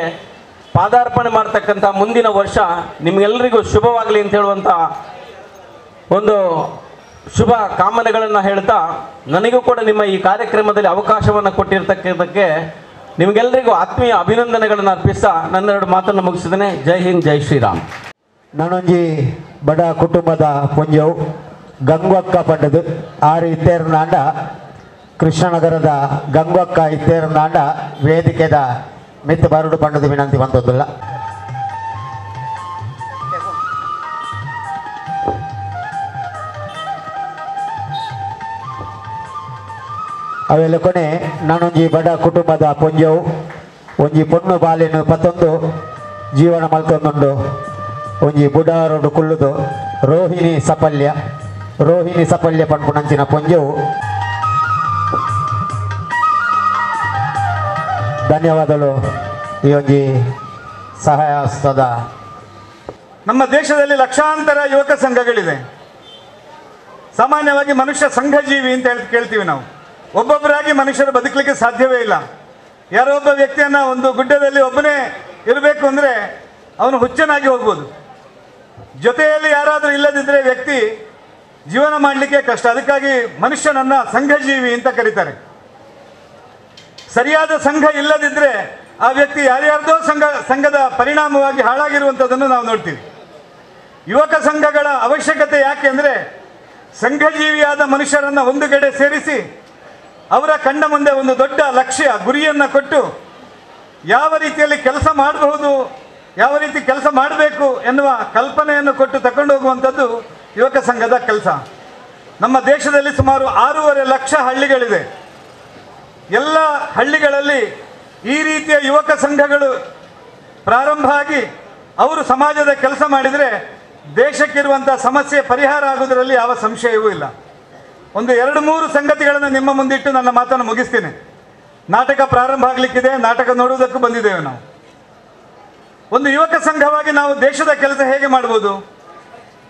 ಪಾದಾರ್ಪಣೆ ಮಾಡ್ತಕ್ಕಂಥ ಮುಂದಿನ ವರ್ಷ ನಿಮಗೆಲ್ಲರಿಗೂ ಶುಭವಾಗಲಿ ಅಂತ ಹೇಳುವಂಥ ಒಂದು ಶುಭ ಕಾಮನೆಗಳನ್ನು ಹೇಳ್ತಾ ನನಗೂ ಕೂಡ ನಿಮ್ಮ ಈ ಕಾರ್ಯಕ್ರಮದಲ್ಲಿ ಅವಕಾಶವನ್ನು ಕೊಟ್ಟಿರ್ತಕ್ಕಂಥಕ್ಕೆ ನಿಮಗೆಲ್ಲರಿಗೂ ಆತ್ಮೀಯ ಅಭಿನಂದನೆಗಳನ್ನು ಅರ್ಪಿಸ್ತಾ ನನ್ನೆರಡು ಮಾತನ್ನು ಮುಗಿಸಿದ್ದೇನೆ. ಜೈ ಹಿಂದ್, ಜೈ ಶ್ರೀರಾಮ್. ನಾನೊಂಜಿ ಬಡ ಕುಟುಂಬದ ಪೊಂಜವು ಗಂಗಕ್ಕ ಪಂಡದು ಆರು ಇತ್ತೇರ್ನಾಂಡ ಕೃಷ್ಣನಗರದ ಗಂಗಕ್ಕ ಇತ್ತೇರ್ನಾಂಡ ವೇದಿಕೆದ ಮಿತ್ ಬರುಡು ಪಂಡದು ವಿನಂತಿ ಬಂದದ್ದಿಲ್ಲ. ಅವೆಲ್ಲ ಕೊನೆ ನಾನೊಂಜಿ ಬಡ ಕುಟುಂಬದ ಪೊಂಜವು ಒಂಜಿ ಪೊಣ್ಣು ಬಾಲಿನ 11 ಜೀವನ ಮಲ್ತೊಂದುಂಡು ಒಂಜಿ ಬುಡಾರೋಡು ಕುಳ್ಳುದು ರೋಹಿಣಿ ಸಪಲ್ಯ ಪಂಪುನಂಚಿನ ಪೊಂಜವು ಧನ್ಯವಾದಗಳು. ಈ ಒಂಜಿ ಸಹಾಯ ಹಸ್ತದ ನಮ್ಮ ದೇಶದಲ್ಲಿ ಲಕ್ಷಾಂತರ ಯುವಕ ಸಂಘಗಳಿದೆ. ಸಾಮಾನ್ಯವಾಗಿ ಮನುಷ್ಯ ಸಂಘಜೀವಿ ಅಂತ ಕೇಳ್ತೀವಿ ನಾವು. ಒಬ್ಬೊಬ್ಬರಾಗಿ ಮನುಷ್ಯರು ಬದುಕಲಿಕ್ಕೆ ಸಾಧ್ಯವೇ ಇಲ್ಲ. ಯಾರೋ ಒಬ್ಬ ವ್ಯಕ್ತಿಯನ್ನು ಒಂದು ಗುಡ್ಡದಲ್ಲಿ ಒಬ್ಬನೇ ಇರಬೇಕು ಅಂದರೆ ಅವನು ಹುಚ್ಚನಾಗಿ ಹೋಗ್ಬೋದು. ಜೊತೆಯಲ್ಲಿ ಯಾರಾದರೂ ಇಲ್ಲದಿದ್ದರೆ ವ್ಯಕ್ತಿ ಜೀವನ ಮಾಡಲಿಕ್ಕೆ ಕಷ್ಟ. ಅದಕ್ಕಾಗಿ ಮನುಷ್ಯನನ್ನು ಸಂಘಜೀವಿ ಅಂತ ಕರೀತಾರೆ. ಸರಿಯಾದ ಸಂಘ ಇಲ್ಲದಿದ್ದರೆ ಆ ವ್ಯಕ್ತಿ ಯಾರ್ಯಾರ್ದೋ ಸಂಘದ ಪರಿಣಾಮವಾಗಿ ಹಾಳಾಗಿರುವಂಥದ್ದನ್ನು ನಾವು ನೋಡ್ತೀವಿ. ಯುವಕ ಸಂಘಗಳ ಅವಶ್ಯಕತೆ ಯಾಕೆ ಅಂದರೆ ಸಂಘಜೀವಿಯಾದ ಮನುಷ್ಯರನ್ನು ಒಂದು ಕಡೆ ಸೇರಿಸಿ ಅವರ ಕಣ್ಣ ಮುಂದೆ ಒಂದು ದೊಡ್ಡ ಲಕ್ಷ್ಯ, ಗುರಿಯನ್ನು ಕೊಟ್ಟು ಯಾವ ರೀತಿಯಲ್ಲಿ ಕೆಲಸ ಮಾಡಬಹುದು, ಯಾವ ರೀತಿ ಕೆಲಸ ಮಾಡಬೇಕು ಎನ್ನುವ ಕಲ್ಪನೆಯನ್ನು ಕೊಟ್ಟು ತಗೊಂಡು ಹೋಗುವಂಥದ್ದು ಯುವಕ ಸಂಘದ ಕೆಲಸ. ನಮ್ಮ ದೇಶದಲ್ಲಿ ಸುಮಾರು 6.5 ಲಕ್ಷ ಹಳ್ಳಿಗಳಿದೆ. ಎಲ್ಲ ಹಳ್ಳಿಗಳಲ್ಲಿ ಈ ರೀತಿಯ ಯುವಕ ಸಂಘಗಳು ಪ್ರಾರಂಭ ಆಗಿ ಅವರು ಸಮಾಜದ ಕೆಲಸ ಮಾಡಿದರೆ ದೇಶಕ್ಕಿರುವಂಥ ಸಮಸ್ಯೆ ಪರಿಹಾರ ಆಗುವುದರಲ್ಲಿ ಯಾವ ಸಂಶಯವೂ ಇಲ್ಲ. ಒಂದು 2-3 ಸಂಗತಿಗಳನ್ನು ನಿಮ್ಮ ಮುಂದಿಟ್ಟು ನನ್ನ ಮಾತನ್ನು ಮುಗಿಸ್ತೀನಿ. ನಾಟಕ ಪ್ರಾರಂಭ ಆಗಲಿಕ್ಕಿದೆ, ನಾಟಕ ನೋಡುವುದಕ್ಕೂ ಬಂದಿದ್ದೇವೆ ನಾವು. ಒಂದು ಯುವಕ ಸಂಘವಾಗಿ ನಾವು ದೇಶದ ಕೆಲಸ ಹೇಗೆ ಮಾಡ್ಬೋದು,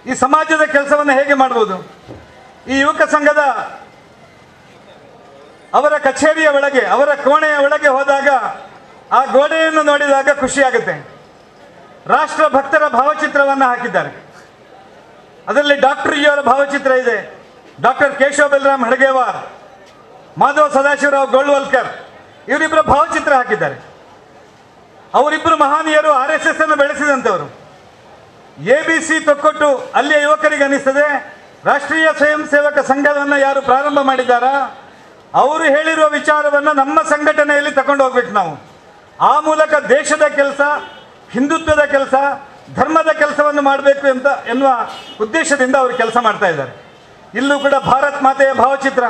ಈ ಸಮಾಜದ ಕೆಲಸವನ್ನು ಹೇಗೆ ಮಾಡ್ಬೋದು? ಈ ಯುವಕ ಸಂಘದ ಅವರ ಕಚೇರಿಯ ಒಳಗೆ, ಅವರ ಕೋಣೆಯ ಒಳಗೆ ಹೋದಾಗ ಆ ಗೋಡೆಯನ್ನು ನೋಡಿದಾಗ ಖುಷಿಯಾಗುತ್ತೆ. ರಾಷ್ಟ್ರ ಭಕ್ತರ ಭಾವಚಿತ್ರವನ್ನು ಹಾಕಿದ್ದಾರೆ. ಅದರಲ್ಲಿ ಡಾಕ್ಟರ್ ಜಿಯವರ ಭಾವಚಿತ್ರ ಇದೆ, ಡಾಕ್ಟರ್ ಕೇಶವ ಬಲರಾಮ್ ಹೆಡ್ಗೇವಾರ್, ಮಾಧವ ಸದಾಶಿವರಾವ್ ಗೋಳ್ವಲ್ಕರ್ ಇವರಿಬ್ಬರ ಭಾವಚಿತ್ರ ಹಾಕಿದ್ದಾರೆ. ಅವರಿಬ್ಬರು ಮಹಾನೀಯರು RSS ಅನ್ನು ಬೆಳೆಸಿದಂಥವರು. ABC ತೊಕ್ಕೊಟ್ಟು ಅಲ್ಲಿಯ ಯುವಕರಿಗೆ ಅನ್ನಿಸ್ತದೆ ರಾಷ್ಟ್ರೀಯ ಸ್ವಯಂ ಸೇವಕ ಸಂಘವನ್ನು ಯಾರು ಪ್ರಾರಂಭ ಮಾಡಿದ್ದಾರಾ ಅವರು ಹೇಳಿರುವ ವಿಚಾರವನ್ನು ನಮ್ಮ ಸಂಘಟನೆಯಲ್ಲಿ ತಗೊಂಡು ಹೋಗ್ಬೇಕು ನಾವು. ಆ ಮೂಲಕ ದೇಶದ ಕೆಲಸ, ಹಿಂದುತ್ವದ ಕೆಲಸ, ಧರ್ಮದ ಕೆಲಸವನ್ನು ಮಾಡಬೇಕು ಎನ್ನುವ ಉದ್ದೇಶದಿಂದ ಅವರು ಕೆಲಸ ಮಾಡ್ತಾ ಇದ್ದಾರೆ. ಇಲ್ಲೂ ಕೂಡ ಭಾರತ್ ಮಾತೆಯ ಭಾವಚಿತ್ರ,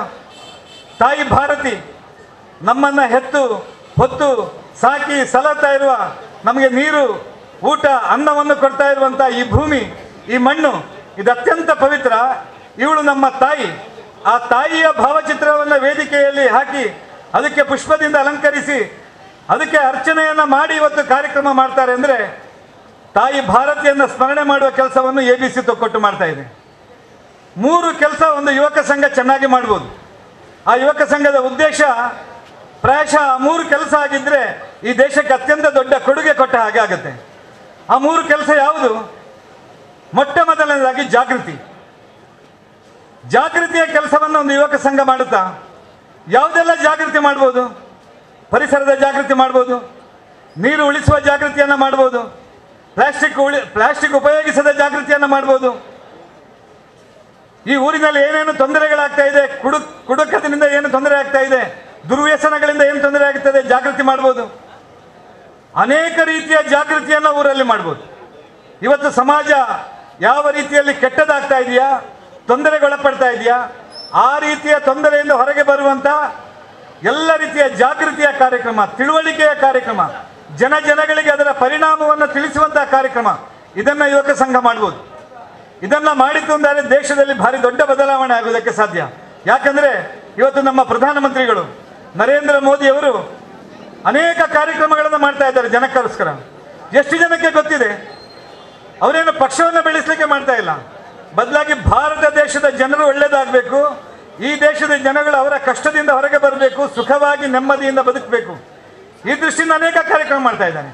ತಾಯಿ ಭಾರತಿ ನಮ್ಮನ್ನು ಹೆತ್ತು ಹೊತ್ತು ಸಾಕಿ ಸಲತಾ ಇರುವ, ನಮಗೆ ನೀರು ಊಟ ಅನ್ನವನ್ನು ಕೊಡ್ತಾ ಇರುವಂಥ ಈ ಭೂಮಿ, ಈ ಮಣ್ಣು ಇದು ಅತ್ಯಂತ ಪವಿತ್ರ. ಇವಳು ನಮ್ಮ ತಾಯಿ. ಆ ತಾಯಿಯ ಭಾವಚಿತ್ರವನ್ನು ವೇದಿಕೆಯಲ್ಲಿ ಹಾಕಿ ಅದಕ್ಕೆ ಪುಷ್ಪದಿಂದ ಅಲಂಕರಿಸಿ ಅದಕ್ಕೆ ಅರ್ಚನೆಯನ್ನು ಮಾಡಿ ಇವತ್ತು ಕಾರ್ಯಕ್ರಮ ಮಾಡ್ತಾರೆ ಅಂದರೆ ತಾಯಿ ಭಾರತಿಯನ್ನು ಸ್ಮರಣೆ ಮಾಡುವ ಕೆಲಸವನ್ನು ABC ತೊಕ್ಕೊಟ್ಟು ಮಾಡ್ತಾ ಇದೆ. 3 ಕೆಲಸ ಒಂದು ಯುವಕ ಸಂಘ ಚೆನ್ನಾಗಿ ಮಾಡ್ಬೋದು. ಆ ಯುವಕ ಸಂಘದ ಉದ್ದೇಶ ಪ್ರಾಯಶಃ 3 ಕೆಲಸ ಆಗಿದ್ದರೆ ಈ ದೇಶಕ್ಕೆ ಅತ್ಯಂತ ದೊಡ್ಡ ಕೊಡುಗೆ ಕೊಟ್ಟ ಹಾಗೆ ಆಗುತ್ತೆ. ಆ 3 ಕೆಲಸ ಯಾವುದು? ಮೊಟ್ಟ ಮೊದಲನೇದಾಗಿ ಜಾಗೃತಿಯ ಕೆಲಸವನ್ನು ಒಂದು ಯುವಕ ಸಂಘ ಮಾಡುತ್ತಾ ಯಾವುದೆಲ್ಲ ಜಾಗೃತಿ ಮಾಡ್ಬೋದು? ಪರಿಸರದ ಜಾಗೃತಿ ಮಾಡ್ಬೋದು, ನೀರು ಉಳಿಸುವ ಜಾಗೃತಿಯನ್ನು ಮಾಡ್ಬೋದು, ಪ್ಲಾಸ್ಟಿಕ್ ಉಪಯೋಗಿಸದ ಜಾಗೃತಿಯನ್ನು ಮಾಡ್ಬೋದು. ಈ ಊರಿನಲ್ಲಿ ಏನೇನು ತೊಂದರೆಗಳಾಗ್ತಾ ಇದೆ, ಕುಡುಕದಿಂದ ಏನು ತೊಂದರೆ ಆಗ್ತಾ ಇದೆ, ದುರ್ವ್ಯಸನಗಳಿಂದ ಏನು ತೊಂದರೆ ಆಗ್ತದೆ ಜಾಗೃತಿ ಮಾಡ್ಬೋದು. ಅನೇಕ ರೀತಿಯ ಜಾಗೃತಿಯನ್ನು ಊರಲ್ಲಿ ಮಾಡ್ಬೋದು. ಇವತ್ತು ಸಮಾಜ ಯಾವ ರೀತಿಯಲ್ಲಿ ಕೆಟ್ಟದಾಗ್ತಾ ಇದೆಯಾ, ತೊಂದರೆಗೊಳಪಡ್ತಾ ಇದೆಯಾ, ಆ ರೀತಿಯ ತೊಂದರೆಯಿಂದ ಹೊರಗೆ ಬರುವಂಥ ಎಲ್ಲ ರೀತಿಯ ಜಾಗೃತಿಯ ಕಾರ್ಯಕ್ರಮ, ತಿಳುವಳಿಕೆಯ ಕಾರ್ಯಕ್ರಮ, ಜನಗಳಿಗೆ ಅದರ ಪರಿಣಾಮವನ್ನು ತಿಳಿಸುವಂತಹ ಕಾರ್ಯಕ್ರಮ, ಇದನ್ನು ಯುವಕ ಸಂಘ ಮಾಡ್ಬೋದು. ಇದನ್ನು ಮಾಡಿತು ಅಂದರೆ ದೇಶದಲ್ಲಿ ಭಾರಿ ದೊಡ್ಡ ಬದಲಾವಣೆ ಆಗೋದಕ್ಕೆ ಸಾಧ್ಯ. ಯಾಕಂದರೆ ಇವತ್ತು ನಮ್ಮ ಪ್ರಧಾನಮಂತ್ರಿಗಳು ನರೇಂದ್ರ ಮೋದಿಯವರು ಅನೇಕ ಕಾರ್ಯಕ್ರಮಗಳನ್ನು ಮಾಡ್ತಾ ಇದ್ದಾರೆ ಜನಕ್ಕೋಸ್ಕರ. ಎಷ್ಟು ಜನಕ್ಕೆ ಗೊತ್ತಿದೆ? ಅವರೇನು ಪಕ್ಷವನ್ನು ಬೆಳೆಸಲಿಕ್ಕೆ ಮಾಡ್ತಾ ಇಲ್ಲ, ಬದಲಾಗಿ ಭಾರತ ದೇಶದ ಜನರು ಒಳ್ಳೆಯದಾಗಬೇಕು, ಈ ದೇಶದ ಜನಗಳು ಅವರ ಕಷ್ಟದಿಂದ ಹೊರಗೆ ಬರಬೇಕು, ಸುಖವಾಗಿ ನೆಮ್ಮದಿಯಿಂದ ಬದುಕಬೇಕು, ಈ ದೃಷ್ಟಿಯಿಂದ ಅನೇಕ ಕಾರ್ಯಕ್ರಮ ಮಾಡ್ತಾ ಇದ್ದಾರೆ.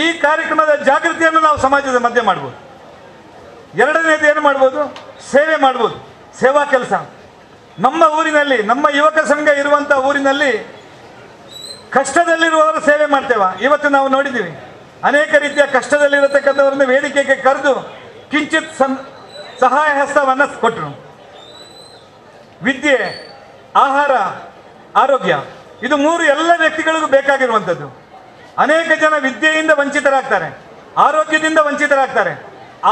ಈ ಕಾರ್ಯಕ್ರಮದ ಜಾಗೃತಿಯನ್ನು ನಾವು ಸಮಾಜದ ಮಧ್ಯೆ ಮಾಡ್ಬೋದು. ಎರಡನೇದು ಏನು ಮಾಡ್ಬೋದು? ಸೇವೆ ಮಾಡ್ಬೋದು, ಸೇವಾ ಕೆಲಸ. ನಮ್ಮ ಊರಿನಲ್ಲಿ, ನಮ್ಮ ಯುವಕ ಸಂಘ ಇರುವಂಥ ಊರಿನಲ್ಲಿ ಕಷ್ಟದಲ್ಲಿರುವವರ ಸೇವೆ ಮಾಡ್ತೇವೆ. ಇವತ್ತು ನಾವು ನೋಡಿದ್ದೀವಿ, ಅನೇಕ ರೀತಿಯ ಕಷ್ಟದಲ್ಲಿರತಕ್ಕಂಥವ್ರನ್ನ ವೇದಿಕೆಗೆ ಕರೆದು ಕಿಂಚಿತ್ ಸಹಾಯ ಹಸ್ತವನ್ನು ಕೊಟ್ಟರು. ವಿದ್ಯೆ, ಆಹಾರ, ಆರೋಗ್ಯ, ಇದು 3 ಎಲ್ಲ ವ್ಯಕ್ತಿಗಳಿಗೂ ಬೇಕಾಗಿರುವಂಥದ್ದು. ಅನೇಕ ಜನ ವಿದ್ಯೆಯಿಂದ ವಂಚಿತರಾಗ್ತಾರೆ, ಆರೋಗ್ಯದಿಂದ ವಂಚಿತರಾಗ್ತಾರೆ,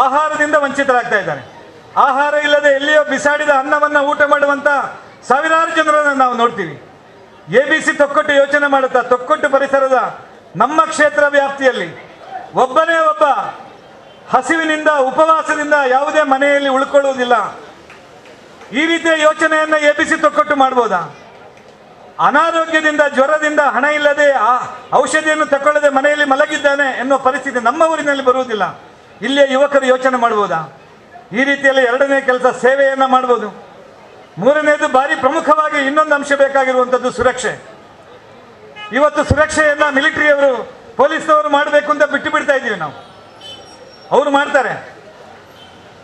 ಆಹಾರದಿಂದ ವಂಚಿತರಾಗ್ತಾ ಇದ್ದಾರೆ. ಆಹಾರ ಇಲ್ಲದೆ ಎಲ್ಲಿಯೋ ಬಿಸಾಡಿದ ಅನ್ನವನ್ನು ಊಟ ಮಾಡುವಂಥ ಸಾವಿರಾರು ಜನರನ್ನು ನಾವು ನೋಡ್ತೀವಿ. ABC ತೊಕ್ಕೊಟ್ಟು ಯೋಚನೆ ಮಾಡುತ್ತಾ ತೊಕ್ಕೊಟ್ಟು ಪರಿಸರದ ನಮ್ಮ ಕ್ಷೇತ್ರ ವ್ಯಾಪ್ತಿಯಲ್ಲಿ ಒಬ್ಬನೇ ಒಬ್ಬ ಹಸಿವಿನಿಂದ ಉಪವಾಸದಿಂದ ಯಾವುದೇ ಮನೆಯಲ್ಲಿ ಉಳ್ಕೊಳ್ಳುವುದಿಲ್ಲ. ಈ ರೀತಿಯ ಯೋಚನೆಯನ್ನು ABC ತೊಕ್ಕೊಟ್ಟು ಮಾಡ್ಬೋದಾ? ಅನಾರೋಗ್ಯದಿಂದ, ಜ್ವರದಿಂದ, ಹಣ ಇಲ್ಲದೆ ಔಷಧಿಯನ್ನು ತಗೊಳ್ಳದೆ ಮನೆಯಲ್ಲಿ ಮಲಗಿದ್ದಾನೆ ಎನ್ನುವ ಪರಿಸ್ಥಿತಿ ನಮ್ಮ ಊರಿನಲ್ಲಿ ಬರುವುದಿಲ್ಲ. ಇಲ್ಲಿಯ ಯುವಕರು ಯೋಚನೆ ಮಾಡ್ಬೋದಾ? ಈ ರೀತಿಯಲ್ಲಿ ಎರಡನೇ ಕೆಲಸ ಸೇವೆಯನ್ನು ಮಾಡ್ಬೋದು. ಮೂರನೇದು ಭಾರಿ ಪ್ರಮುಖವಾಗಿ ಇನ್ನೊಂದು ಅಂಶ ಬೇಕಾಗಿರುವಂಥದ್ದು ಸುರಕ್ಷೆ. ಇವತ್ತು ಸುರಕ್ಷೆಯನ್ನು ಮಿಲಿಟರಿಯವರು, ಪೊಲೀಸ್ನವರು ಮಾಡಬೇಕು ಅಂತ ಬಿಟ್ಟು ಬಿಡ್ತಾ ಇದ್ದೀವಿ ನಾವು. ಅವರು ಮಾಡ್ತಾರೆ,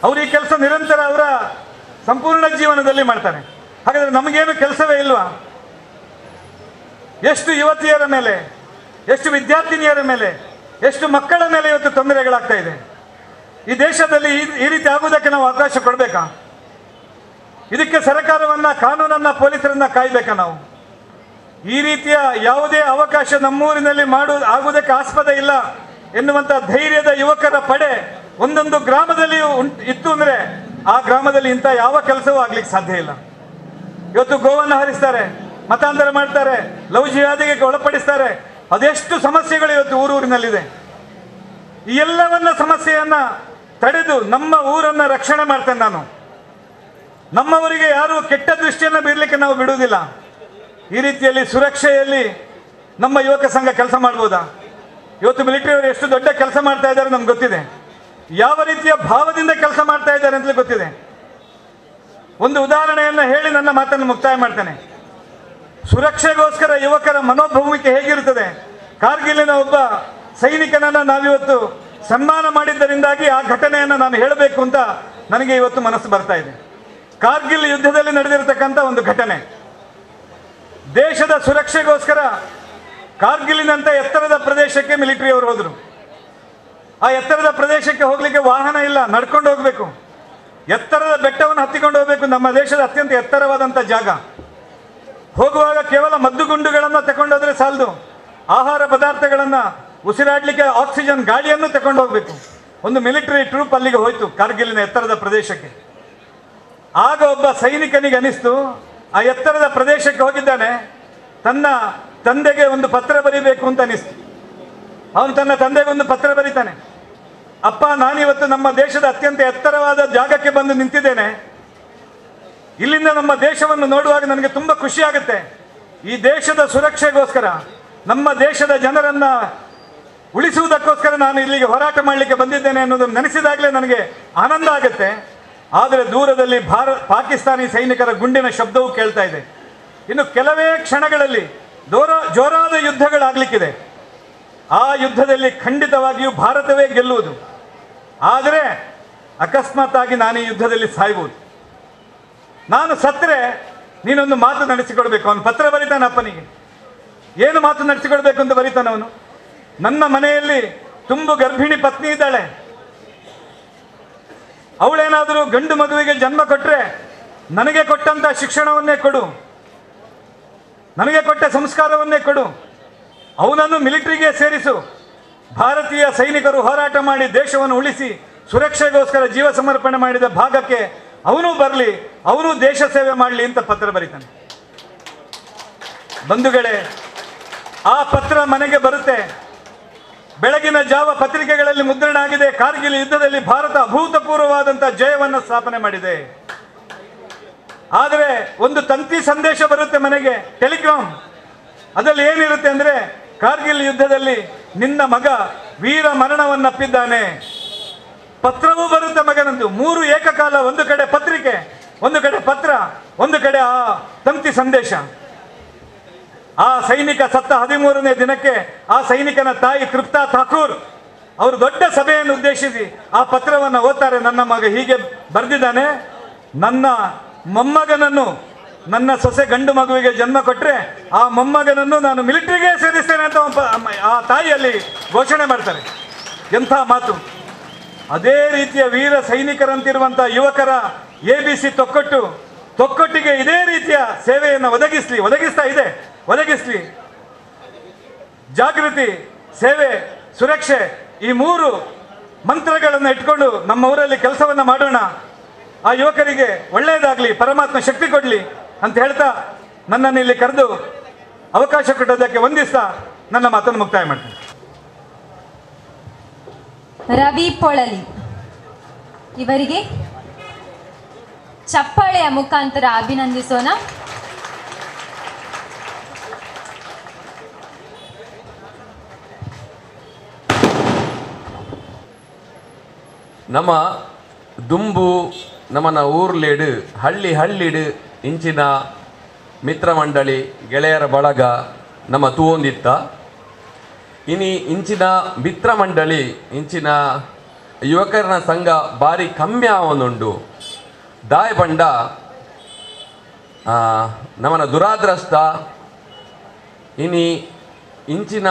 ಅವರು ಈ ಕೆಲಸ ನಿರಂತರ ಅವರ ಸಂಪೂರ್ಣ ಜೀವನದಲ್ಲಿ ಮಾಡ್ತಾರೆ. ಹಾಗಾದರೆ ನಮಗೇನು ಕೆಲಸವೇ ಇಲ್ವಾ? ಎಷ್ಟು ಯುವತಿಯರ ಮೇಲೆ, ಎಷ್ಟು ವಿದ್ಯಾರ್ಥಿನಿಯರ ಮೇಲೆ, ಎಷ್ಟು ಮಕ್ಕಳ ಮೇಲೆ ಇವತ್ತು ತೊಂದರೆಗಳಾಗ್ತಾ ಇದೆ. ಈ ದೇಶದಲ್ಲಿ ಈ ರೀತಿ ಆಗುವುದಕ್ಕೆ ನಾವು ಅವಕಾಶ ಕೊಡಬೇಕಾ? ಇದಕ್ಕೆ ಸರ್ಕಾರವನ್ನು, ಕಾನೂನನ್ನು, ಪೊಲೀಸರನ್ನು ಕಾಯಬೇಕಾ ನಾವು? ಈ ರೀತಿಯ ಯಾವುದೇ ಅವಕಾಶ ನಮ್ಮೂರಿನಲ್ಲಿ ಆಗುವುದಕ್ಕೆ ಆಸ್ಪದ ಇಲ್ಲ ಎನ್ನುವಂಥ ಧೈರ್ಯದ ಯುವಕರ ಪಡೆ ಒಂದೊಂದು ಗ್ರಾಮದಲ್ಲಿ ಇತ್ತು ಅಂದರೆ ಆ ಗ್ರಾಮದಲ್ಲಿ ಇಂಥ ಯಾವ ಕೆಲಸವೂ ಆಗ್ಲಿಕ್ಕೆ ಸಾಧ್ಯ ಇಲ್ಲ. ಇವತ್ತು ಗೋವನ್ನು ಹರಿಸ್ತಾರೆ, ಮತಾಂತರ ಮಾಡ್ತಾರೆ, ಲವ್ ಜಿಹಾದಿಗೆ ಒಳಪಡಿಸ್ತಾರೆ. ಅದೆಷ್ಟು ಸಮಸ್ಯೆಗಳು ಇವತ್ತು ಊರೂರಿನಲ್ಲಿದೆ. ಈ ಎಲ್ಲವನ್ನ ಸಮಸ್ಯೆಯನ್ನು ತಡೆದು ನಮ್ಮ ಊರನ್ನು ರಕ್ಷಣೆ ಮಾಡ್ತೇನೆ ನಾನು. ನಮ್ಮವರಿಗೆ ಯಾರು ಕೆಟ್ಟ ದೃಷ್ಟಿಯನ್ನು ಬೀರಲಿಕ್ಕೆ ನಾವು ಬಿಡುವುದಿಲ್ಲ. ಈ ರೀತಿಯಲ್ಲಿ ಸುರಕ್ಷೆಯಲ್ಲಿ ನಮ್ಮ ಯುವಕ ಸಂಘ ಕೆಲಸ ಮಾಡ್ಬೋದಾ? ಇವತ್ತು ಮಿಲಿಟರಿಯವರು ಎಷ್ಟು ದೊಡ್ಡ ಕೆಲಸ ಮಾಡ್ತಾ ಇದ್ದಾರೆ ನಮ್ಗೆ ಗೊತ್ತಿದೆ. ಯಾವ ರೀತಿಯ ಭಾವದಿಂದ ಕೆಲಸ ಮಾಡ್ತಾ ಇದ್ದಾರೆ ಅಂತಲೇ ಗೊತ್ತಿದೆ. ಒಂದು ಉದಾಹರಣೆಯನ್ನು ಹೇಳಿ ನನ್ನ ಮಾತನ್ನು ಮುಕ್ತಾಯ ಮಾಡ್ತೇನೆ. ಸುರಕ್ಷೆಗೋಸ್ಕರ ಯುವಕರ ಮನೋಭೂಮಿಕೆ ಹೇಗಿರುತ್ತದೆ? ಕಾರ್ಗಿಲಿನ ಒಬ್ಬ ಸೈನಿಕನನ್ನು ನಾವಿವತ್ತು ಸನ್ಮಾನ ಮಾಡಿದ್ದರಿಂದಾಗಿ ಆ ಘಟನೆಯನ್ನು ನಾನು ಹೇಳಬೇಕು ಅಂತ ನನಗೆ ಇವತ್ತು ಮನಸ್ಸು ಬರ್ತಾ ಇದೆ. ಕಾರ್ಗಿಲ್ ಯುದ್ಧದಲ್ಲಿ ನಡೆದಿರತಕ್ಕಂಥ ಒಂದು ಘಟನೆ. ದೇಶದ ಸುರಕ್ಷೆಗೋಸ್ಕರ ಕಾರ್ಗಿಲಿನಂಥ ಎತ್ತರದ ಪ್ರದೇಶಕ್ಕೆ ಮಿಲಿಟರಿಯವರು ಹೋದರು. ಆ ಎತ್ತರದ ಪ್ರದೇಶಕ್ಕೆ ಹೋಗಲಿಕ್ಕೆ ವಾಹನ ಇಲ್ಲ, ನಡ್ಕೊಂಡು ಹೋಗಬೇಕು. ಎತ್ತರದ ಬೆಟ್ಟವನ್ನು ಹತ್ತಿಕೊಂಡು ಹೋಗಬೇಕು. ನಮ್ಮ ದೇಶದ ಅತ್ಯಂತ ಎತ್ತರವಾದಂಥ ಜಾಗ. ಹೋಗುವಾಗ ಕೇವಲ ಮದ್ದುಗುಂಡುಗಳನ್ನು ತಗೊಂಡೋದ್ರೆ ಸಾಲದು, ಆಹಾರ ಪದಾರ್ಥಗಳನ್ನು, ಉಸಿರಾಡಲಿಕ್ಕೆ ಆಕ್ಸಿಜನ್ ಗಾಳಿಯನ್ನು ತಗೊಂಡು ಹೋಗಬೇಕು. ಒಂದು ಮಿಲಿಟರಿ ಟ್ರೂಪ್ ಅಲ್ಲಿಗೆ ಹೋಯಿತು, ಕಾರ್ಗಿಲಿನ ಎತ್ತರದ ಪ್ರದೇಶಕ್ಕೆ. ಆಗ ಒಬ್ಬ ಸೈನಿಕನಿಗೆ ಅನಿಸ್ತು, ಆ ಎತ್ತರದ ಪ್ರದೇಶಕ್ಕೆ ಹೋಗಿದ್ದಾನೆ, ತನ್ನ ತಂದೆಗೆ ಒಂದು ಪತ್ರ ಬರೀಬೇಕು ಅಂತ ಅನಿಸ್ತು. ಅವನು ತನ್ನ ತಂದೆಗೆ ಒಂದು ಪತ್ರ ಬರೀತಾನೆ. ಅಪ್ಪ, ನಾನಿವತ್ತು ನಮ್ಮ ದೇಶದ ಅತ್ಯಂತ ಎತ್ತರವಾದ ಜಾಗಕ್ಕೆ ಬಂದು ನಿಂತಿದ್ದೇನೆ. ಇಲ್ಲಿಂದ ನಮ್ಮ ದೇಶವನ್ನು ನೋಡುವಾಗ ನನಗೆ ತುಂಬ ಖುಷಿಯಾಗುತ್ತೆ. ಈ ದೇಶದ ಸುರಕ್ಷೆಗೋಸ್ಕರ, ನಮ್ಮ ದೇಶದ ಜನರನ್ನು ಉಳಿಸುವುದಕ್ಕೋಸ್ಕರ ನಾನು ಇಲ್ಲಿಗೆ ಹೋರಾಟ ಮಾಡಲಿಕ್ಕೆ ಬಂದಿದ್ದೇನೆ ಅನ್ನೋದನ್ನು ನೆನೆಸಿದಾಗಲೇ ನನಗೆ ಆನಂದ ಆಗುತ್ತೆ. ಆದರೆ ದೂರದಲ್ಲಿ ಪಾಕಿಸ್ತಾನಿ ಸೈನಿಕರ ಗುಂಡಿನ ಶಬ್ದವೂ ಕೇಳ್ತಾ ಇದೆ. ಇನ್ನು ಕೆಲವೇ ಕ್ಷಣಗಳಲ್ಲಿ ಜೋರಾದ ಯುದ್ಧಗಳಾಗಲಿಕ್ಕಿದೆ. ಆ ಯುದ್ಧದಲ್ಲಿ ಖಂಡಿತವಾಗಿಯೂ ಭಾರತವೇ ಗೆಲ್ಲುವುದು. ಆದರೆ ಅಕಸ್ಮಾತ್ ಆಗಿ ನಾನು ಈ ಯುದ್ಧದಲ್ಲಿ ಸಾಯ್ಬೋದು. ನಾನು ಸತ್ತರೆ ನೀನೊಂದು ಮಾತು ನಡೆಸಿಕೊಡ್ಬೇಕು. ಅವನು ಪತ್ರ ಬರೀತಾನೆ ಅಪ್ಪನಿಗೆ. ಏನು ಮಾತು ನಡೆಸಿಕೊಡ್ಬೇಕು ಅಂತ ಬರೀತಾನೆ ಅವನು. ನನ್ನ ಮನೆಯಲ್ಲಿ ತುಂಬು ಗರ್ಭಿಣಿ ಪತ್ನಿ ಇದ್ದಾಳೆ, ಅವಳೇನಾದರೂ ಗಂಡು ಮಗುವಿಗೆ ಜನ್ಮ ಕೊಟ್ಟರೆ ನನಗೆ ಕೊಟ್ಟಂಥ ಶಿಕ್ಷಣವನ್ನೇ ಕೊಡು, ನನಗೆ ಕೊಟ್ಟ ಸಂಸ್ಕಾರವನ್ನೇ ಕೊಡು, ಅವನನ್ನು ಮಿಲಿಟರಿಗೆ ಸೇರಿಸು. ಭಾರತೀಯ ಸೈನಿಕರು ಹೋರಾಟ ಮಾಡಿ ದೇಶವನ್ನು ಉಳಿಸಿ ಸುರಕ್ಷೆಗೋಸ್ಕರ ಜೀವ ಸಮರ್ಪಣೆ ಮಾಡಿದ ಭಾಗಕ್ಕೆ ಅವನು ಬರಲಿ, ಅವನು ದೇಶ ಸೇವೆ ಮಾಡಲಿ ಅಂತ ಪತ್ರ ಬರೀತಾನೆ. ಬಂಧುಗಳೇ, ಆ ಪತ್ರ ಮನೆಗೆ ಬರುತ್ತೆ. ಬೆಳಗಿನ ಜಾವ ಪತ್ರಿಕೆಗಳಲ್ಲಿ ಮುದ್ರಣ ಆಗಿದೆ. ಕಾರ್ಗಿಲ್ ಯುದ್ಧದಲ್ಲಿ ಭಾರತ ಅಭೂತಪೂರ್ವವಾದಂಥ ಜಯವನ್ನು ಸ್ಥಾಪನೆ ಮಾಡಿದೆ. ಆದರೆ ಒಂದು ತಂತಿ ಸಂದೇಶ ಬರುತ್ತೆ ಮನೆಗೆ, ಟೆಲಿಗ್ರಾಮ್. ಅದರಲ್ಲಿ ಏನಿರುತ್ತೆ ಅಂದರೆ, ಕಾರ್ಗಿಲ್ ಯುದ್ಧದಲ್ಲಿ ನಿನ್ನ ಮಗ ವೀರ ಮರಣವನ್ನಪ್ಪಿದ್ದಾನೆ. ಪತ್ರವೂ ಬರುತ್ತೆ ಮಗನಂದು. 3 ಏಕಕಾಲ, ಒಂದು ಕಡೆ ಪತ್ರಿಕೆ, ಒಂದು ಕಡೆ ಪತ್ರ, ಒಂದು ಕಡೆ ಆ ತಂತಿ ಸಂದೇಶ. ಆ ಸೈನಿಕ ಸತ್ತ 13ನೇ ದಿನಕ್ಕೆ ಆ ಸೈನಿಕನ ತಾಯಿ ತೃಪ್ತಾ ಠಾಕೂರ್ ಅವರು ದೊಡ್ಡ ಸಭೆಯನ್ನು ಉದ್ದೇಶಿಸಿ ಆ ಪತ್ರವನ್ನು ಓದ್ತಾರೆ. ನನ್ನ ಮಗ ಹೀಗೆ ಬರೆದಿದ್ದಾನೆ, ನನ್ನ ಮೊಮ್ಮಗನನ್ನು, ನನ್ನ ಸೊಸೆ ಗಂಡು ಮಗುವಿಗೆ ಜನ್ಮ ಕೊಟ್ಟರೆ ಆ ಮೊಮ್ಮಗನನ್ನು ನಾನು ಮಿಲಿಟರಿಗೆ ಸೇರಿಸ್ತೇನೆ ಅಂತ ಆ ತಾಯಿಯಲ್ಲಿ ಘೋಷಣೆ ಮಾಡ್ತಾರೆ. ಎಂಥ ಮಾತು! ಅದೇ ರೀತಿಯ ವೀರ ಸೈನಿಕರಂತಿರುವಂಥ ಯುವಕರ ABC ತೊಕ್ಕೊಟ್ಟಿಗೆ ಇದೇ ರೀತಿಯ ಸೇವೆಯನ್ನು ಒದಗಿಸ್ಲಿ. ಜಾಗೃತಿ, ಸೇವೆ, ಸುರಕ್ಷೆ, ಈ 3 ಮಂತ್ರಗಳನ್ನು ಇಟ್ಕೊಂಡು ನಮ್ಮ ಊರಲ್ಲಿ ಕೆಲಸವನ್ನು ಮಾಡೋಣ. ಆ ಯುವಕರಿಗೆ ಒಳ್ಳೆಯದಾಗಲಿ, ಪರಮಾತ್ಮ ಶಕ್ತಿ ಕೊಡಲಿ ಅಂತ ಹೇಳ್ತಾ ನನ್ನನ್ನು ಇಲ್ಲಿ ಕರೆದು ಅವಕಾಶ ಕೊಟ್ಟದಕ್ಕೆ ವಂದಿಸ್ತಾ ನನ್ನ ಮಾತನ್ನು ಮುಕ್ತಾಯ ಮಾಡ್ತೀನಿ. ರವಿ ಪೊಳಲಿ ಇವರಿಗೆ ಚಪ್ಪಾಳೆಯ ಮುಖಾಂತರ ಅಭಿನಂದಿಸೋಣ. ನಮ್ಮ ದುಂಬು ನಮ್ಮನ ಊರ್ಲೇಡು ಹಳ್ಳಿಡು ಇಂಚಿನ ಮಿತ್ರ ಮಂಡಳಿ ಗೆಳೆಯರ ಬಳಗ ನಮ್ಮ ತೂವೊಂದಿತ್ತ ಇನಿ ಇಂಚಿನ ಮಿತ್ರ ಮಂಡಳಿ ಇಂಚಿನ ಯುವಕರನ ಸಂಘ ಭಾರಿ ಕಮ್ಮಿ ಆವೊಂದುಂಡು. ದಾಯ್ ಬಂಡ ನಮ್ಮನ ದುರಾದೃಷ್ಟ ಇನಿ ಇಂಚಿನ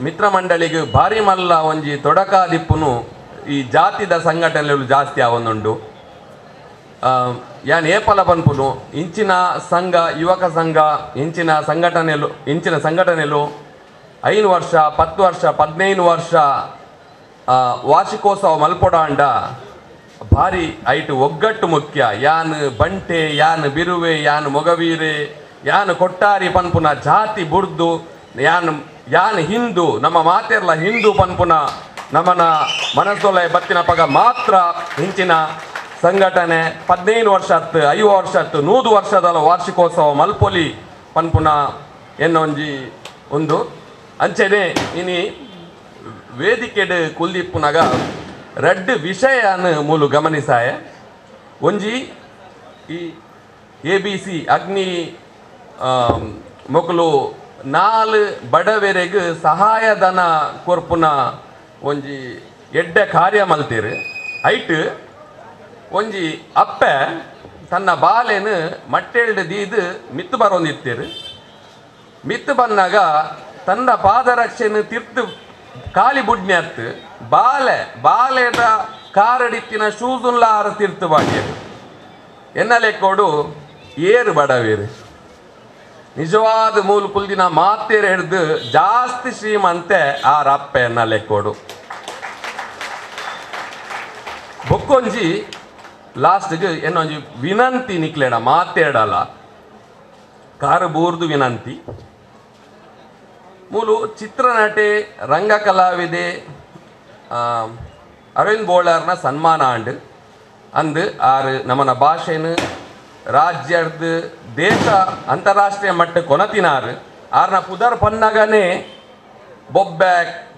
ಮಿತ್ರ ಮಂಡಳಿಗೆ ಭಾರಿ ಮಲ್ಲ ಒಂಜಿ ತೊಡಕಾದಿಪ್ಪುನು ಈ ಜಾತಿದ ಸಂಘಟನೆಗಳು ಜಾಸ್ತಿ ಆವೊಂದುಂಡು. ಯಾನ್ ಏಪಲ ಪನ್ಪುನು ಇಂಚಿನ ಸಂಘ ಯುವಕ ಸಂಘ ಇಂಚಿನ ಸಂಘಟನೆಲು 5 ವರ್ಷ 10 ವರ್ಷ 15 ವರ್ಷ ವಾರ್ಷಿಕೋತ್ಸವ ಮಲ್ಪೊಡಾಂಡ ಭಾರಿ ಐಟು ಒಗ್ಗಟ್ಟು ಮುಖ್ಯ. ಯಾನ್ ಬಂಟೆ, ಯಾನ್ ಬಿರುವೆ, ಯಾನ್ ಮೊಗವೀರೆ, ಯಾನ್ ಕೊಟ್ಟಾರಿ ಪನ್ಪುನ ಜಾತಿ ಬುಡ್ದು, ಯಾನ್ ಹಿಂದೂ, ನಮ್ಮ ಮಾತೆರ್ಲ ಹಿಂದೂ ಪನ್ಪುನ ನಮ್ಮನ ಮನಸ್ಸೊಲೆ ಬತ್ತಿನ ಪಗ ಮಾತ್ರ ಇಂಚಿನ ಸಂಘಟನೆ 15 ವರ್ಷ 5 ವರ್ಷ 100 ವರ್ಷದ ವಾರ್ಷಿಕೋತ್ಸವ ಮಲ್ಪೊಲಿ ಪನ್ಪುನ ಎನ್ನೊಂಜಿ ಒಂದು ಅಂಚೆನೆ ಇನಿ ವೇದಿಕೆಡ್ ಕುಲ್ದಿಪ್ಪುನಗ 2 ವಿಷಯನ ಮೂಲು ಗಮನಿಸಾಯ. ಒಂಜಿ ಈ ABC ಅಗ್ನಿ ಮೊಕಲು 4 ಬಡವೆರೆಗ್ ಸಹಾಯಧನ ಕೊರ್ಪುನ ಒಂಜಿ ಎಡ್ಡ ಕಾರ್ಯ ಮಲ್ತೇರು. ಐಟ್ ಒಂಜಿ ಅಪ್ಪೆ ತನ್ನ ಬಾಲೆನು ಮಟ್ಟೆಲ್ಡ್ ದೀದು ಮಿತ್ತು ಬರೋಂದಿತ್ತೇರು. ಮಿತ್ತು ಬಂದಾಗ ತನ್ನ ಪಾದರಕ್ಷೆನು ತಿರ್ತು ಕಾಲಿ ಬುಡ್ನ್ಯತ್ತು ಬಾಲೆದ ಕಾರಡಿತ್ತಿನ ಶೂಸುಲ್ಲ ಆರು ತಿರ್ತು ಬಾಡ್ಯರು ಎನ್ನಲೆಕ್ಕೋಡು ಏರು ಬಡವೇರು ನಿಜವಾದ ಮೂಲ ಕುಲ್ದಿನ ಮಾತೇರು ಹಿಡ್ದು ಜಾಸ್ತಿ ಶ್ರೀಮಂತೆ ಆ ರಪ್ಪೆ ಎನ್ನಲೆಕ್ಕೋಡು. ಬೊಕ್ಕೊಂಜಿ ಲಾಸ್ಟ್ಗೆ ಏನೊಂಜಿ ವಿನಂತಿ ನಿಕ್ಲೇಡ ಮಾತೇಡಲ್ಲ ಕಾರು ಬೂರ್ದು ವಿನಂತಿ. ಮೂಲು ಚಿತ್ರನಟೆ ರಂಗ ಕಲಾವಿದೆ ಅರವಿಂದ್ ಬೋಳರ್ನ ಸನ್ಮಾನ ಅಂದು ಅಂದು ಆರು ನಮ್ಮನ ಭಾಷೆನು ರಾಜ್ಯದ ದೇಶ ಅಂತಾರಾಷ್ಟ್ರೀಯ ಮಟ್ಟ ಕೊನತಿನಾರು ಆರ್ನ ಪುದರ್ ಪನ್ನಗನೆ ಬೊಬ್ಬೆ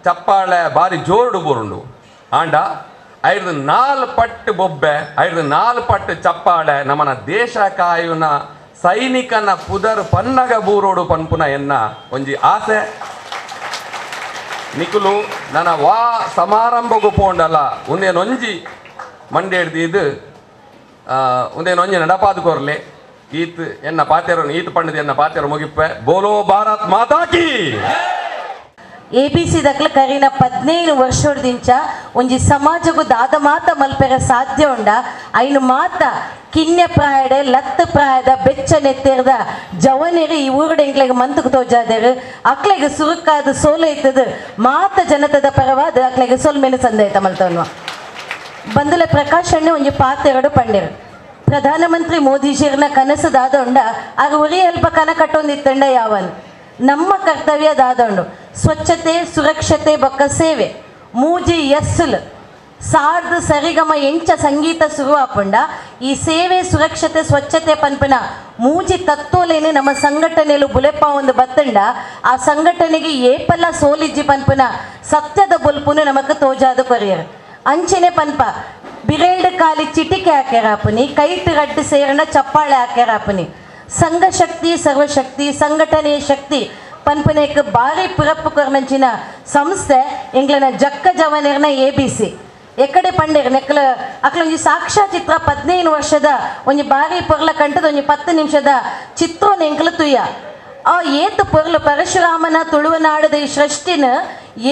ಚಪ್ಪಾಳೆ ಬಾರಿ ಜೋರ್ಡು ಬುರುಂಡು ಆಂಡ 4 ಪಟ್ಟು ಬೊಬ್ಬೆ 4 ಪಟ್ಟು ಚಪ್ಪಾಳೆ ನಮ್ಮನ ದೇಶ ಕಾಯುನ ಸೈನಿಕನ ಪುದರ್ ಪನ್ನಗ ಬೂರೋಡು ಪನ್ಪುನ ಎನ್ನ ಒಂಜಿ ಆಸೆ ನಿಕುಲು ನನ್ನ ವಾ ಸಮಾರಂಭಗೂ ಪೋಂಡಲ್ಲ ಒಂದೇನೊಂಜಿ ಮಂಡೆ ಹಿಡ್ದು ಇದು ಒಂದೇನೊಂಜಿ ನಡಪಾದು ಕೊರ್ಲೆ ಈತ್ ಎನ್ನ ಪಾತ್ಯರ ಈತ್ ಪಂಡದ ಎನ್ನ ಪಾತ್ಯರ ಮುಗಿಪ್ಪೆ ಬೋಲೋ ಭಾರತ್ ಮಾತಾ ಕಿ ABC ದಕ್ಲ ಕರಿನ 15 ವರ್ಷದಿಂದ ಒಂಜಿ ಸಮಾಜಗೂ ದಾದ ಮಾತ ಮಲ್ಪೆರ ಸಾಧ್ಯ ಉಂಡ ಐನು ಮಾತ ಕಿನ್ಯ ಪ್ರಾಯಡೆ ಲತ್ತು ಪ್ರಾಯದ ಬೆಚ್ಚ ನೆತ್ತೆರ್ದ ಜವನೇರಿ ಈ ಊರುಡ ಎಂಕ್ಲೆಗೆ ಮಂತಕ್ಕೆ ತೋಜಾದರು ಅಕ್ಲೆಗೆ ಸುರುಕಾದ ಸೋಲೈತದ ಮಾತ ಜನತದ ಪರವಾದ ಅಕ್ಲೆಗೆ ಸೋಲ್ಮೆನು ಸಂದೈತ ಮಲ್ತವನ್ವ ಬಂದುಲೆ ಪ್ರಕಾಶಣ್ಣೆ ಒಂಜಿ ಪಾತೆರಡು ಪಂಡೆರು ಪ್ರಧಾನಮಂತ್ರಿ ಮೋದಿಜಿರ್ನ ಕನಸು ದಾದೊಂಡ ಆಗ ಉರಿ ಅಲ್ಪ ಕನ ಕಟ್ಟೊಂದಿತ್ತಂಡ ಯಾವನ್ ನಮ್ಮ ಕರ್ತವ್ಯ ದಾದೊಂಡು ಸ್ವಚ್ಛತೆ ಸುರಕ್ಷತೆ ಬೊಕ್ಕ ಸೇವೆ ಮೂಜಿ ಎಸ್ಸುಲ್ ಸಾರ್ದು ಸರಿಗಮ ಎಂಚ ಸಂಗೀತ ಶುರು ಆಪುಂಡ ಈ ಸೇವೆ ಸುರಕ್ಷತೆ ಸ್ವಚ್ಛತೆ ಪನ್ಪನ ಮೂಜಿ ತತ್ವಲೇನೆ ನಮ್ಮ ಸಂಘಟನೆಲು ಬುಲೆಪ್ಪ ಒಂದು ಬತ್ತಂಡ ಆ ಸಂಘಟನೆಗೆ ಏಪಲ್ಲ ಸೋಲಿಜ್ಜಿ ಪನ್ಪನ ಸತ್ಯದ ಬುಲ್ಪುನು ನಮಕ್ ತೋಜಾದ ಕೊರಿಯರ್ ಅಂಚೆನೆ ಪನ್ಪ ಬಿರೇಲ್ಡ್ ಕಾಲಿ ಚಿಟಿಕೆ ಹಾಕ್ಯಾರಾಪುನಿ ಕೈಟ್ ರಡ್ಡು ಸೇರನ ಚಪ್ಪಾಳೆ ಹಾಕ್ಯಾರಾಪುನಿ ಸಂಘ ಶಕ್ತಿ ಸರ್ವಶಕ್ತಿ ಸಂಘಟನೆಯ ಶಕ್ತಿ ಪನ್ಪನೆಕ್ ಬಾರಿ ಪುರಪ್ಪು ಕೊರ್ನಂಚಿನ ಸಂಸ್ಥೆ ಎಂಗ್ಲನ ಜಕ್ಕ ಜವನೇರ್ನ ABC ಎಕಡೆ ಪಂಡೇರ್ ನೆಕ್ಲ ಅಕ್ಲೊಂಜಿ ಸಾಕ್ಷ್ಯಚಿತ್ರ 15 ವರ್ಷದ ಒಂಜಿ ಬಾರಿ ಪೊರ್ಲ ಕಂಟದ ಒಂಜಿ 10 ನಿಮಿಷದ ಚಿತ್ರೋನ ಎಂಕ್ಲು ತುಯ್ಯ ಆ ಏತ್ ಪೊರ್ಲು ಪರಶುರಾಮನ ತುಳುವನಾಡದ ಈ ಸೃಷ್ಟಿನ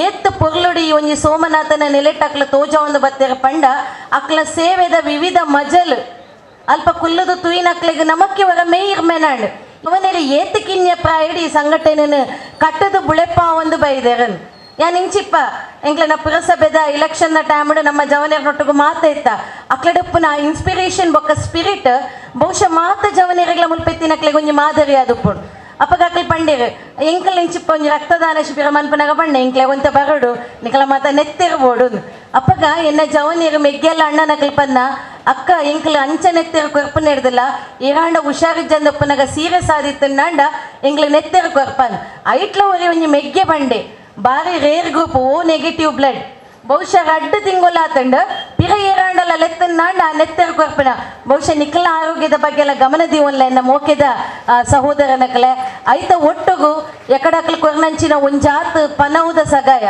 ಏತ್ ಪೊರ್ಲುಡಿ ಒಂಜಿ ಸೋಮನಾಥನ ನೆಲೆಟ್ಟಕ್ಲ ತೋಜ ಒಂದು ಬತ್ತೆರ ಪಂಡ ಅಕ್ಲ ಸೇವೆದ ವಿವಿಧ ಮಜಲ್ ಅಲ್ಪ ಕುಲ್ಲದು ತುಯಿನಕ್ಲೆಗೆ ನಮಕ್ಕೆ ವರ ಮೇಯಿರ್ ಮೆನಾಂಡ್ ಅವನೇರಿ ಏತ್ ಕಿನ್ಯ ಪ್ರಾಯಡಿ ಈ ಸಂಘಟನೆನ ಕಟ್ಟದು ಬುಳೆಪ್ಪ ಒಂದು ಬೈದೇರನ್ ಯಾನ್ ಇಂಚಿಪ್ಪ ಎಂಕ್ಲನ ಪುರಸಭೆದ ಇಲೆಕ್ಷನ್ನ ಟೈಮ್ಡ್ ನಮ್ಮ ಜವನೇರ್ನೊಟ್ಟಿಗೂ ಮಾತಾಯ್ತ ಅಕ್ಲಡಪ್ಪನ ಇನ್ಸ್ಪಿರೇಷನ್ ಬೊಕ್ಕ ಸ್ಪಿರಿಟ್ ಬಹುಶಃ ಮಾತ ಜವನೇರಿಗ್ಲ ಮುಲ್ಪೆತ್ತಿನಕ್ಲೆಗೆ ಒಂಜಿ ಮಾದರಿ ಆದುಪ್ಪು ಅಪ್ಪಗಾಕ್ಲಿ ಪಂಡೇರು ಎಂಕಲ್ ಇಂಚಿಪ್ಪ ಒಂಜಿ ರಕ್ತದಾನ ಶಿಬಿರ ಮನ್ಪನಾಗ ಪಂಡ ಎಂಕ್ಲೆ ಒಂತ ಬರಡು ನಿಕಲ ಮಾತ ನೆತ್ತಿರ್ಬೋಡು ಅಪ್ಪಗ ಎನ್ನ ಜವನೀರು ಮೆಗ್ಗೆಲ್ಲ ಅಣ್ಣನಕ್ಲಿ ಪನ್ನ ಅಕ್ಕ ಎಂಕ್ಲು ಅಂಚ ನೆತ್ತೆರು ಕೊರ್ಪನ್ ಹಿಡ್ದಿಲ್ಲ ಇರಾಂಡ ಹುಷಾರಿಜ್ಜಂದಪ್ಪನಾಗ ಸೀರೆ ಸಾದಿತ್ತಂಡ ಎಂಕ್ಲು ನೆತ್ತೆರು ಕೊರ್ಪನ್ ಐಟ್ಲ ಒರಿ ಒಂಜಿ ಮೆಗ್ಗೆ ಬಂಡೆ ಬಾರಿ rare group O negative blood ಬಹುಶಃ 2 ತಿಂಗಳು ಆತಂಡ ಪಿರ ಏರಾಂಡಲ್ಲ ಲೆತ್ತನ್ನಾಂಡ ನೆತ್ತೆರು ಕೊರ್ಪನ ಬಹುಶಃ ನಿಖಲ ಆರೋಗ್ಯದ ಬಗ್ಗೆ ಎಲ್ಲ ಗಮನ ದೀವನ್ಲ ಎನ್ನ ಮೋಕೆದ ಸಹೋದರನಕಲೆ ಐತ ಒಟ್ಟುಗು ಎಕಡಕ್ಲು ಕೊರ್ನಂಚಿನ ಒಂಜಾತ್ ಪನವುದ ಸಗಾಯ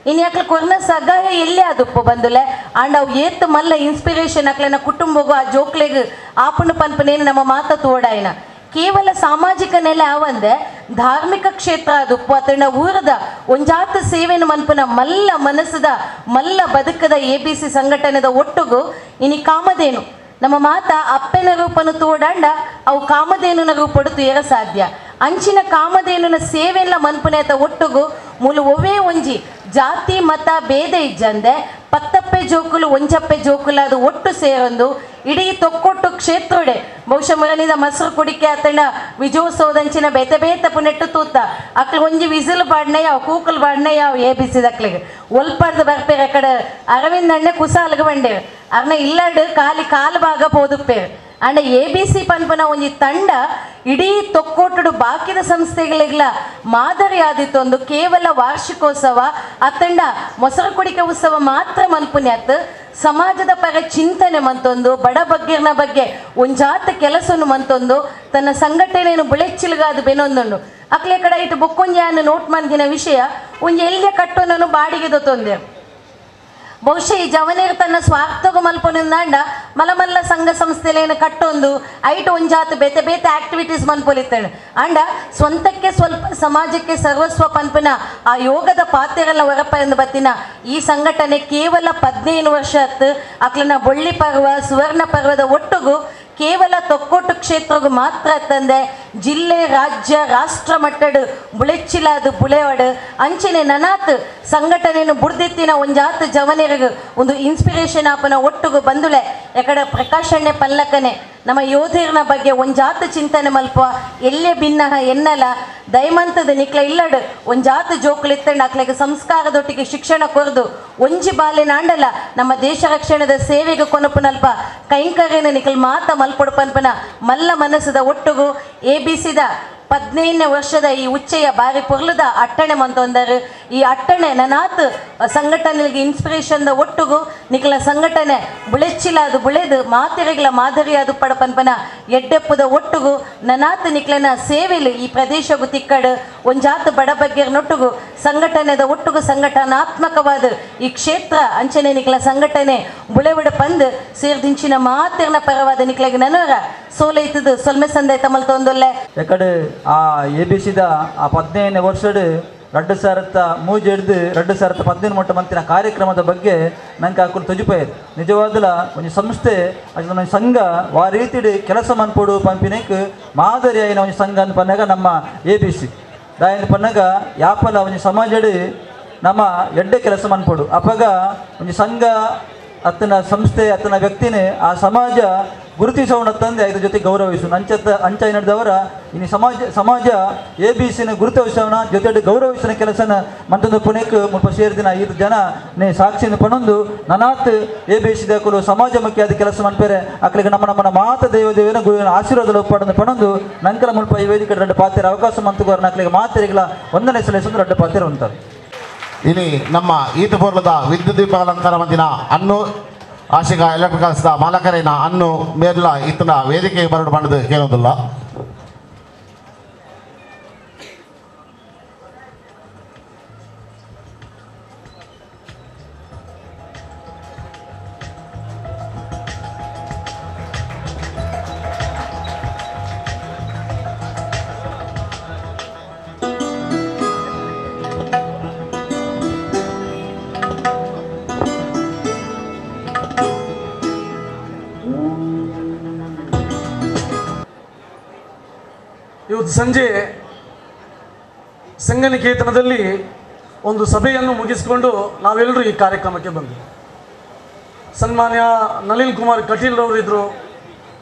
ಇನ್ನು ಯಾಕ್ಲ ಕೊರ್ನ ಸಗಾಯ ಎಲ್ಲೇ ಅದಪ್ಪು ಬಂದುಲೆ ಆಂಡ್ ಅವು ಏತ್ ಮಲ್ಲ ಇನ್ಸ್ಪಿರೇಷನ್ ಅಕ್ಲೆನ ಕುಟುಂಬಗೂ ಆ ಜೋಕ್ಲೆಗ್ ಆಪುಣ ಪನ್ಪನೇನು ನಮ್ಮ ಮಾತ ತೋಡಾಯಿನ ಕೇವಲ ಸಾಮಾಜಿಕ ನೆಲೆ ಅವಂದೆ ಧಾರ್ಮಿಕ ಕ್ಷೇತ್ರ ಅದಪ್ಪು ಅತಂಡ ಊರದ ಒಂಜಾತ ಸೇವೆನ ಮನ್ಪನ ಮಲ್ಲ ಮನಸ್ಸದ ಮಲ್ಲ ಬದುಕದ ABC ಸಂಘಟನೆದ ಒಟ್ಟುಗು ಇನಿ ಕಾಮಧೇನು ನಮ್ಮ ಮಾತ ಅಪ್ಪೆನ ರೂಪನು ತೋಡಾಂಡ ಅವು ಕಾಮಧೇನುನ ರೂಪಡು ತೇರ ಸಾಧ್ಯ ಅಂಚಿನ ಕಾಮಧೇನುನ ಸೇವೆಲ್ಲ ಮನ್ಪುನೇತ ಒಟ್ಟುಗು ಮೂಲ ಒವೇ ಒಂಜಿ ಜಾತಿ ಮತ ಭೇದ ಇಜ್ಜಂದೆ ಪತ್ತಪ್ಪೆ ಜೋಕುಲು ಒಂಜಪ್ಪೆ ಜೋಕುಲು ಅದು ಒಟ್ಟು ಸೇರೊಂದು ಇಡೀ ತೊಕ್ಕೊಟ್ಟು ಕ್ಷೇತ್ರೊಡೆ ಬಹುಶಃ ಮುರನಿದ ಮೊಸರು ಕುಡಿಕೆ ಆತಂಡ ವಿಜಯೋತ್ಸವದಂಚಿನ ಬೇತೆ ಬೇತ ಪುನೆಟ್ಟು ತೂತ ಅಕ್ಲು ಒಂಜಿ ವಿಸಿಲ್ ಬಾಡ್ನೆ ಯಾವ ಕೂಕಲ್ ಬಾಡ್ನೆ ಯಾವ ABC ದಕ್ಲಿಗೆ ಒಲ್ಪಾಡ್ದು ಬರ್ಪೇರು ಅಕಡೆ ಅರವಿಂದ್ ಅಣ್ಣೆ ಕುಸಾಲ್ಗೆ ಬಂಡೇರು ಅರ್ನ ಇಲ್ಲಾಡು ಕಾಲು ಭಾಗ ಪೋದುಪ್ಪೇರು ಅಂಡ ABC ಪನ್ಪನ ಒಂಜಿ ತಂಡ ಇಡೀ ತೊಕ್ಕೋಟುಡು ಬಾಕಿದ ಸಂಸ್ಥೆಗಳಿಗ್ಲ ಮಾದರಿ ಆದಿತ್ತೊಂದು ಕೇವಲ ವಾರ್ಷಿಕೋತ್ಸವ ಅತ್ತಂಡ ಮೊಸರು ಕುಡಿಕೆ ಉತ್ಸವ ಮಾತ್ರ ಮಲ್ಪುನ್ಯಾತ್ ಸಮಾಜದ ಪರ ಚಿಂತನೆ ಮಂತೊಂದು ಬಡ ಬಗ್ಗೆರ್ನ ಬಗ್ಗೆ ಒಂಜಾತ ಕೆಲಸನು ಮಂತೊಂದು ತನ್ನ ಸಂಘಟನೆಯನ್ನು ಬುಳೆಚ್ಚಿಲ್ಗಾದು ಬೆನೊಂದುಂಡು ಅಕ್ಲೆ ಕಡೆ ಇಟ್ಟು ಬೊಕ್ಕೊಂಜಾನು ನೋಟ್ ಮಂದಿನ ವಿಷಯ ಒಂಜಿ ಎಲ್ಯ ಕಟ್ಟೋನನು ಬಾಡಿಗೆ ದೊತ್ತೊಂದೆ ಬಹುಶಃ ಈ ಜವನೇರು ತನ್ನ ಸ್ವಾರ್ಥಗೂ ಮಲ್ಪೊನಿಂದಾಂಡ ಮಲಮಲ್ಲ ಸಂಘ ಸಂಸ್ಥೆಲೇನು ಕಟ್ಟೊಂದು ಐಟ್ ಒಂಜಾತು ಬೇತೆ ಬೇತೆ ಆಕ್ಟಿವಿಟೀಸ್ ಮನ್ಪೊಲಿತಾಳೆ ಅಂಡ ಸ್ವಂತಕ್ಕೆ ಸ್ವಲ್ಪ ಸಮಾಜಕ್ಕೆ ಸರ್ವಸ್ವ ಪನ್ಪನ ಆ ಯೋಗದ ಪಾತ್ರೆಲ್ಲ ಹೊರಪ ಎಂದು ಬತ್ತಿನ ಈ ಸಂಘಟನೆ ಕೇವಲ 15 ವರ್ಷ ಹತ್ತು ಅಕ್ಲನ ಬೊಳ್ಳಿ ಪರ್ವ ಸುವರ್ಣ ಪರ್ವದ ಒಟ್ಟುಗು ಕೇವಲ ತೊಕ್ಕೋಟು ಕ್ಷೇತ್ರಗೂ ಮಾತ್ರ ತಂದೆ ಜಿಲ್ಲೆ ರಾಜ್ಯ ರಾಷ್ಟ್ರ ಮಟ್ಟಡು ಬುಳೆಚ್ಚಿಲಾದು ಬುಳೆವಾಡು ಅಂಚನೆ ನನಾತ್ ಸಂಘಟನೆಯನ್ನು ಬುಡ್ದಿತ್ತಿನ ಒಂಜಾತ್ ಜವನೇರಿಗೂ ಒಂದು ಇನ್ಸ್ಪಿರೇಷನ್ ಆಪನ ಒಟ್ಟುಗು ಬಂದುಲೆ ಎಕಡೆ ಪ್ರಕಾಶಣ್ಣೆ ಪಲ್ಲಕನೆ ನಮ್ಮ ಯೋಧೇರ್ನ ಬಗ್ಗೆ ಒಂಜಾತ ಚಿಂತನೆ ಮಲ್ಪ ಎಲ್ಲೇ ಭಿನ್ನ ಎನ್ನಲ ದೈಮಂತದ ನಿಕ್ಲ ಇಲ್ಲಡು ಒಂಜಾತ ಜೋಕುಲು ಎತ್ತಂಡು ಅಕ್ಲೆಗೆ ಸಂಸ್ಕಾರದೊಟ್ಟಿಗೆ ಶಿಕ್ಷಣ ಕೊರ್ದು ಒಂಜಿ ಬಾಲ್ಯನಾಂಡಲ ನಮ್ಮ ದೇಶ ರಕ್ಷಣದ ಸೇವೆಗೆ ಕೊನಪುನಲ್ಪ ಕೈಂಕರ್ಯನ ನಿಕ್ಲು ಮಾತ ಮಲ್ಪೊಡು ಪನ್ಪನ ಮಲ್ಲ ಮನಸ್ಸದ ಒಟ್ಟುಗು ABCದ 15ನೇ ವರ್ಷದ ಈ ಉಚ್ಚೆಯ ಬಾರಿ ಪೊರ್ಲದ ಅಟ್ಟಣೆ ಮಂತೊಂದರು. ಈ ಅಟ್ಟಣೆ ನನಾತ್ ಸಂಘಟನೆಗೆ ಇನ್ಸ್ಪಿರೇಷನ್ದ ಒಟ್ಟುಗು ನಿಕ್ಲ ಸಂಘಟನೆ ಬುಳೆಚ್ಚಿಲ ಅದು ಬುಳೆದು ಮಾತೆರೆಗಳ ಮಾದರಿ ಅದು ಪಡಪನ್ಪನ ಎಡ್ಡೆಪ್ಪುದ ಒಟ್ಟುಗು ನನಾತ್ ನಿಕ್ಲನ ಸೇವೆಲು ಈ ಪ್ರದೇಶಗೂ ತಿಕ್ಕಡು ಒಂಜಾತ್ ಬಡ ಬಗ್ಗೆರ್ನೊಟ್ಟುಗು ಸಂಘಟನೆದ ಒಟ್ಟುಗು ಸಂಘಟನಾತ್ಮಕವಾದ ಈ ಕ್ಷೇತ್ರ ಅಂಚನೆ ನಿಕ್ಲ ಸಂಘಟನೆ ಬುಳೆವಿಡ ಪಂದು ಸೇರ್ದಿಂಚಿನ ಮಾತೆರ್ನ ಪರವಾದ ನಿಕ್ಲೆಗೆ ನನವರ ಸೋಲೈತದು ಸೊಲ್ಮೆ ಸಂದೆ ತಮಲ್ ತೊಂದೊಲ್ಲೆ ಎಕಡೆ ಆ ABCದ ಆ 15ನೇ ವರ್ಷದ 2003 ಹಿಡಿದು 2015 ಮೊಟ್ಟ ಮಂತಿನ ಕಾರ್ಯಕ್ರಮದ ಬಗ್ಗೆ ನಂಗೆ ಹಾಕೊಂಡು ತುಜುಪೇರು ನಿಜವಾದಲ ಒಂದು ಸಂಸ್ಥೆ ಒಂದು ಸಂಘ ಆ ರೀತಿ ಕೆಲಸ ಮನ್ಪೋಡು ಪಂಪಿನಕ್ಕೆ ಮಾದರಿ ಆಯ್ನ ಒಂದು ಸಂಘ ಅಂತ ಪನ್ನಾಗ ನಮ್ಮ ABC ದಾಯನ ಪನ್ನಾಗ ಯಾಪಲ ಒಂದು ಸಮಾಜಡಿ ನಮ್ಮ ಎಡ್ಡೆ ಕೆಲಸ ಮನ್ಪೋಡು ಅಪ್ಪಗ ಒಂದು ಸಂಘ ಅತ್ತನ ಸಂಸ್ಥೆ ಅತ್ತನ ವ್ಯಕ್ತಿನೇ ಆ ಸಮಾಜ ಗುರುತಿಸೋಣ ತಂದೆ ಐದ್ರ ಜೊತೆ ಗೌರವಿಸು ಅಂಚ ನಡೆದವರ ಇನ್ನು ಸಮಾಜ ABCನ ಗುರುತಿಸೋಣ ಜೊತೆ ಗೌರವಿಸಿನ ಕೆಲಸನ ಮಂತೊಂದು ಪುಣೆಕ್ ಮುಲ್ಪ ಸೇರಿದಿನ 5 ಜನ ನೇ ಸಾಕ್ಷಿನ ಪಣೊಂದು ನನಾತ್ ABCದ ಕುಲು ಸಮಾಜ ಮುಖ್ಯಾದ ಕೆಲಸ ಮನ್ಪೇರೆ ಅಕ್ಲಿಗೆ ನಮ್ಮ ಮಾತ ದೇವದೇವನ ಗುರುವಿನ ಆಶೀರ್ವಾದ ಪಡೆದು ಪಣೊಂದು ನಂಕಲ ಮುಲ್ಪ ಈ ವೇದಿಕೆ 2 ಪಾತ್ರ ಅವಕಾಶ ಮಂತುಗೋರ್ನ ಅಕ್ಲಿಗೆ ಮಾತೆರೆಗಳ 1ನೇ ಸಲಸಂದು 2 ಪಾತ್ರ ಉಂಟು. ಇನಿ ನಮ್ಮ ಈತ ಪೂರ್ವದ ವಿದ್ಯುತ್ ದೀಪಾಲಂಕಾರ ಮಂದಿನ ಅನ್ನು ಆಶಿಕ ಎಲೆಕ್ಟ್ರಿಕಲ್ಸ್ದ ಮಾಲಕರೇನ ಅನ್ನು ಮೇರ್ಲ ಇತನ ವೇದಿಕೆಗೆ ಬರಡು ಮಾಡೋದು ಕೇಳೋದಿಲ್ಲ. ಇವತ್ತು ಸಂಜೆ ಸಂಘನಿಕೇತನದಲ್ಲಿ ಒಂದು ಸಭೆಯನ್ನು ಮುಗಿಸಿಕೊಂಡು ನಾವೆಲ್ಲರೂ ಈ ಕಾರ್ಯಕ್ರಮಕ್ಕೆ ಬಂದ್ವಿ. ಸನ್ಮಾನ್ಯ ನಳಿನ್ ಕುಮಾರ್ ಕಟೀಲ್ರವರು ಇದ್ದರು,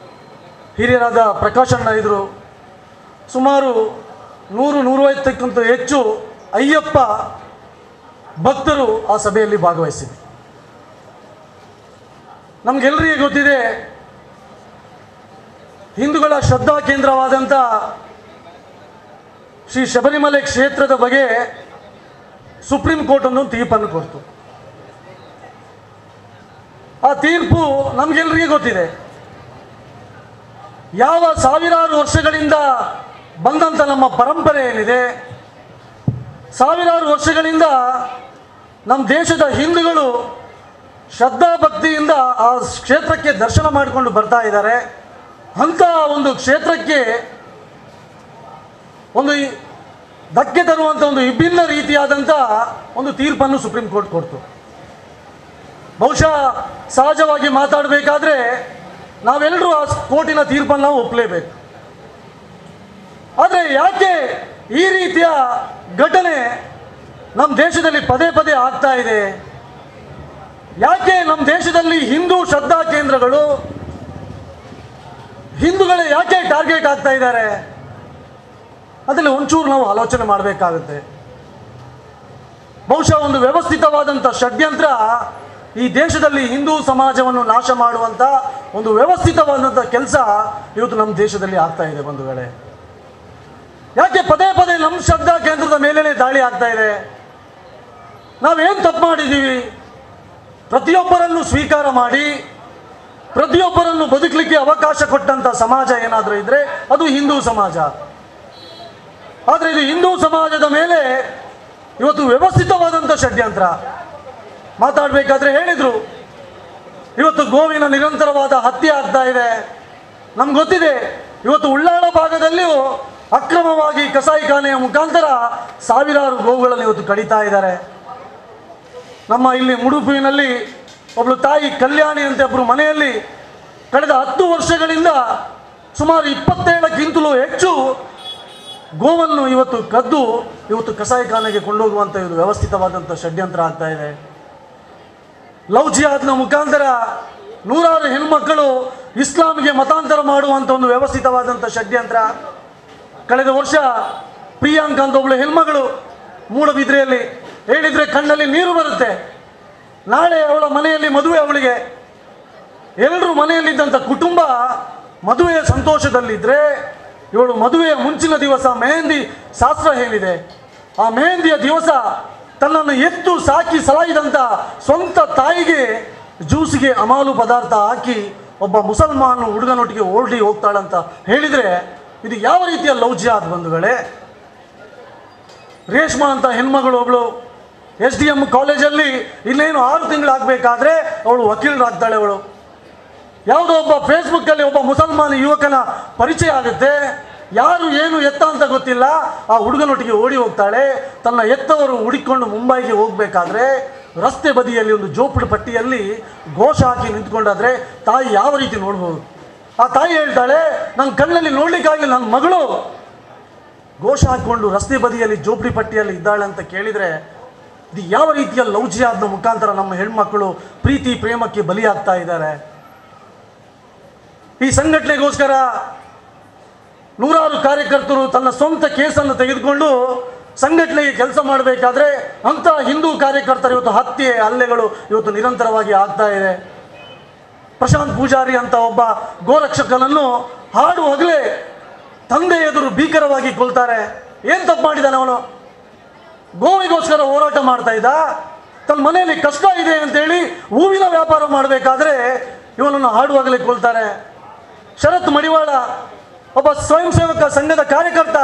ಹಿರಿಯರಾದ ಪ್ರಕಾಶ್ ಅಣ್ಣ ಇದ್ದರು, ಸುಮಾರು 100-150ಕ್ಕಿಂತ ಹೆಚ್ಚು ಅಯ್ಯಪ್ಪ ಭಕ್ತರು ಆ ಸಭೆಯಲ್ಲಿ ಭಾಗವಹಿಸಿದ್ರು. ನಮಗೆಲ್ಲರಿಗೆ ಗೊತ್ತಿದೆ, ಹಿಂದೂಗಳ ಶ್ರದ್ಧಾ ಕೇಂದ್ರವಾದಂಥ ಶ್ರೀ ಶಬರಿಮಲೆ ಕ್ಷೇತ್ರದ ಬಗ್ಗೆ ಸುಪ್ರೀಂ ಕೋರ್ಟ್ ಒಂದು ತೀರ್ಪನ್ನು ಕೊಡ್ತು. ಆ ತೀರ್ಪು ನಮಗೆಲ್ಲರಿಗೆ ಗೊತ್ತಿದೆ. ಯಾವ ಸಾವಿರಾರು ವರ್ಷಗಳಿಂದ ಬಂದಂಥ ನಮ್ಮ ಪರಂಪರೆ ಏನಿದೆ, ಸಾವಿರಾರು ವರ್ಷಗಳಿಂದ ನಮ್ಮ ದೇಶದ ಹಿಂದೂಗಳು ಶ್ರದ್ಧಾ ಭಕ್ತಿಯಿಂದ ಆ ಕ್ಷೇತ್ರಕ್ಕೆ ದರ್ಶನ ಮಾಡಿಕೊಂಡು ಬರ್ತಾ ಇದ್ದಾರೆ. ಅಂಥ ಒಂದು ಕ್ಷೇತ್ರಕ್ಕೆ ಒಂದು ಧಕ್ಕೆ ತರುವಂಥ ಒಂದು ವಿಭಿನ್ನ ರೀತಿಯಾದಂಥ ಒಂದು ತೀರ್ಪನ್ನು ಸುಪ್ರೀಂ ಕೋರ್ಟ್ ಕೊಡ್ತು. ಬಹುಶಃ ಸಹಜವಾಗಿ ಮಾತಾಡಬೇಕಾದ್ರೆ ನಾವೆಲ್ಲರೂ ಆ ಕೋರ್ಟಿನ ತೀರ್ಪನ್ನು ನಾವು ಒಪ್ಪಲೇಬೇಕು. ಆದರೆ ಯಾಕೆ ಈ ರೀತಿಯ ಘಟನೆ ನಮ್ಮ ದೇಶದಲ್ಲಿ ಪದೇ ಪದೇ ಆಗ್ತಾ ಇದೆ? ಯಾಕೆ ನಮ್ಮ ದೇಶದಲ್ಲಿ ಹಿಂದೂ ಶ್ರದ್ಧಾ ಕೇಂದ್ರಗಳು ಹಿಂದೂಗಳೇ ಯಾಕೆ ಟಾರ್ಗೆಟ್ ಆಗ್ತಾ ಇದ್ದಾರೆ? ಅದರಲ್ಲಿ ಒಂಚೂರು ನಾವು ಆಲೋಚನೆ ಮಾಡಬೇಕಾಗುತ್ತೆ. ಬಹುಶಃ ಒಂದು ವ್ಯವಸ್ಥಿತವಾದಂಥ ಷಡ್ಯಂತ್ರ ಈ ದೇಶದಲ್ಲಿ ಹಿಂದೂ ಸಮಾಜವನ್ನು ನಾಶ ಮಾಡುವಂಥ ಒಂದು ವ್ಯವಸ್ಥಿತವಾದಂಥ ಕೆಲಸ ಇವತ್ತು ನಮ್ಮ ದೇಶದಲ್ಲಿ ಆಗ್ತಾ ಇದೆ ಬಂಧುಗಳೇ. ಯಾಕೆ ಪದೇ ಪದೇ ನಮ್ಮ ಶ್ರದ್ಧಾ ಕೇಂದ್ರದ ಮೇಲೇ ದಾಳಿ ಆಗ್ತಾ ಇದೆ? ನಾವೇನು ತಪ್ಪು ಮಾಡಿದ್ದೀವಿ? ಪ್ರತಿಯೊಬ್ಬರನ್ನು ಸ್ವೀಕಾರ ಮಾಡಿ ಪ್ರತಿಯೊಬ್ಬರನ್ನು ಬದುಕಲಿಕ್ಕೆ ಅವಕಾಶ ಕೊಟ್ಟಂಥ ಸಮಾಜ ಏನಾದರೂ ಇದ್ದರೆ ಅದು ಹಿಂದೂ ಸಮಾಜ. ಆದರೆ ಇದು ಹಿಂದೂ ಸಮಾಜದ ಮೇಲೆ ಇವತ್ತು ವ್ಯವಸ್ಥಿತವಾದಂಥ ಷಡ್ಯಂತ್ರ. ಮಾತಾಡಬೇಕಾದ್ರೆ ಹೇಳಿದರು, ಇವತ್ತು ಗೋವಿನ ನಿರಂತರವಾದ ಹತ್ಯೆ ಆಗ್ತಾ ಇದೆ. ನಮ್ಗೆ ಗೊತ್ತಿದೆ, ಇವತ್ತು ಉಳ್ಳಾಳ ಭಾಗದಲ್ಲಿಯೂ ಅಕ್ರಮವಾಗಿ ಕಸಾಯಿಖಾನೆಯ ಮುಖಾಂತರ ಸಾವಿರಾರು ಗೋವುಗಳನ್ನು ಇವತ್ತು ಕಡಿತಾ ಇದ್ದಾರೆ. ನಮ್ಮ ಇಲ್ಲಿ ಮುಡುಪಿನಲ್ಲಿ ಒಬ್ಬಳು ತಾಯಿ ಕಲ್ಯಾಣಿ ಅಂತ ಒಬ್ಬರು ಮನೆಯಲ್ಲಿ ಕಳೆದ 10 ವರ್ಷಗಳಿಂದ ಸುಮಾರು 27ಕ್ಕಿಂತಲೂ ಹೆಚ್ಚು ಗೋವನ್ನು ಇವತ್ತು ಕದ್ದು ಇವತ್ತು ಕಸಾಯಿಖಾನೆಗೆ ಕೊಂಡೋಗುವಂಥ ಇದು ವ್ಯವಸ್ಥಿತವಾದಂಥ ಷಡ್ಯಂತ್ರ ಆಗ್ತಾ ಇದೆ. ಲವ್ ಜಿಹಾದ್ನ ಮುಖಾಂತರ ನೂರಾರು ಹೆಣ್ಮಕ್ಕಳು ಇಸ್ಲಾಂಗೆ ಮತಾಂತರ ಮಾಡುವಂಥ ಒಂದು ವ್ಯವಸ್ಥಿತವಾದಂಥ ಷಡ್ಯಂತ್ರ. ಕಳೆದ ವರ್ಷ ಪ್ರಿಯಾಂಕಾ ಅಂತ ಒಬ್ಬಳು ಹೆಣ್ಮಗಳು ಮೂಡಬಿದ್ರೆಯಲ್ಲಿ ಹೇಳಿದರೆ ಕಣ್ಣಲ್ಲಿ ನೀರು ಬರುತ್ತೆ. ನಾಳೆ ಅವಳ ಮನೆಯಲ್ಲಿ ಮದುವೆ, ಅವಳಿಗೆ ಎಲ್ಲರೂ ಮನೆಯಲ್ಲಿದ್ದಂಥ ಕುಟುಂಬ ಮದುವೆಯ ಸಂತೋಷದಲ್ಲಿದ್ದರೆ ಇವಳು ಮದುವೆಯ ಮುಂಚಿನ ದಿವಸ ಮೆಹಂದಿ ಶಾಸ್ತ್ರ ಹೇಳಿದೆ. ಆ ಮೆಹಂದಿಯ ದಿವಸ ತನ್ನನ್ನು ಎತ್ತು ಸಾಕಿ ಸಲಾಯಿದಂಥ ಸ್ವಂತ ತಾಯಿಗೆ ಜ್ಯೂಸಿಗೆ ಅಮಾಲು ಪದಾರ್ಥ ಹಾಕಿ ಒಬ್ಬ ಮುಸಲ್ಮಾನ ಹುಡುಗನೊಟ್ಟಿಗೆ ಓಡಿ ಹೋಗ್ತಾಳಂತ ಹೇಳಿದರೆ ಇದು ಯಾವ ರೀತಿಯ ಲೌಜ್ಯ ಬಂಧುಗಳೇ. ರೇಷ್ಮಾ ಅಂತ ಹೆಣ್ಮಗಳು ಒಬ್ಬಳು SDM ಕಾಲೇಜಲ್ಲಿ ಇನ್ನೇನು 6 ತಿಂಗಳಾಗಬೇಕಾದ್ರೆ ಅವಳು ವಕೀಲರಾಗ್ತಾಳೆ. ಅವಳು ಯಾವುದೋ ಒಬ್ಬ ಫೇಸ್ಬುಕ್ಕಲ್ಲಿ ಒಬ್ಬ ಮುಸಲ್ಮಾನ ಯುವಕನ ಪರಿಚಯ ಆಗುತ್ತೆ. ಯಾರು ಏನು ಎತ್ತ ಅಂತ ಗೊತ್ತಿಲ್ಲ, ಆ ಹುಡುಗನೊಟ್ಟಿಗೆ ಓಡಿ ಹೋಗ್ತಾಳೆ. ತನ್ನ ಎತ್ತವರು ಹುಡುಕೊಂಡು ಮುಂಬೈಗೆ ಹೋಗಬೇಕಾದ್ರೆ ರಸ್ತೆ ಬದಿಯಲ್ಲಿ ಒಂದು ಜೋಪಡು ಪಟ್ಟಿಯಲ್ಲಿ ಘೋಷ ಹಾಕಿ ನಿಂತ್ಕೊಂಡಾದ್ರೆ ತಾಯಿ ಯಾವ ರೀತಿ ನೋಡ್ಬೋದು. ಆ ತಾಯಿ ಹೇಳ್ತಾಳೆ, ನನ್ನ ಕಣ್ಣಲ್ಲಿ ನೋಡ್ಲಿಕ್ಕಾಗಲಿ, ನನ್ನ ಮಗಳು ಘೋಷ ಹಾಕಿಕೊಂಡು ರಸ್ತೆ ಬದಿಯಲ್ಲಿ ಜೋಪಡಿ ಪಟ್ಟಿಯಲ್ಲಿ ಇದ್ದಾಳೆ ಅಂತ ಕೇಳಿದರೆ ಇದು ಯಾವ ರೀತಿಯ ಲೌಜ್ಯಾದ ಮುಖಾಂತರ ನಮ್ಮ ಹೆಣ್ಮಕ್ಕಳು ಪ್ರೀತಿ ಪ್ರೇಮಕ್ಕೆ ಬಲಿಯಾಗ್ತಾ ಇದ್ದಾರೆ. ಈ ಸಂಘಟನೆಗೋಸ್ಕರ ನೂರಾರು ಕಾರ್ಯಕರ್ತರು ತನ್ನ ಸ್ವಂತ ಕೇಸನ್ನು ತೆಗೆದುಕೊಂಡು ಸಂಘಟನೆಗೆ ಕೆಲಸ ಮಾಡಬೇಕಾದ್ರೆ ಅಂಥ ಹಿಂದೂ ಕಾರ್ಯಕರ್ತರು ಇವತ್ತು ಹತ್ಯೆ ಹಲ್ಲೆಗಳು ಇವತ್ತು ನಿರಂತರವಾಗಿ ಆಗ್ತಾ ಇದೆ. ಪ್ರಶಾಂತ್ ಪೂಜಾರಿ ಅಂತ ಒಬ್ಬ ಗೋರಕ್ಷಕನನ್ನು ಹಾಡುವಾಗಲೇ ತಂದೆ ಎದುರು ಭೀಕರವಾಗಿ ಕೊಲ್ತಾರೆ. ಏನು ತಪ್ಪು ಮಾಡಿದ್ದಾನೆ ಅವನು? ಗೋವಿಗೋಸ್ಕರ ಹೋರಾಟ ಮಾಡ್ತಾ ಇದ್ದ. ತನ್ನ ಮನೆಯಲ್ಲಿ ಕಷ್ಟ ಇದೆ ಅಂತೇಳಿ ಹೂವಿನ ವ್ಯಾಪಾರ ಮಾಡಬೇಕಾದ್ರೆ ಇವನನ್ನು ಹಾಡುವಾಗಲೇ ಕೊಲ್ತಾರೆ. ಶರತ್ ಮಡಿವಾಳ ಒಬ್ಬ ಸ್ವಯಂ ಸೇವಕ ಸಂಘದ ಕಾರ್ಯಕರ್ತ,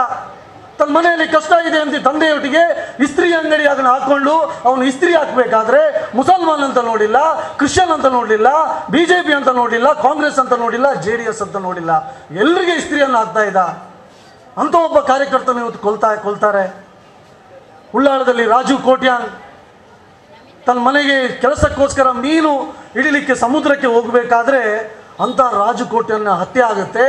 ತನ್ನ ಮನೆಯಲ್ಲಿ ಕಷ್ಟ ಇದೆ ಅಂತ ತಂದೆಯೊಟ್ಟಿಗೆ ಇಸ್ತ್ರಿ ಅಂಗಡಿ ಅದನ್ನು ಹಾಕ್ಕೊಂಡು ಅವನು ಇಸ್ತ್ರಿ ಹಾಕಬೇಕಾದ್ರೆ ಮುಸಲ್ಮಾನ್ ಅಂತ ನೋಡಿಲ್ಲ, ಕ್ರಿಶ್ಚಿಯನ್ ಅಂತ ನೋಡಲಿಲ್ಲ, BJP ಅಂತ ನೋಡಲಿಲ್ಲ, ಕಾಂಗ್ರೆಸ್ ಅಂತ ನೋಡಿಲ್ಲ, JDS ಅಂತ ನೋಡಿಲ್ಲ, ಎಲ್ಲರಿಗೆ ಇಸ್ತ್ರಿಯನ್ನು ಹಾಕ್ತಾ ಇದ್ದ. ಅಂಥ ಒಬ್ಬ ಕಾರ್ಯಕರ್ತನ ಇವತ್ತು ಕೊಲ್ತಾರೆ. ಉಳ್ಳಾಳದಲ್ಲಿ ರಾಜು ಕೋಟ್ಯಾನ್ ತನ್ನ ಮನೆಗೆ ಕೆಲಸಕ್ಕೋಸ್ಕರ ಮೀನು ಹಿಡಿಲಿಕ್ಕೆ ಸಮುದ್ರಕ್ಕೆ ಹೋಗಬೇಕಾದ್ರೆ ಅಂಥ ರಾಜು ಕೋಟ್ಯನ್ನ ಹತ್ಯೆ ಆಗುತ್ತೆ.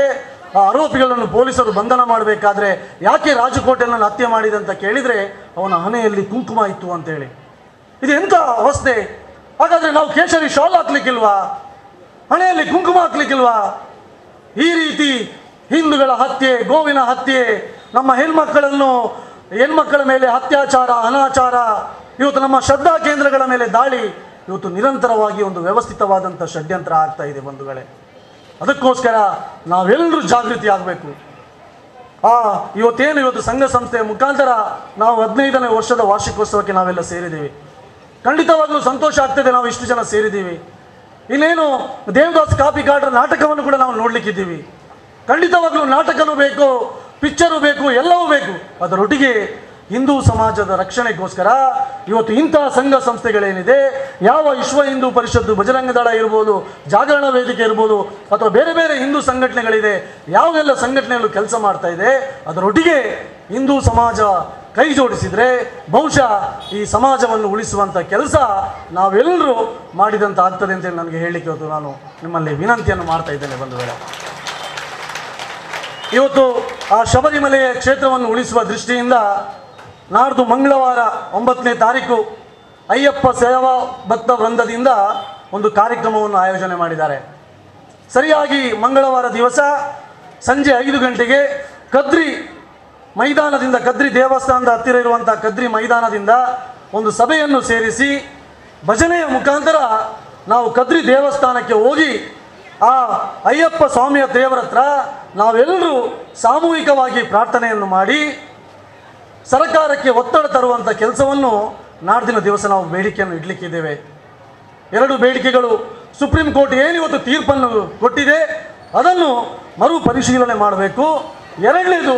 ಆ ಆರೋಪಿಗಳನ್ನು ಪೊಲೀಸರು ಬಂಧನ ಮಾಡಬೇಕಾದ್ರೆ ಯಾಕೆ ರಾಜು ಕೋಟ್ಯನನ್ನು ಹತ್ಯೆ ಮಾಡಿದೆ ಅಂತ ಕೇಳಿದರೆ ಅವನ ಹಣೆಯಲ್ಲಿ ಕುಂಕುಮ ಇತ್ತು ಅಂತೇಳಿ. ಇದು ಎಂಥ ಅವಸ್ಥೆ! ಹಾಗಾದರೆ ನಾವು ಕೇಸರಿ ಶಾಲ್ ಹಾಕ್ಲಿಕ್ಕಿಲ್ವಾ? ಹಣೆಯಲ್ಲಿ ಕುಂಕುಮ ಹಾಕ್ಲಿಕ್ಕಿಲ್ವಾ? ಈ ರೀತಿ ಹಿಂದೂಗಳ ಹತ್ಯೆ, ಗೋವಿನ ಹತ್ಯೆ, ನಮ್ಮ ಹೆಣ್ಮಕ್ಕಳ ಮೇಲೆ ಅತ್ಯಾಚಾರ, ಅನಾಚಾರ, ಇವತ್ತು ನಮ್ಮ ಶ್ರದ್ಧಾ ಕೇಂದ್ರಗಳ ಮೇಲೆ ದಾಳಿ, ಇವತ್ತು ನಿರಂತರವಾಗಿ ಒಂದು ವ್ಯವಸ್ಥಿತವಾದಂಥ ಷಡ್ಯಂತ್ರ ಆಗ್ತಾ ಇದೆ ಬಂಧುಗಳೇ. ಅದಕ್ಕೋಸ್ಕರ ನಾವೆಲ್ಲರೂ ಜಾಗೃತಿ ಆಗಬೇಕು. ಇವತ್ತು ಸಂಘ ಸಂಸ್ಥೆಯ ಮುಖಾಂತರ ನಾವು 15ನೇ ವರ್ಷದ ವಾರ್ಷಿಕೋತ್ಸವಕ್ಕೆ ನಾವೆಲ್ಲ ಸೇರಿದ್ದೀವಿ. ಖಂಡಿತವಾಗ್ಲೂ ಸಂತೋಷ ಆಗ್ತದೆ, ನಾವು ಇಷ್ಟು ಜನ ಸೇರಿದ್ದೀವಿ. ಇನ್ನೇನು ದೇವದಾಸ್ ಕಾಪಿಕಾಡರ ನಾಟಕವನ್ನು ಕೂಡ ನಾವು ನೋಡ್ಲಿಕ್ಕಿದ್ದೀವಿ. ಖಂಡಿತವಾಗ್ಲೂ ನಾಟಕನೂ ಬೇಕು, ಪಿಕ್ಚರು ಬೇಕು, ಎಲ್ಲವೂ ಬೇಕು. ಅದರೊಟ್ಟಿಗೆ ಹಿಂದೂ ಸಮಾಜದ ರಕ್ಷಣೆಗೋಸ್ಕರ ಇವತ್ತು ಇಂತಹ ಸಂಘ ಸಂಸ್ಥೆಗಳೇನಿದೆ, ಯಾವ ವಿಶ್ವ ಹಿಂದೂ ಪರಿಷತ್ತು, ಬಜರಂಗ ದಳ ಇರ್ಬೋದು, ಜಾಗರಣ ವೇದಿಕೆ ಇರ್ಬೋದು, ಅಥವಾ ಬೇರೆ ಬೇರೆ ಹಿಂದೂ ಸಂಘಟನೆಗಳಿದೆ, ಯಾವುದೆಲ್ಲ ಸಂಘಟನೆಗಳು ಕೆಲಸ ಮಾಡ್ತಾ ಇದೆ, ಅದರೊಟ್ಟಿಗೆ ಹಿಂದೂ ಸಮಾಜ ಕೈ ಜೋಡಿಸಿದರೆ ಬಹುಶಃ ಈ ಸಮಾಜವನ್ನು ಉಳಿಸುವಂಥ ಕೆಲಸ ನಾವೆಲ್ಲರೂ ಮಾಡಿದಂತ ಆಗ್ತದೆ ಅಂತೇಳಿ ನನಗೆ ಹೇಳಲಿಕ್ಕೆ ಇವತ್ತು ನಾನು ನಿಮ್ಮಲ್ಲಿ ವಿನಂತಿಯನ್ನು ಮಾಡ್ತಾ ಇದ್ದೇನೆ ಬಂಧುಗಳೇ. ಇವತ್ತು ಆ ಶಬರಿಮಲೆಯ ಕ್ಷೇತ್ರವನ್ನು ಉಳಿಸುವ ದೃಷ್ಟಿಯಿಂದ ನಾಡ್ದು ಮಂಗಳವಾರ 9ನೇ ತಾರೀಕು ಅಯ್ಯಪ್ಪ ಸೇವಾ ಭಕ್ತ ವೃಂದದಿಂದ ಒಂದು ಕಾರ್ಯಕ್ರಮವನ್ನು ಆಯೋಜನೆ ಮಾಡಿದ್ದಾರೆ. ಸರಿಯಾಗಿ ಮಂಗಳವಾರ ದಿವಸ ಸಂಜೆ 5 ಗಂಟೆಗೆ ಕದ್ರಿ ಮೈದಾನದಿಂದ, ಕದ್ರಿ ದೇವಸ್ಥಾನದ ಹತ್ತಿರ ಇರುವಂಥ ಕದ್ರಿ ಮೈದಾನದಿಂದ ಒಂದು ಸಭೆಯನ್ನು ಸೇರಿಸಿ ಭಜನೆಯ ಮುಖಾಂತರ ನಾವು ಕದ್ರಿ ದೇವಸ್ಥಾನಕ್ಕೆ ಹೋಗಿ ಆ ಅಯ್ಯಪ್ಪ ಸ್ವಾಮಿಯ ದೇವರ ಹತ್ರ ನಾವೆಲ್ಲರೂ ಸಾಮೂಹಿಕವಾಗಿ ಪ್ರಾರ್ಥನೆಯನ್ನು ಮಾಡಿ ಸರ್ಕಾರಕ್ಕೆ ಒತ್ತಡ ತರುವಂಥ ಕೆಲಸವನ್ನು ನಾಡ್ದಿನ ದಿವಸ ನಾವು ಬೇಡಿಕೆಯನ್ನು ಇಡಲಿಕ್ಕಿದ್ದೇವೆ. 2 ಬೇಡಿಕೆಗಳು. ಸುಪ್ರೀಂ ಕೋರ್ಟ್ ಏನಿವತ್ತು ತೀರ್ಪನ್ನು ಕೊಟ್ಟಿದೆ ಅದನ್ನು ಮರುಪರಿಶೀಲನೆ ಮಾಡಬೇಕು. 2ನೇದು,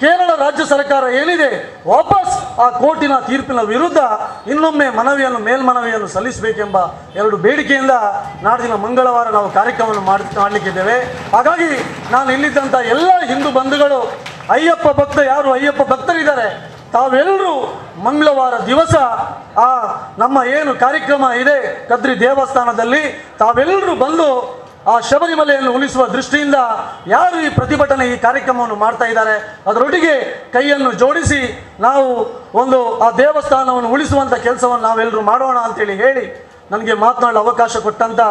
ಕೇರಳ ರಾಜ್ಯ ಸರ್ಕಾರ ಏನಿದೆ ವಾಪಸ್ ಆ ಕೋರ್ಟಿನ ತೀರ್ಪಿನ ವಿರುದ್ಧ ಇನ್ನೊಮ್ಮೆ ಮೇಲ್ಮನವಿಯನ್ನು ಸಲ್ಲಿಸಬೇಕೆಂಬ 2 ಬೇಡಿಕೆಯಿಂದ ನಾಡಿನ ಮಂಗಳವಾರ ನಾವು ಕಾರ್ಯಕ್ರಮವನ್ನು ಮಾಡಲಿಕ್ಕಿದ್ದೇವೆ. ಹಾಗಾಗಿ ನಾನು ಇಲ್ಲಿದ್ದಂಥ ಎಲ್ಲ ಹಿಂದೂ ಬಂಧುಗಳು, ಅಯ್ಯಪ್ಪ ಭಕ್ತರಿದ್ದಾರೆ, ತಾವೆಲ್ಲರೂ ಮಂಗಳವಾರ ದಿವಸ ಆ ನಮ್ಮ ಏನು ಕಾರ್ಯಕ್ರಮ ಇದೆ ಕದ್ರಿ ದೇವಸ್ಥಾನದಲ್ಲಿ ತಾವೆಲ್ಲರೂ ಬಂದು ಆ ಶಬರಿಮಲೆಯನ್ನು ಉಳಿಸುವ ದೃಷ್ಟಿಯಿಂದ ಯಾರು ಈ ಪ್ರತಿಭಟನೆ ಈ ಕಾರ್ಯಕ್ರಮವನ್ನು ಮಾಡ್ತಾ ಇದ್ದಾರೆ ಅದರೊಟ್ಟಿಗೆ ಕೈಯನ್ನು ಜೋಡಿಸಿ ನಾವು ಆ ದೇವಸ್ಥಾನವನ್ನು ಉಳಿಸುವಂಥ ಕೆಲಸವನ್ನು ನಾವೆಲ್ಲರೂ ಮಾಡೋಣ ಅಂತೇಳಿ ಹೇಳಿ ನನಗೆ ಮಾತನಾಡಲು ಅವಕಾಶ ಕೊಟ್ಟಂಥ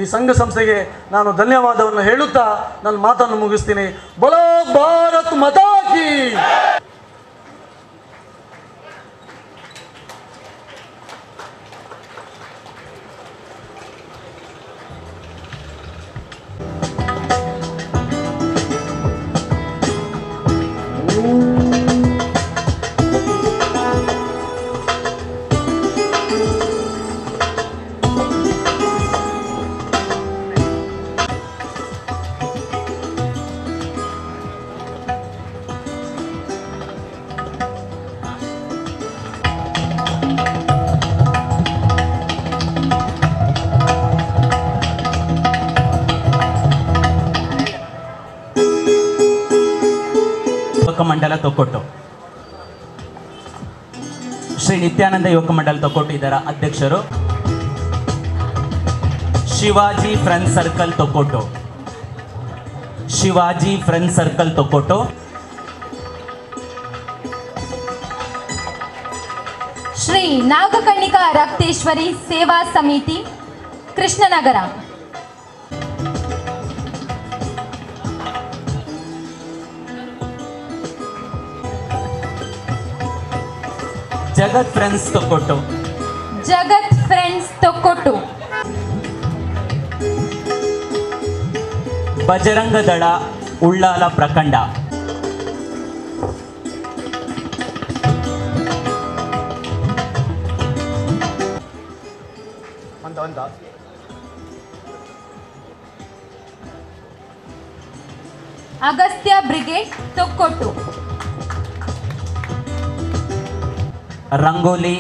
ಈ ಸಂಘ ಸಂಸ್ಥೆಗೆ ನಾನು ಧನ್ಯವಾದವನ್ನು ಹೇಳುತ್ತಾ ನನ್ನ ಮಾತನ್ನು ಮುಗಿಸ್ತೀನಿ. ಬೋಲೋ ಭಾರತ್ ಮಾತಾ ಕಿ. ಮಂಡಲ ತೊಕ್ಕೊಟ್ಟು ಶ್ರೀ ನಿತ್ಯಾನಂದ ಯುವಕ ಮಂಡಲ ತೊಕ್ಕೊಟ್ಟು ಇದರ ಅಧ್ಯಕ್ಷರು. Shivaji friend circle Thokkottu, Shivaji friend circle Thokkottu. Shri Nagakarnika Rakteshwari ಸೇವಾ ಸಮಿತಿ ಕೃಷ್ಣನಗರ. Jagath friends Thokkottu, Jagath friends Thokkottu. ಬಜರಂಗ ದಳ ಉಳ್ಳಾಲ ಪ್ರಖಂಡ. Agastya brigade Thokkottu. Rangoli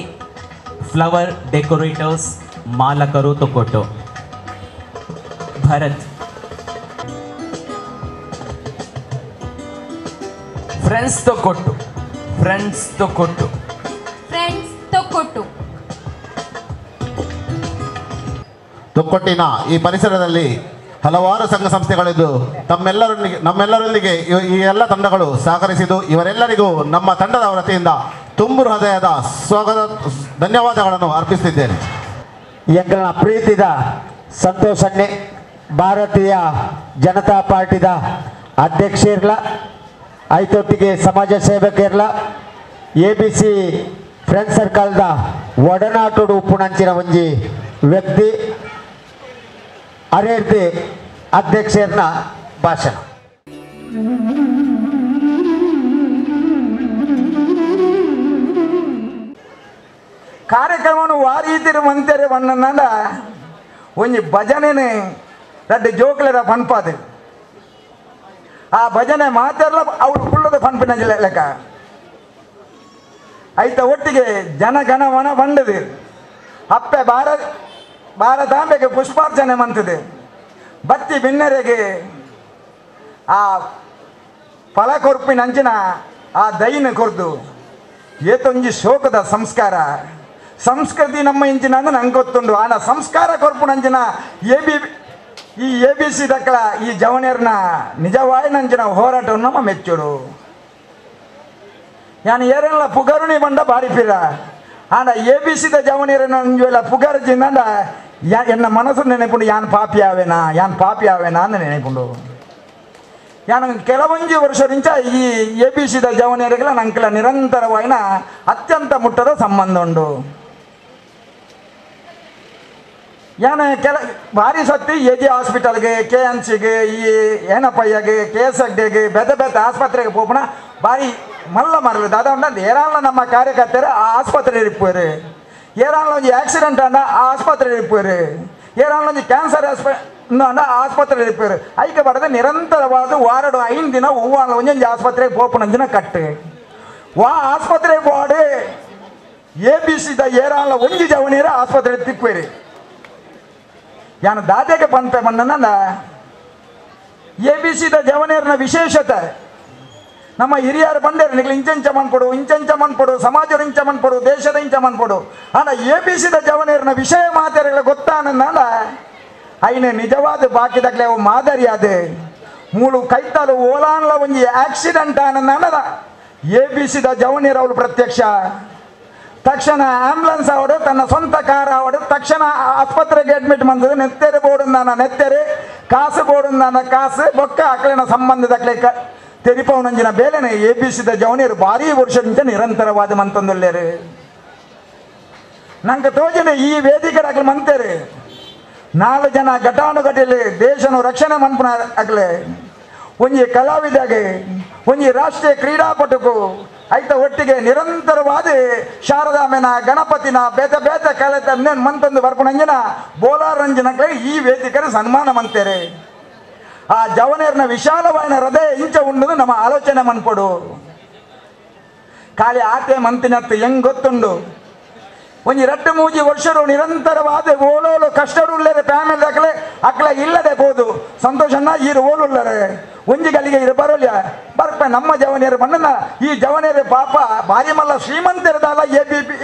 flower decorators ಮಾಲಕರು Thokkottu. Bharath. Friends Thokkottu, friends Thokkottu, friends Thokkottu. ತೊಕ್ಕೊಟ್ಟಿನ ಈ ಪರಿಸರದಲ್ಲಿ ಹಲವಾರು ಸಂಘ ಸಂಸ್ಥೆಗಳಿದ್ದು ನಮ್ಮೆಲ್ಲರೊಂದಿಗೆ ಈ ಎಲ್ಲ ತಂಡಗಳು ಸಹಕರಿಸಿದ್ದು ಇವರೆಲ್ಲರಿಗೂ ನಮ್ಮ ತಂಡದ ವತಿಯಿಂದ ತುಂಬು ಹೃದಯದ ಸ್ವಾಗತ ಧನ್ಯವಾದಗಳನ್ನು ಅರ್ಪಿಸುತ್ತಿದ್ದೇನೆ. ಎಂಗಳ ಪ್ರೀತಿದ ಸಂತೋಷನ್ನೇ ಭಾರತೀಯ ಜನತಾ ಪಾರ್ಟಿದ ಅಧ್ಯಕ್ಷರ್ಲ ಐತೊಟ್ಟಿಗೆ ಸಮಾಜ ಸೇವಕರ್ಲ ABC ಫ್ರೆಂಡ್ ಸರ್ಕಲ್ದ ಒಡನಾಟೋಡು ಉಪ್ಪುನಂಚಿನ ಒಂಜಿ ವ್ಯಕ್ತಿ ಅರೇರ್ತಿ ಅಧ್ಯಕ್ಷರ್ನ ಭಾಷಣ. ಕಾರ್ಯಕ್ರಮವನ್ನು ವಾರೀತಿರು ಮಂತೆರೆ ಬಣ್ಣನ ಒಂಜಿ ಭಜನೆನೆ ರಡ್ಡು ಜೋಕ್ಲೆರ ಪನ್ಪಾದೆ ಆ ಭಜನೆ ಮಾತೆರ್ಲ ಅವ್ರು ಕುಳ್ಳದ ಪನ್ಪಿನ ಲೆಕ್ಕ ಐತ ಒಟ್ಟಿಗೆ ಜನಗಣಮನ ಬಂಡದು ಅಪ್ಪೆ ಭಾರತಾಂಬೆಗೆ ಪುಷ್ಪಾರ್ಚನೆ ಮಂತದೆ ಬತ್ತಿ ಬಿನ್ನರೆಗೆ ಆ ಫಲ ಕೊರ್ಪಿನಂಚಿನ ಆ ದೈನ ಕೊರ್ದು ಏತೊಂಜಿ ಶೋಕದ ಸಂಸ್ಕಾರ ಸಂಸ್ಕೃತಿ ನಮ್ಮ ಇಂಚಿನ ಅಂದ್ರೆ ನಂಗೆ ಗೊತ್ತುಂಡು ಆನ ಸಂಸ್ಕಾರ ಕೊರ್ಪುನಂಚಿನ ಈ ABC ದಕ್ಕಳ ಈ ಜವನಿಯರ್ನ ನಿಜವಾಯಿ ನಂಚಿನ ಹೋರಾಟವನ್ನು ನಮ್ಮ ಮೆಚ್ಚೋಡು ಯಾನು ಏರೆಲ್ಲ ಪುಗರುಣಿ ಬಂಡ ಬಾರಿಪಿರ ಆಂಡ ABC ಜವನಿಯರನ್ನ ಅಂಜುವೆಲ್ಲ ಪುಗರ್ಜಿಂದ ಎನ್ನ ಮನಸ್ಸು ನೆನೆಪುಂಡು ಯಾನ್ ಪಾಪಿ ಆವೇನಾ ಅಂತ ನೆನೆಪುಂಡು ಯಾನು ಕೆಲವೊಂದು ವರ್ಷದಿಂದ ಈ ABC ಜವನಿಯರಿಗೆಲ್ಲ ನಂಗೆಲ್ಲ ನಿರಂತರವಾಯಿನ ಅತ್ಯಂತ ಮುಟ್ಟದ ಸಂಬಂಧ ಉಂಡು ಯಾನ ಭಾರಿ ಸತ್ತಿ AG ಹಾಸ್ಪಿಟಲ್ಗೆ KMCಗೆ ಈ ಏನಪ್ಪಯ್ಯಗೆ KSHಗೆ ಬೆದ ಆಸ್ಪತ್ರೆಗೆ ಹೋಗೋಣ ಭಾರಿ ಮರಲು ದಾದ ಉಂಟು ಏರಾಳ ನಮ್ಮ ಕಾರ್ಯಕರ್ತರು ಆ ಆಸ್ಪತ್ರೆ ಇಪ್ಪರು ಏರಾಳ ಒಂದು ಆಕ್ಸಿಡೆಂಟ್ ಅಂಡ ಆ ಆಸ್ಪತ್ರೆ ಇಪ್ಪರು ಏರಾಳ ಒಂದು ಕ್ಯಾನ್ಸರ್ ಅಂಡ ಆಸ್ಪತ್ರೆ ಇಪ್ಪರು ಐಕೆ ಬರದೆ ನಿರಂತರವಾದ ವಾರಡು 5 ದಿನ ಹೂವಾಳ ಒಂಜೊಂದು ಆಸ್ಪತ್ರೆಗೆ ಪೋಪುನಂಜಿನ ಕಟ್ಟು ಆಸ್ಪತ್ರೆಗೆ ಹೋಡಿ ABC ಏರಾಳ ಒಂಜಿ ಜವನೀರ ಆಸ್ಪತ್ರೆ ತಿಪ್ಪೇರಿ ಯಾನು ದಾದೆಗೆ ಪಂಪೆ ಬಂದನಂದ ABC ಜವನಿಯರ್ನ ವಿಶೇಷತೆ ನಮ್ಮ ಹಿರಿಯರು ಬಂದೇರು ನಿಗ್ಲು ಇಂಚ ಮನ್ಪಡು ಸಮಾಜದ ಇಂಚ ಮನ್ಪಡು ದೇಶದ ಇಂಚ ಮನ್ಪಡು ಆನ ABC ಜವನಿಯರ್ನ ವಿಷಯ ಮಾತಾಡಗಳ ಗೊತ್ತಾನಂದ ಐನೆ ನಿಜವಾದ ಬಾಕಿದಾಗಲೇ ಅವು ಮಾದರಿ ಅದೇ ಮೂಳು ಕೈತಾಲು ಓಲಾನ್ಲ ಒಂಜಿ ಆಕ್ಸಿಡೆಂಟ್ ಆನಂದ ABC ಜವನಿಯರು ಅವಳು ಪ್ರತ್ಯಕ್ಷ ತಕ್ಷಣ ಆಂಬುಲೆನ್ಸ್ ಅವಡು ತನ್ನ ಸ್ವಂತ ಕಾರ್ ಅವಡು ತಕ್ಷಣ ಆಸ್ಪತ್ರೆಗೆ ಅಡ್ಮಿಟ್ ಮಾಡ್ತದೆ. ನೆತ್ತೇರಿ ಬೋರ್ಡಿಂದ ನೆತ್ತೇರಿ ಕಾಸು ಬೋರ್ಡಿಂದ ಕಾಸು ಬೊಕ್ಕ ಅಕ್ಲಿನ ಸಂಬಂಧದ ತೆರಿಪವನಂಜಿನ ಬೇಲೆನೆ ಎಬಿಸಿದ ಜವನಿಯರು ಭಾರಿ ವರ್ಷದಿಂದ ನಿರಂತರವಾದ ಮಂತೊಂದುಲ್ಲೇರು. ನಂಗೆ ತೋಜನೆ ಈ ವೇದಿಕೆ ಮಂತೇರಿ 4 ಜನ ಘಟಾನುಘಟಿಲಿ ದೇಶನ ರಕ್ಷಣೆ ಮನ್ಪುನ ಆಗ್ಲೆ ಒಂಜಿ ಕಲಾವಿದಗೆ ಒಂಜಿ ರಾಷ್ಟ್ರೀಯ ಕ್ರೀಡಾಪಟುಕು ಐತ ಒಟ್ಟಿಗೆ ನಿರಂತರವಾದ ಶಾರದಾಮೆನ ಗಣಪತಿನ ಬೇತೆ ಬೇತೆ ಕಲೆತ ಮಂತಂದು ಬರ್ಪುನಂಜಿನ ಬೋಲಾರಂಜನಕ್ಕೆ ಈ ವೇದಿಕೆ ಸನ್ಮಾನ ಮಂತೇರೆ. ಆ ಜವನೇರ್ನ ವಿಶಾಲವಾದ ಹೃದಯ ಇಂಚ ಉಂಡು ನಮ್ಮ ಆಲೋಚನೆ ಮನ್ಪಡು ಖಾಲಿ ಆತೆ ಮಂತಿನತ್ತು ಹೆಂಗ್ ಗೊತ್ತುಂಡು. ಒಂಜಿ 2-3 ವರ್ಷರು ನಿರಂತರವಾದ ಓಲೋಲು ಕಷ್ಟಡುಳ್ಳರೆ ಫ್ಯಾಮಿಲಿ ಅಕ್ಲೆ ಇಲ್ಲದೆ ಬೋದು ಸಂತೋಷನ ಈರು ಓಲುಳ್ಳರೆ ಒಂಜಿ ಗಲಿಗೆ ಇರು ಬರೋಲ್ಯ ಬರ್ಪೆ ನಮ್ಮ ಜವನಿಯರು ಬಣ್ಣನ ಈ ಜವನಿಯರು ಪಾಪ ಭಾರಿ ಮಲ್ಲ ಶ್ರೀಮಂತರದಲ್ಲ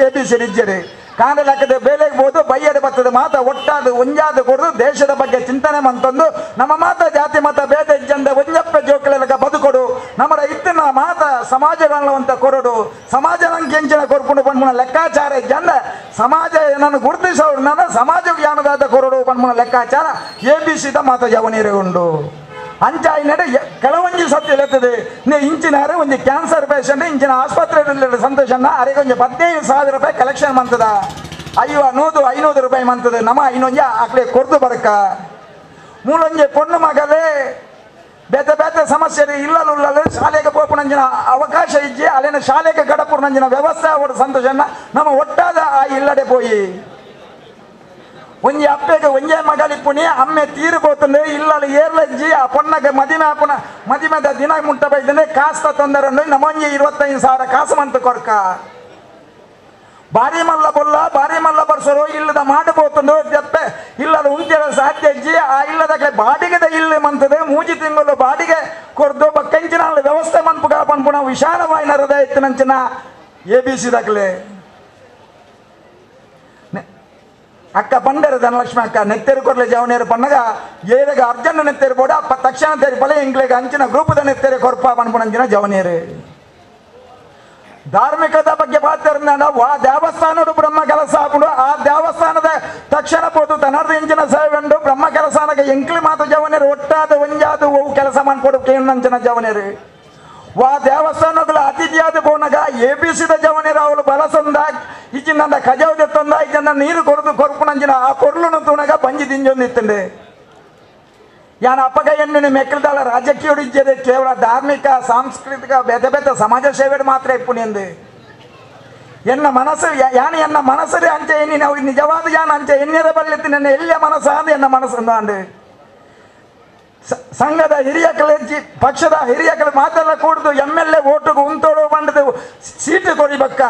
ಎಬಿಸಿ ರಿಜ್ಜರಿ ಕಾಂಡ ಲೆಕ್ಕದ ಬೇಲೆಗೆ ಬೋದು ಬೈಯಡೆ ಬರ್ತದೆ ಮಾತ ಒಟ್ಟಾದ ಒಂಜಾದ ಕೊಡದು ದೇಶದ ಬಗ್ಗೆ ಚಿಂತನೆ ಮಂತಂದು ನಮ್ಮ ಮಾತ ಜಾತಿ ಮತ ಭೇದ ಜಂದ ಒಂಜಪ್ಪ ಜೋಕಲೆಲ್ಲ ಬದುಕೊಡು ನಮ್ಮ ಇತ್ತಿನ ಮಾತ ಸಮಾಜಗಳಂತ ಕೊರಡು ಸಮಾಜ ನಂಗೆ ಎಂಚಿನ ಕೊರ್ಪುಂಡು ಪನ್ಮುನ ಲೆಕ್ಕಾಚಾರ ಜಂದ ಸಮಾಜ ನನ್ನ ಗುರುತಿಸೋರು ನನ್ನ ಸಮಾಜ ಜ್ಞಾನದಾದ ಕೊರಡು ಪನ್ಮುನ ಲೆಕ್ಕಾಚಾರ ಎಬಿಸಿದ ಮಾತ ಜವನೀರೇ ಉಂಡು. ಅಂಚ ಇನ್ನಡೆ ಕೆಲವೊಂಜಿ ಸತ್ಯ ಲೆತ್ತದೆ ಇಂಚಿನಾರೆ ಒಂದು ಕ್ಯಾನ್ಸರ್ ಪೇಷಂಟ್ ಇಂಚಿನ ಆಸ್ಪತ್ರೆಯಲ್ಲಿ ಸಂತೋಷನ ಅರೆಗೆ ಒಂದು 15,000 ರೂಪಾಯಿ ಕಲೆಕ್ಷನ್ ಮಂತದ 500 ರೂಪಾಯಿ ಮಂತದ ನಮ್ಮ ಇನ್ನೊಂಜ ಆಕಡೆ ಕೊರ್ದು ಬರಕ ಮೂಲೊಂಜೆ ಪೊಣ್ಣು ಮಗಲೇ ಬೇತೆ ಬೇತೆ ಸಮಸ್ಯೆ ಇಲ್ಲಲ್ಲ ಶಾಲೆಗೆ ಪೋಪುನಂಜಿನ ಅವಕಾಶ ಇಜ್ಜಿ ಅಲ್ಲಿನ ಶಾಲೆಗೆ ಗಡಪುನಂಜಿನ ವ್ಯವಸ್ಥೆ ಅವರ ಸಂತೋಷನ ನಮ್ಮ ಒಟ್ಟಾದ ಆ ಇಲ್ಲಡೆ ಪೋಯಿ ಒಂಜಿ ಅಪ್ಪೆಗೆ ಒಂಜೇ ಮಗಳಿಪ್ಪುನಿ ಅಮ್ಮೆ ತೀರು ಬೋತಂದು ಇಲ್ಲಲ್ಲಿ ಏರ್ಲಜ್ಜಿ ಆ ಪೊಣ್ಣಗೆ ಮದಿಮೆ ಆಪುನ ಮದಿಮೆದ ದಿನ ಮುಟ್ಟ ಬೈದನೆ ಕಾಸ್ತ ತೊಂದರೆ ನಮ್ಮೊಂಜಿ 25,000 ಕಾಸು ಮಂತು ಕೊರ್ಕ ಭಾರಿ ಮಲ್ಲ ಬೊಲ್ಲ ಭಾರಿ ಮಲ್ಲ ಬರ್ಸರು ಇಲ್ಲದ ಮಾಡಬೋತಂದು ಜಪ್ಪೆ ಇಲ್ಲದ ಉಂಟಿರ ಸಾಧ್ಯ ಅಜ್ಜಿ ಆ ಇಲ್ಲದ ಬಾಡಿಗೆದ ಇಲ್ಲ ಮಂತದೆ 3 ತಿಂಗಳು ಬಾಡಿಗೆ ಕೊರ್ದು ಬಕ್ಕಂಚಿನ ವ್ಯವಸ್ಥೆ ಮನ್ಪುಗ ಪನ್ಪುಣ ವಿಶಾಲವಾಯಿನ ಹೃದಯ ಇತ್ತಿನಂಚಿನ ಎಬಿಸಿದಾಗಲೇ ಅಕ್ಕ ಬಂಡರ ಧನಲಕ್ಷ್ಮಿ ಅಕ್ಕ ನೆತ್ತೇರು ಕೊರ್ಲೆ ಜವನೇರು ಪನ್ನಗ ಏಳಗ ಅರ್ಜೆಂಟ್ ನೆತ್ತೇರು ಬೋಡ ತಕ್ಷಣ ತೇರಿ ಪಲೆ ಇಂಗ್ಲೆಗೆ ಅಂಚಿನ ಗ್ರೂಪದ ನೆತ್ತೇರೆ ಕೊರ್ಪ ಪನ್ಪುಣಂಚಿನ ಜವನೇರು. ಧಾರ್ಮಿಕದ ಬಗ್ಗೆ ಮಾತಾಡಿದ ವಾ ದೇವಸ್ಥಾನಡು ಬ್ರಹ್ಮ ಕೆಲಸ ಹಾಕೊಂಡು ಆ ದೇವಸ್ಥಾನದ ತಕ್ಷಣ ಪೋದು ತನ್ನರ್ದು ಇಂಚಿನ ಸೇವೆಂಡು ಬ್ರಹ್ಮ ಕೆಲಸನಗೆ ಎಂಕ್ಲಿ ಮಾತು ಜವನೇರು ಒಟ್ಟಾದ ಒಂಜಾದು ಅವು ಕೆಲಸ ಮಾಡ್ಕೊಡು ಕೇಳಿನಂಚಿನ ಜವನೇರು ವಾ ದೇವಸ್ಥಾನಗಳ ಅತಿಥಿಯಾದ ಬೋನಗ ಎಬಿಸಿದ ಜವನೇರು ಅವಳು ಬಲಸೊಂದ ಇಚ್ಚಿನ ಕಜಾವದೆ ತೊಂದ ಇಚ್ಚಿನ ನೀರು ಕೊರ್ಪುನಂಚಿನ ಆ ಕೊರ್ಲುನು ತುಣಗ ಬಂಜಿ ದಿಂಜೊಂದಿತ್ತಂಡೆ ಯಾನ ಅಪ್ಪಗ ಎಣ್ಣೆ ಮೆಕ್ಕಲ್ದಾಳ ರಾಜಕೀಯ ಇಜ್ಜದೆ ಕೇವಲ ಧಾರ್ಮಿಕ ಸಾಂಸ್ಕೃತಿಕ ಬೇತೆ ಬೇತೆ ಸಮಾಜ ಸೇವೆ ಮಾತ್ರ ಇಪ್ಪುನಿಂದು ಎನ್ನ ಮನಸ್ಸು ಯಾನ ಎನ್ನ ಮನಸ್ಸರೇ ಅಂಚೆ ಎಣ್ಣಿ ನಾವು ನಿಜವಾದ ಯಾನ ಅಂಚೆ ಎಣ್ಣೆರ ಬಲ್ಲಿತ್ತು ನನ್ನ ಎಲ್ಲಿಯ ಮನಸ್ಸು ಅಂದು ಎನ್ನ ಮನಸ್ಸು ಅಂದು ಸಂಘದ ಹಿರಿಯಕಲೆ ಪಕ್ಷದ ಹಿರಿಯಕಲೆ ಮಾತೆಲ್ಲ ಕೂಡುದು MLA ಓಟುಗು ಉಂಟೋಡು ಬಂಡದು ಸೀಟು ಕೊಡಿಬಕ್ಕ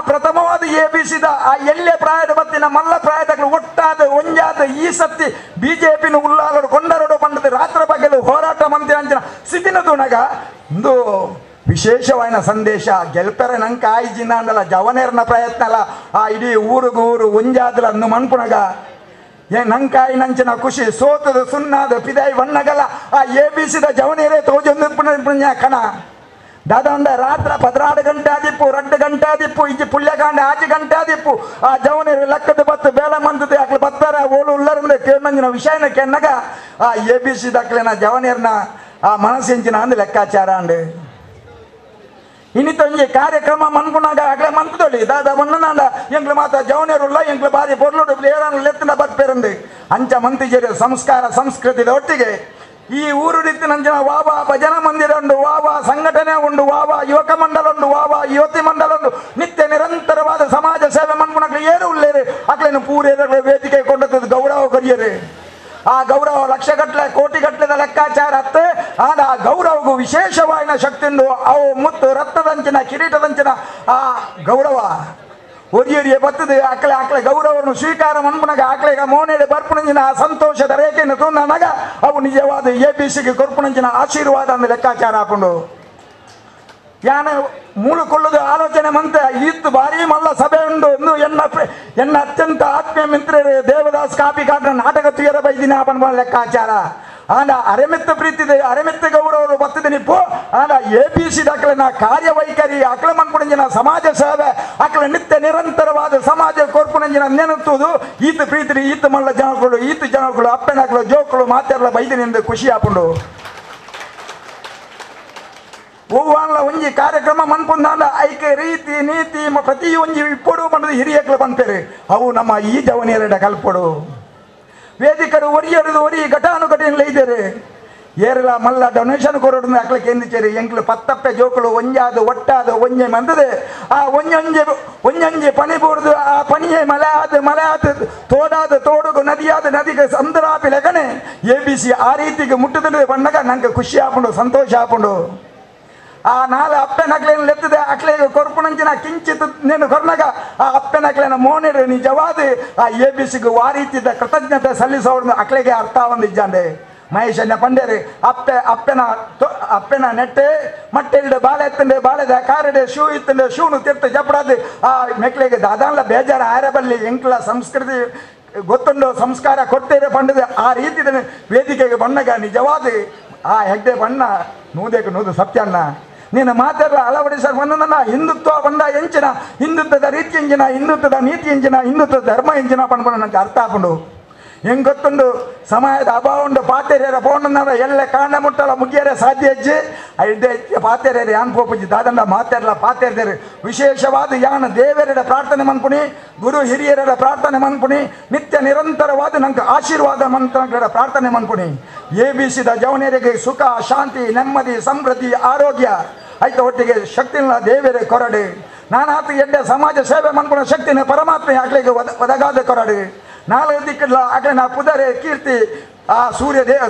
ಪ್ರಥಮವಾದ ಎಬಿಸಿದ ಆ ಎಲ್ಲೆ ಪ್ರಾಯದ ಬತ್ತಿನ ಮಲ್ಲ ಪ್ರಾಯದ ಒಟ್ಟಾದ ಒಂಜಾದ ಈ ಸತ್ತಿ ಬಿಜೆಪಿನ ಉಲ್ಲಾಲರು ಕೊಂಡರಡು ಬಂಡದು ರಾತ್ರಿ ಬಗ್ಗೆಲು ಹೋರಾಟ ಮಂತ್ರಿ ಅಂಚಿನ ಸ್ಥಿತಿನ ತುಣಗ ಒಂದು ವಿಶೇಷವಾದ ಸಂದೇಶ ಗೆಲ್ಪೆರೆ ನಂಗೆ ಆಯ್ಜಿನ ಅಂದಲ್ಲ ಜವನೇರ್ನ ಪ್ರಯತ್ನ ಅಲ್ಲ ಆ ಇಡೀ ಊರಿಗೂ ಊರು ಒಂಜಾದಲ ಅನ್ನು ಮನ್ಪುಣಗ ನಂಕಾಯಿ ನಂಚಿನ ಖುಷಿ ಸೋತದ ಸುಣ್ಣಾದ ಪಿದಾಯಿ ಬಣ್ಣಗಲ ಆ ಎಬಿಸಿದ ಜವನೇರೇ ತೋಜೊಂದು ಕಣ ದಾದಾ ಉಂಡ ರಾತ್ರ 16 ಗಂಟೆ ಆದಿಪ್ಪು 2 ಗಂಟೆ ಆದಿಪ್ಪು ಇಜ್ಜಿ ಪುಳ್ಯಕಾಂಡೆ 6 ಗಂಟೆ ಆದಿಪ್ಪು ಆ ಜವನೇರು ಲೆಕ್ಕದ ಬತ್ತು ಬೇಲ ಮಂತದೆ ಅಕ್ಲೆ ಬತ್ತಾರೆ ಓಲು ಉಲ್ಲರಿಂದ ಕೇಳಿನ ವಿಷಯನ ಕೆನ್ನಗ ಆ ಎಬಿಸಿ ದಕ್ಲೆನ ಜವನೇರ್ನ ಆ ಮನಸ್ಸಿಂಚಿನ ಅಂದು ಲೆಕ್ಕಾಚಾರ ಅಂಡು ಇನ್ನಿತ್ತೊಂಜಿ ಕಾರ್ಯಕ್ರಮ ಮನ್ಪುನಾಗ ಅಗ್ಲೆ ಮಂತದೊಳಿ ದಾದ ಮಣ್ಣನಾಂಡ ಎಂಗ್ಲು ಮಾತ ಜವನೇರುಲ್ಲ ಎಂಗ್ಲು ಬಾರಿ ಪೊರ್ಲುಡು ಏರಾನು ಲೆತ್ತಿನ ಬರ್ಪೇರಂದು ಅಂಚ ಮಂತಿಜೇರಿ ಸಂಸ್ಕಾರ ಸಂಸ್ಕೃತಿದ ಒಟ್ಟಿಗೆ ಈ ಊರು ರೀತಿ ನಂಜನ ವಾವ ಭಜನ ಮಂದಿರ ಉಂಡು ವಾವ ಸಂಘಟನೆ ಉಂಡು ವಾವ ಯುವಕ ಮಂಡಲ ಉಂಡು ವಾವ ಯುವತಿ ಮಂಡಲ ಉಂಡು ನಿತ್ಯ ನಿರಂತರವಾದ ಸಮಾಜ ಸೇವೆ ಮನ್ಪುನಕ್ಲೆ ಏರು ಉಳ್ಳೇರಿ ಅಕ್ಲೇನು ಪೂರೇರ ವೇದಿಕೆ ಕೊಂಡದ್ದು ಗೌರವ ಕರಿಯರಿ ಆ ಗೌರವ ಲಕ್ಷಗಟ್ಟಲೆ ಕೋಟಿಗಟ್ಟಲೆ ಲೆಕ್ಕಾಚಾರ ಅತ್ತೆ ಆದ ಆ ಗೌರವಗೂ ವಿಶೇಷವಾದ ಶಕ್ತಿಂದು ಅವು ಮುತ್ತು ರತ್ನದಂಚಿನ ಕಿರೀಟದಂಚಿನ ಆ ಗೌರವ ಒರಿಯೊರಿಯ ಬರ್ತದೆ ಆಕಳೆ ಗೌರವವನ್ನು ಸ್ವೀಕಾರ ಮನ್ಪುನಗ ಆಕಳೆಗ ಮೋನೆಡೆ ಬರ್ಪುನಂಜಿನ ಆ ಸಂತೋಷದ ರೇಖೆಯನ್ನು ತುಂಡನಾಗ ಅವು ನಿಜವಾದ ಎಬಿಸಿಗೆ ಕೊರ್ಪುನಂಜಿನ ಆಶೀರ್ವಾದ ಅಂದ ಲೆಕ್ಕಾಚಾರ ಹಾಕೊಂಡು ಯಾನ ಮೂಲಕೊಳ್ಳುದು ಆಲೋಚನೆ ಮಂತ ಇತ್ತು ಭಾರಿ ಮಲ್ಲ ಸಭೆ ಉಂಡು ಒಂದು ಎನ್ನ ಅತ್ಯಂತ ಆತ್ಮೀಯ ಮಿತ್ರರು ದೇವದಾಸ್ ಕಾಪಿ ಕಾಟ್ರ ನಾಟಕ ತುಯರ ಬೈದಿನ ಲೆಕ್ಕಾಚಾರ ಆಂಡ ಅರೆಮೆತ್ತ ಪ್ರೀತಿದೆ ಅರೆಮೆತ್ತ ಗೌರವರು ಬರ್ತದೆ ನಿಪ್ಪು ಆಂಡ ABC ದಾಖಲೆನ ಕಾರ್ಯವೈಖರಿ ಅಕ್ಲ ಮನ್ಪುಣಂಜಿನ ಸಮಾಜ ಸೇವೆ ಅಕ್ಲ ನಿತ್ಯ ನಿರಂತರವಾದ ಸಮಾಜ ಕೋರ್ಪುಣಂಜಿನ ನೆನತ್ತುದು ಈತ ಪ್ರೀತಿ ಈತ ಮಲ್ಲ ಜನಗಳು ಅಪ್ಪೆನಾಕ್ಲು ಜೋಕುಳು ಮಾತೆರ್ಲ ಬೈದಿನಿಂದ ಖುಷಿ ಹಾಕೊಂಡು ಹೂವಾನ್ಲ ಒಂಜಿ ಕಾರ್ಯಕ್ರಮ ಮನ್ಪುಂದಾಂಡ ಐಕೆ ರೀತಿ ನೀತಿ ಪ್ರತಿ ಒಂಜಿ ಇಪ್ಪಡು ಮಾಡೋದು ಹಿರಿಯಕ್ಲು ಬಂತೇರಿ ಅವು ನಮ್ಮ ಈ ಜವನಿಯರಡ ಕಲ್ಪಡು ವೇದಿಕರು ಒರಿ ಘಟಾನುಘಟಿನಲ್ಲಿ ಇದ್ದಾರೆ ಏರೆಲ್ಲ ಮಲ್ಲ ಡೊನೇಷನ್ ಕೊರೋಡು ಹಾಕ್ಲಿಕ್ಕೆ ಎಂದಿಚೇರಿ ಎಂಕ್ಲು ಪತ್ತಪ್ಪೆ ಜೋಕುಲು ಒಂಜಾದು ಒಟ್ಟಾದ ಒಂಜೆ ಮಂದದೆ ಆ ಒಂಜಂಜೆ ಪನಿ ಬೋಡ್ದು ಆ ಪನಿಯೇ ಮಳೆ ಆದ ತೋಡಾದ ತೋಡುಗು ನದಿಗೆ ಸಂದರಾಪಿ ಲೆಗನೆ ABC ಆ ರೀತಿಗೆ ಮುಟ್ಟುತ್ತದೆ ಬಂದಾಗ ನಂಗೆ ಖುಷಿ ಹಾಕೊಂಡು ಸಂತೋಷ ಹಾಕೊಂಡು ಆ ನಾಳೆ ಅಪ್ಪೆನಕ್ಲೇನು ಲೆತ್ತದೆ ಅಕ್ಲೆಗೆ ಕೊರ್ಪುಣಂಚಿನ ಕಿಂಚಿತ್ ನೇನು ಕೊರ್ನಾಗ ಆ ಅಪ್ಪೆನಕ್ಲೇನ ಮೋನಿರು ನಿಜವಾದ ಆ ABCಗೂ ಆ ರೀತಿಯ ಕೃತಜ್ಞತೆ ಸಲ್ಲಿಸೋದು ಅಕ್ಲೆಗೆ ಅರ್ಥ ಒಂದಿಜ್ಜಾಂಡೆ ಮಹೇಶನ್ನ ಪಂಡೇರಿ ಅಪ್ಪೆನ ನೆಟ್ಟೆ ಮಟ್ಟೆಲ್ಡೆ ಬಾಳೆ ಎತ್ತಂಡೆ ಬಾಳೆದ ಕಾರಡೆ ಶೂ ಇತ್ತಂಡೆ ಶೂನು ತಿರ್ತ ಜಪಡಾದು ಆ ಮೆಕ್ಲೆಗೆ ದಾದಾನ್ಲ ಬೇಜಾರ ಆರಬಲ್ಲಿ ಎಂಕ್ಲ ಸಂಸ್ಕೃತಿ ಗೊತ್ತುಂಡು ಸಂಸ್ಕಾರ ಕೊಡ್ತೇವೆ ಪಂಡದೆ ಆ ರೀತಿ ವೇದಿಕೆಗೆ ಬಂದಾಗ ನಿಜವಾದ ಆ ಹೆಗ್ಡೆ ಬಣ್ಣ ನೂದು ಸತ್ಯಣ್ಣ ನೀನು ಮಾತೆಲ್ಲ ಅಳವಡಿಸಲು ಬಂದ ಹಿಂದುತ್ವ ಬಂದ ಎಂಚಿನ ಹಿಂದುತ್ವದ ರೀತಿ ಎಂಜಿನ ಹಿಂದುತ್ವದ ನೀತಿ ಎಂಜಿನ ಹಿಂದುತ್ವದ ಧರ್ಮ ಎಂಜಿನ ಪಂಡ್ಕೊಂಡು ನನಗೆ ಅರ್ಥ ಹಾಕೊಂಡು ಹೆಂಗೆ ಗೊತ್ತುಂಡು ಸಮಯದ ಅಭಾವ ಉಂಡು ಪಾತೆರಿಯರ ಪೋಂಡ ಎಲ್ಲ ಕಾಂಡ ಮುಟ್ಟಲ ಮುಗಿಯರೆ ಸಾಧ್ಯ ಹೆಜ್ಜೆ ಐದೇ ಪಾತೆರಿಯರು ಯಾನ್ ಪೋಪುಜಿ ದಾದಂಡ ಮಾತೆರಲ ಪಾತೆರ್ದೇರು ವಿಶೇಷವಾದ ಯಾನ ದೇವರೆಡ ಪ್ರಾರ್ಥನೆ ಮನ್ಪುಣಿ ಗುರು ಹಿರಿಯರ ಪ್ರಾರ್ಥನೆ ಮನ್ಪುಣಿ ನಿತ್ಯ ನಿರಂತರವಾದ ನಂಗೆ ಆಶೀರ್ವಾದ ಮಂತ್ರ ಪ್ರಾರ್ಥನೆ ಮನ್ಪುಣಿ ABCದ ಜವನಿಯರಿಗೆ ಸುಖ ಶಾಂತಿ ನೆಮ್ಮದಿ ಸಮೃದ್ಧಿ ಆರೋಗ್ಯ ಆಯ್ತು ಒಟ್ಟಿಗೆ ಶಕ್ತಿನ ದೇವರೇ ಕೊರಡು ನಾನಾತ ಎಡ್ಡೆ ಸಮಾಜ ಸೇವೆ ಮನ್ಪುಣ ಶಕ್ತಿನ ಪರಮಾತ್ಮ ಆಗ್ಲಿಕ್ಕೆ ಒದಗಾದ ಕೊರಡು ನಾಲ್ಕು ದಿಕ್ಕಲ್ಲ ಆಗಲೇ ನಾ ಪುದರೆ ಕೀರ್ತಿ ಆ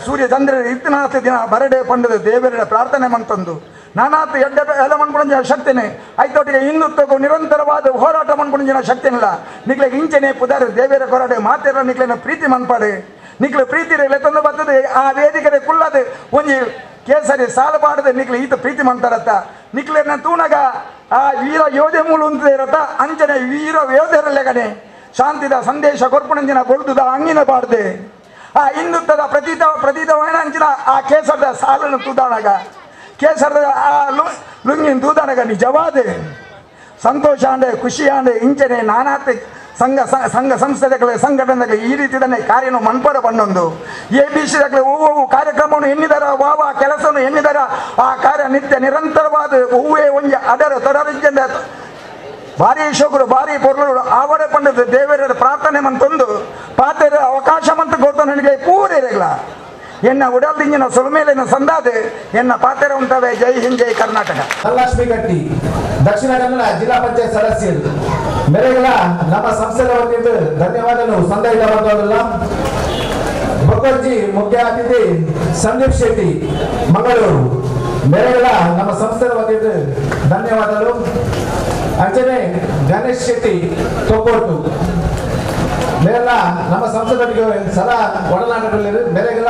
ಸೂರ್ಯ ಚಂದ್ರ ಇತ್ತಿನಾಥ ದಿನ ಬರಡೆ ಪಂಡದ ದೇವರ ಪ್ರಾರ್ಥನೆ ಮಂತಂದು ನಾನಾತ ಎಡ್ಡೆ ಎಲ್ಲ ಮನ್ಪುಣಂಜಿನ ಶಕ್ತಿನೇ ಆಯ್ತೊಟ್ಟಿಗೆ ಹಿಂದುತ್ವಕ್ಕೂ ನಿರಂತರವಾದ ಹೋರಾಟ ಮನ್ಪುಣಂಜಿನ ಶಕ್ತಿನಿಲ್ಲ ನಿಕ್ಲೆಗೆ ಇಂಚನೆ ಪುದರೆ ದೇವರ ಕೊರಡೆ ಮಾತೆರ ನಿಕ್ಲೆನ ಪ್ರೀತಿ ಮನ್ಪಾಡೆ ನಿಕ್ಲೆ ಪ್ರೀತಿ ತಂದು ಬರ್ತದೆ ಆ ವೇದಿಕೆ ಕುಳ್ಳದು ಒಂಜಿ ಕೇಸರಿ ಸಾಲಬಾಡದೆ ನಿಕ್ಲೆ ಈತ ಪ್ರೀತಿ ಮಂತಾರತ್ತ ನಿಕ್ಲೆನ ತೂನಗ ಆ ವೀರ ಯೋಧೆ ಮೂಲ ಉಂಟು ಇರತ್ತ ಅಂಚನೆ ವೀರ ಯೋಧರಲ್ಲೆಗನೆ ಶಾಂತಿದ ಸಂದೇಶ ಕೊರ್ಪುಣಂಜಿನ ಗೊಳ್ದುದ ಅಂಗಿನ ಬಾರ್ದೆ ಆ ಹಿಂದುತ್ವದ ಪ್ರತೀತವನ ಅಂಚಿನ ಆ ಕೇಸರದ ಸಾಲನ್ನು ತೂದಾಣಗ ಕೇಸರದ ಆ ಲುಂಗಿನ ತೂದಾಣಗ ನಿಜವಾದ ಸಂತೋಷ ಅಂಡೆ ಖುಷಿ ಅಂಡೆ ಇಂಚನೆ ನಾನಾತ ಸಂಘ ಸಂಸ್ಥೆಗಳ ಸಂಘಟನೆಗಳ ಈ ರೀತಿಯನ್ನೇ ಕಾರ್ಯನು ಮನ್ಪರ ಬಂದೊಂದು ABCದಾಗಲೇ ಹೂವು ಕಾರ್ಯಕ್ರಮವನ್ನು ಎನ್ನಿದಾರ ವಾವ ಕೆಲಸವನ್ನು ಎನ್ನಿದಾರ ಆ ಕಾರ್ಯ ನಿತ್ಯ ನಿರಂತರವಾದ ಹೂವೇ ಒಂಜಿ ಅದರ ತೊಡರಿಜ್ಜಂಡ ಭಾರಿ ಶೋಕರು ಭಾರಿ ಪೊರ್ಲು ಆವಡೆ ಪಂಡದ ದೇವರ ಪ್ರಾರ್ಥನೆ ಮಂತೊಂದು ಪಾತೆರ ಅವಕಾಶ ಮಂತ ಗೊತ್ತ ನನಗೆ ಪೂರೈರಲ್ಲ ಎನ್ನ ಉಡಲ್ದಿಂಜಿನ ಸುಲಮೇಲಿನ ಸಂದಾದೆ ಎನ್ನ ಪಾತೆರ ಉಂಟವೆ ಜೈ ಹಿಂದ್ ಜೈ ಕರ್ನಾಟಕ. ಧನಲಕ್ಷ್ಮಿ ಗಟ್ಟಿ ದಕ್ಷಿಣ ಕನ್ನಡ ಜಿಲ್ಲಾ ಪಂಚಾಯತ್ ಸದಸ್ಯರು ಮೇರೆಗಳ ನಮ್ಮ ಸಂಸ್ಥೆಯ ವತಿಯಿಂದ ಧನ್ಯವಾದಗಳು ಸಂದೇಶ ಬಂದವಲ್ಲ ಬೊಕ್ಕರ್ಜಿ ಮುಖ್ಯ ಅತಿಥಿ ಸಂದೀಪ್ ಶೆಟ್ಟಿ ಮಂಗಳೂರು ಮೇರೆಗಳ ನಮ್ಮ ಸಂಸ್ಥೆಯ ವತಿಯಿಂದ ಧನ್ಯವಾದಗಳು. ಅಂಚನೆ ಗಣೇಶ್ ಶೆಟ್ಟಿ ತೊಕ್ಕೋಟು ಮೇರೆಲ್ಲ ನಮ್ಮ ಸಂಸ್ಥೆಗಳಿಗೆ ಸದಾ ಒಡನಾಟದಲ್ಲಿ ಮೇರೆಗಳ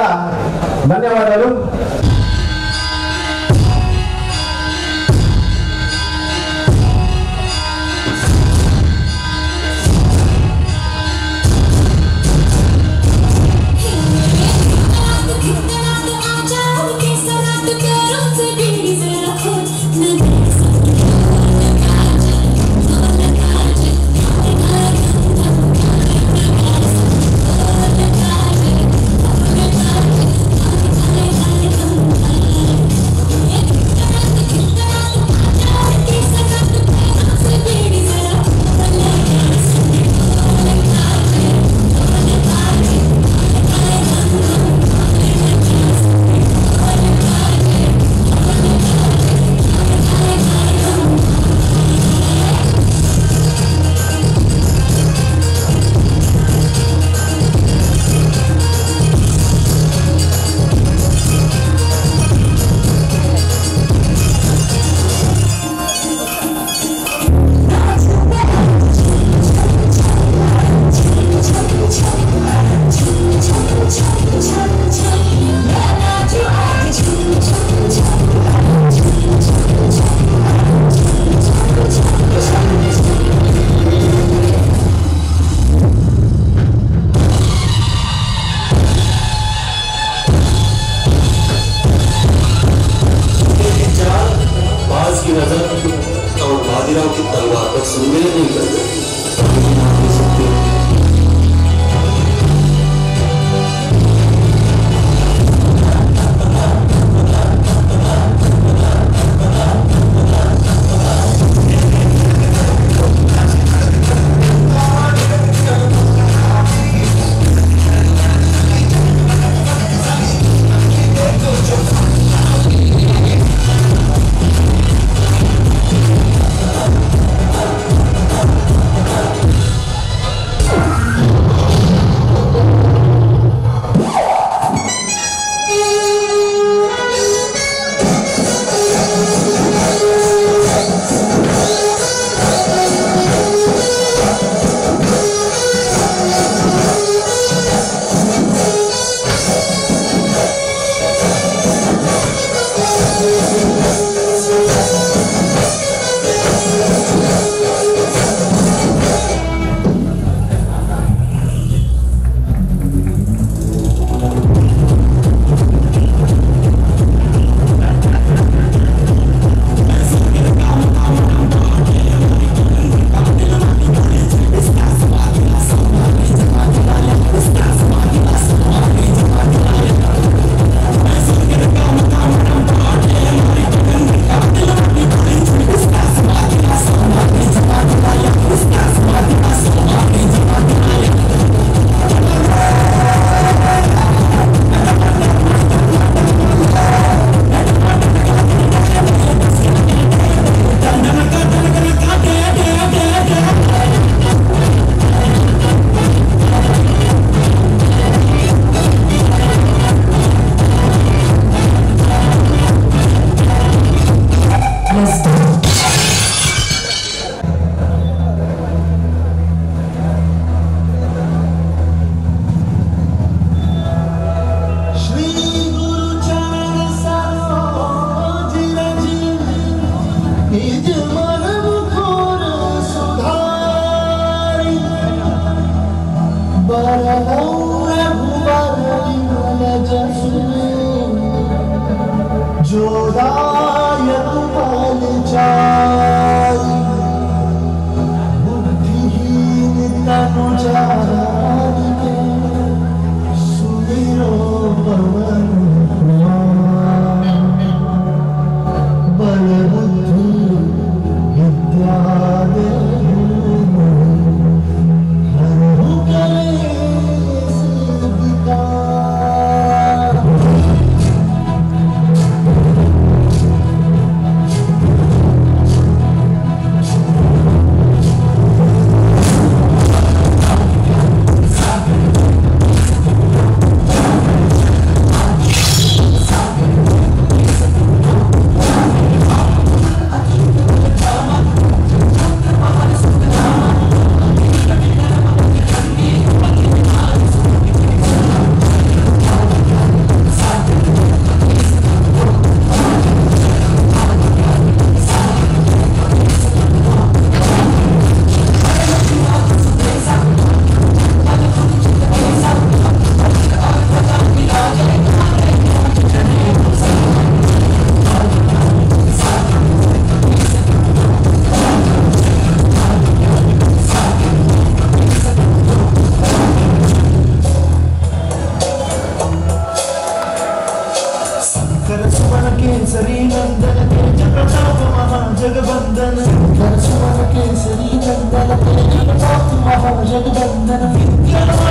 ಧನ್ಯವಾದಗಳು. जगबंदन विद्या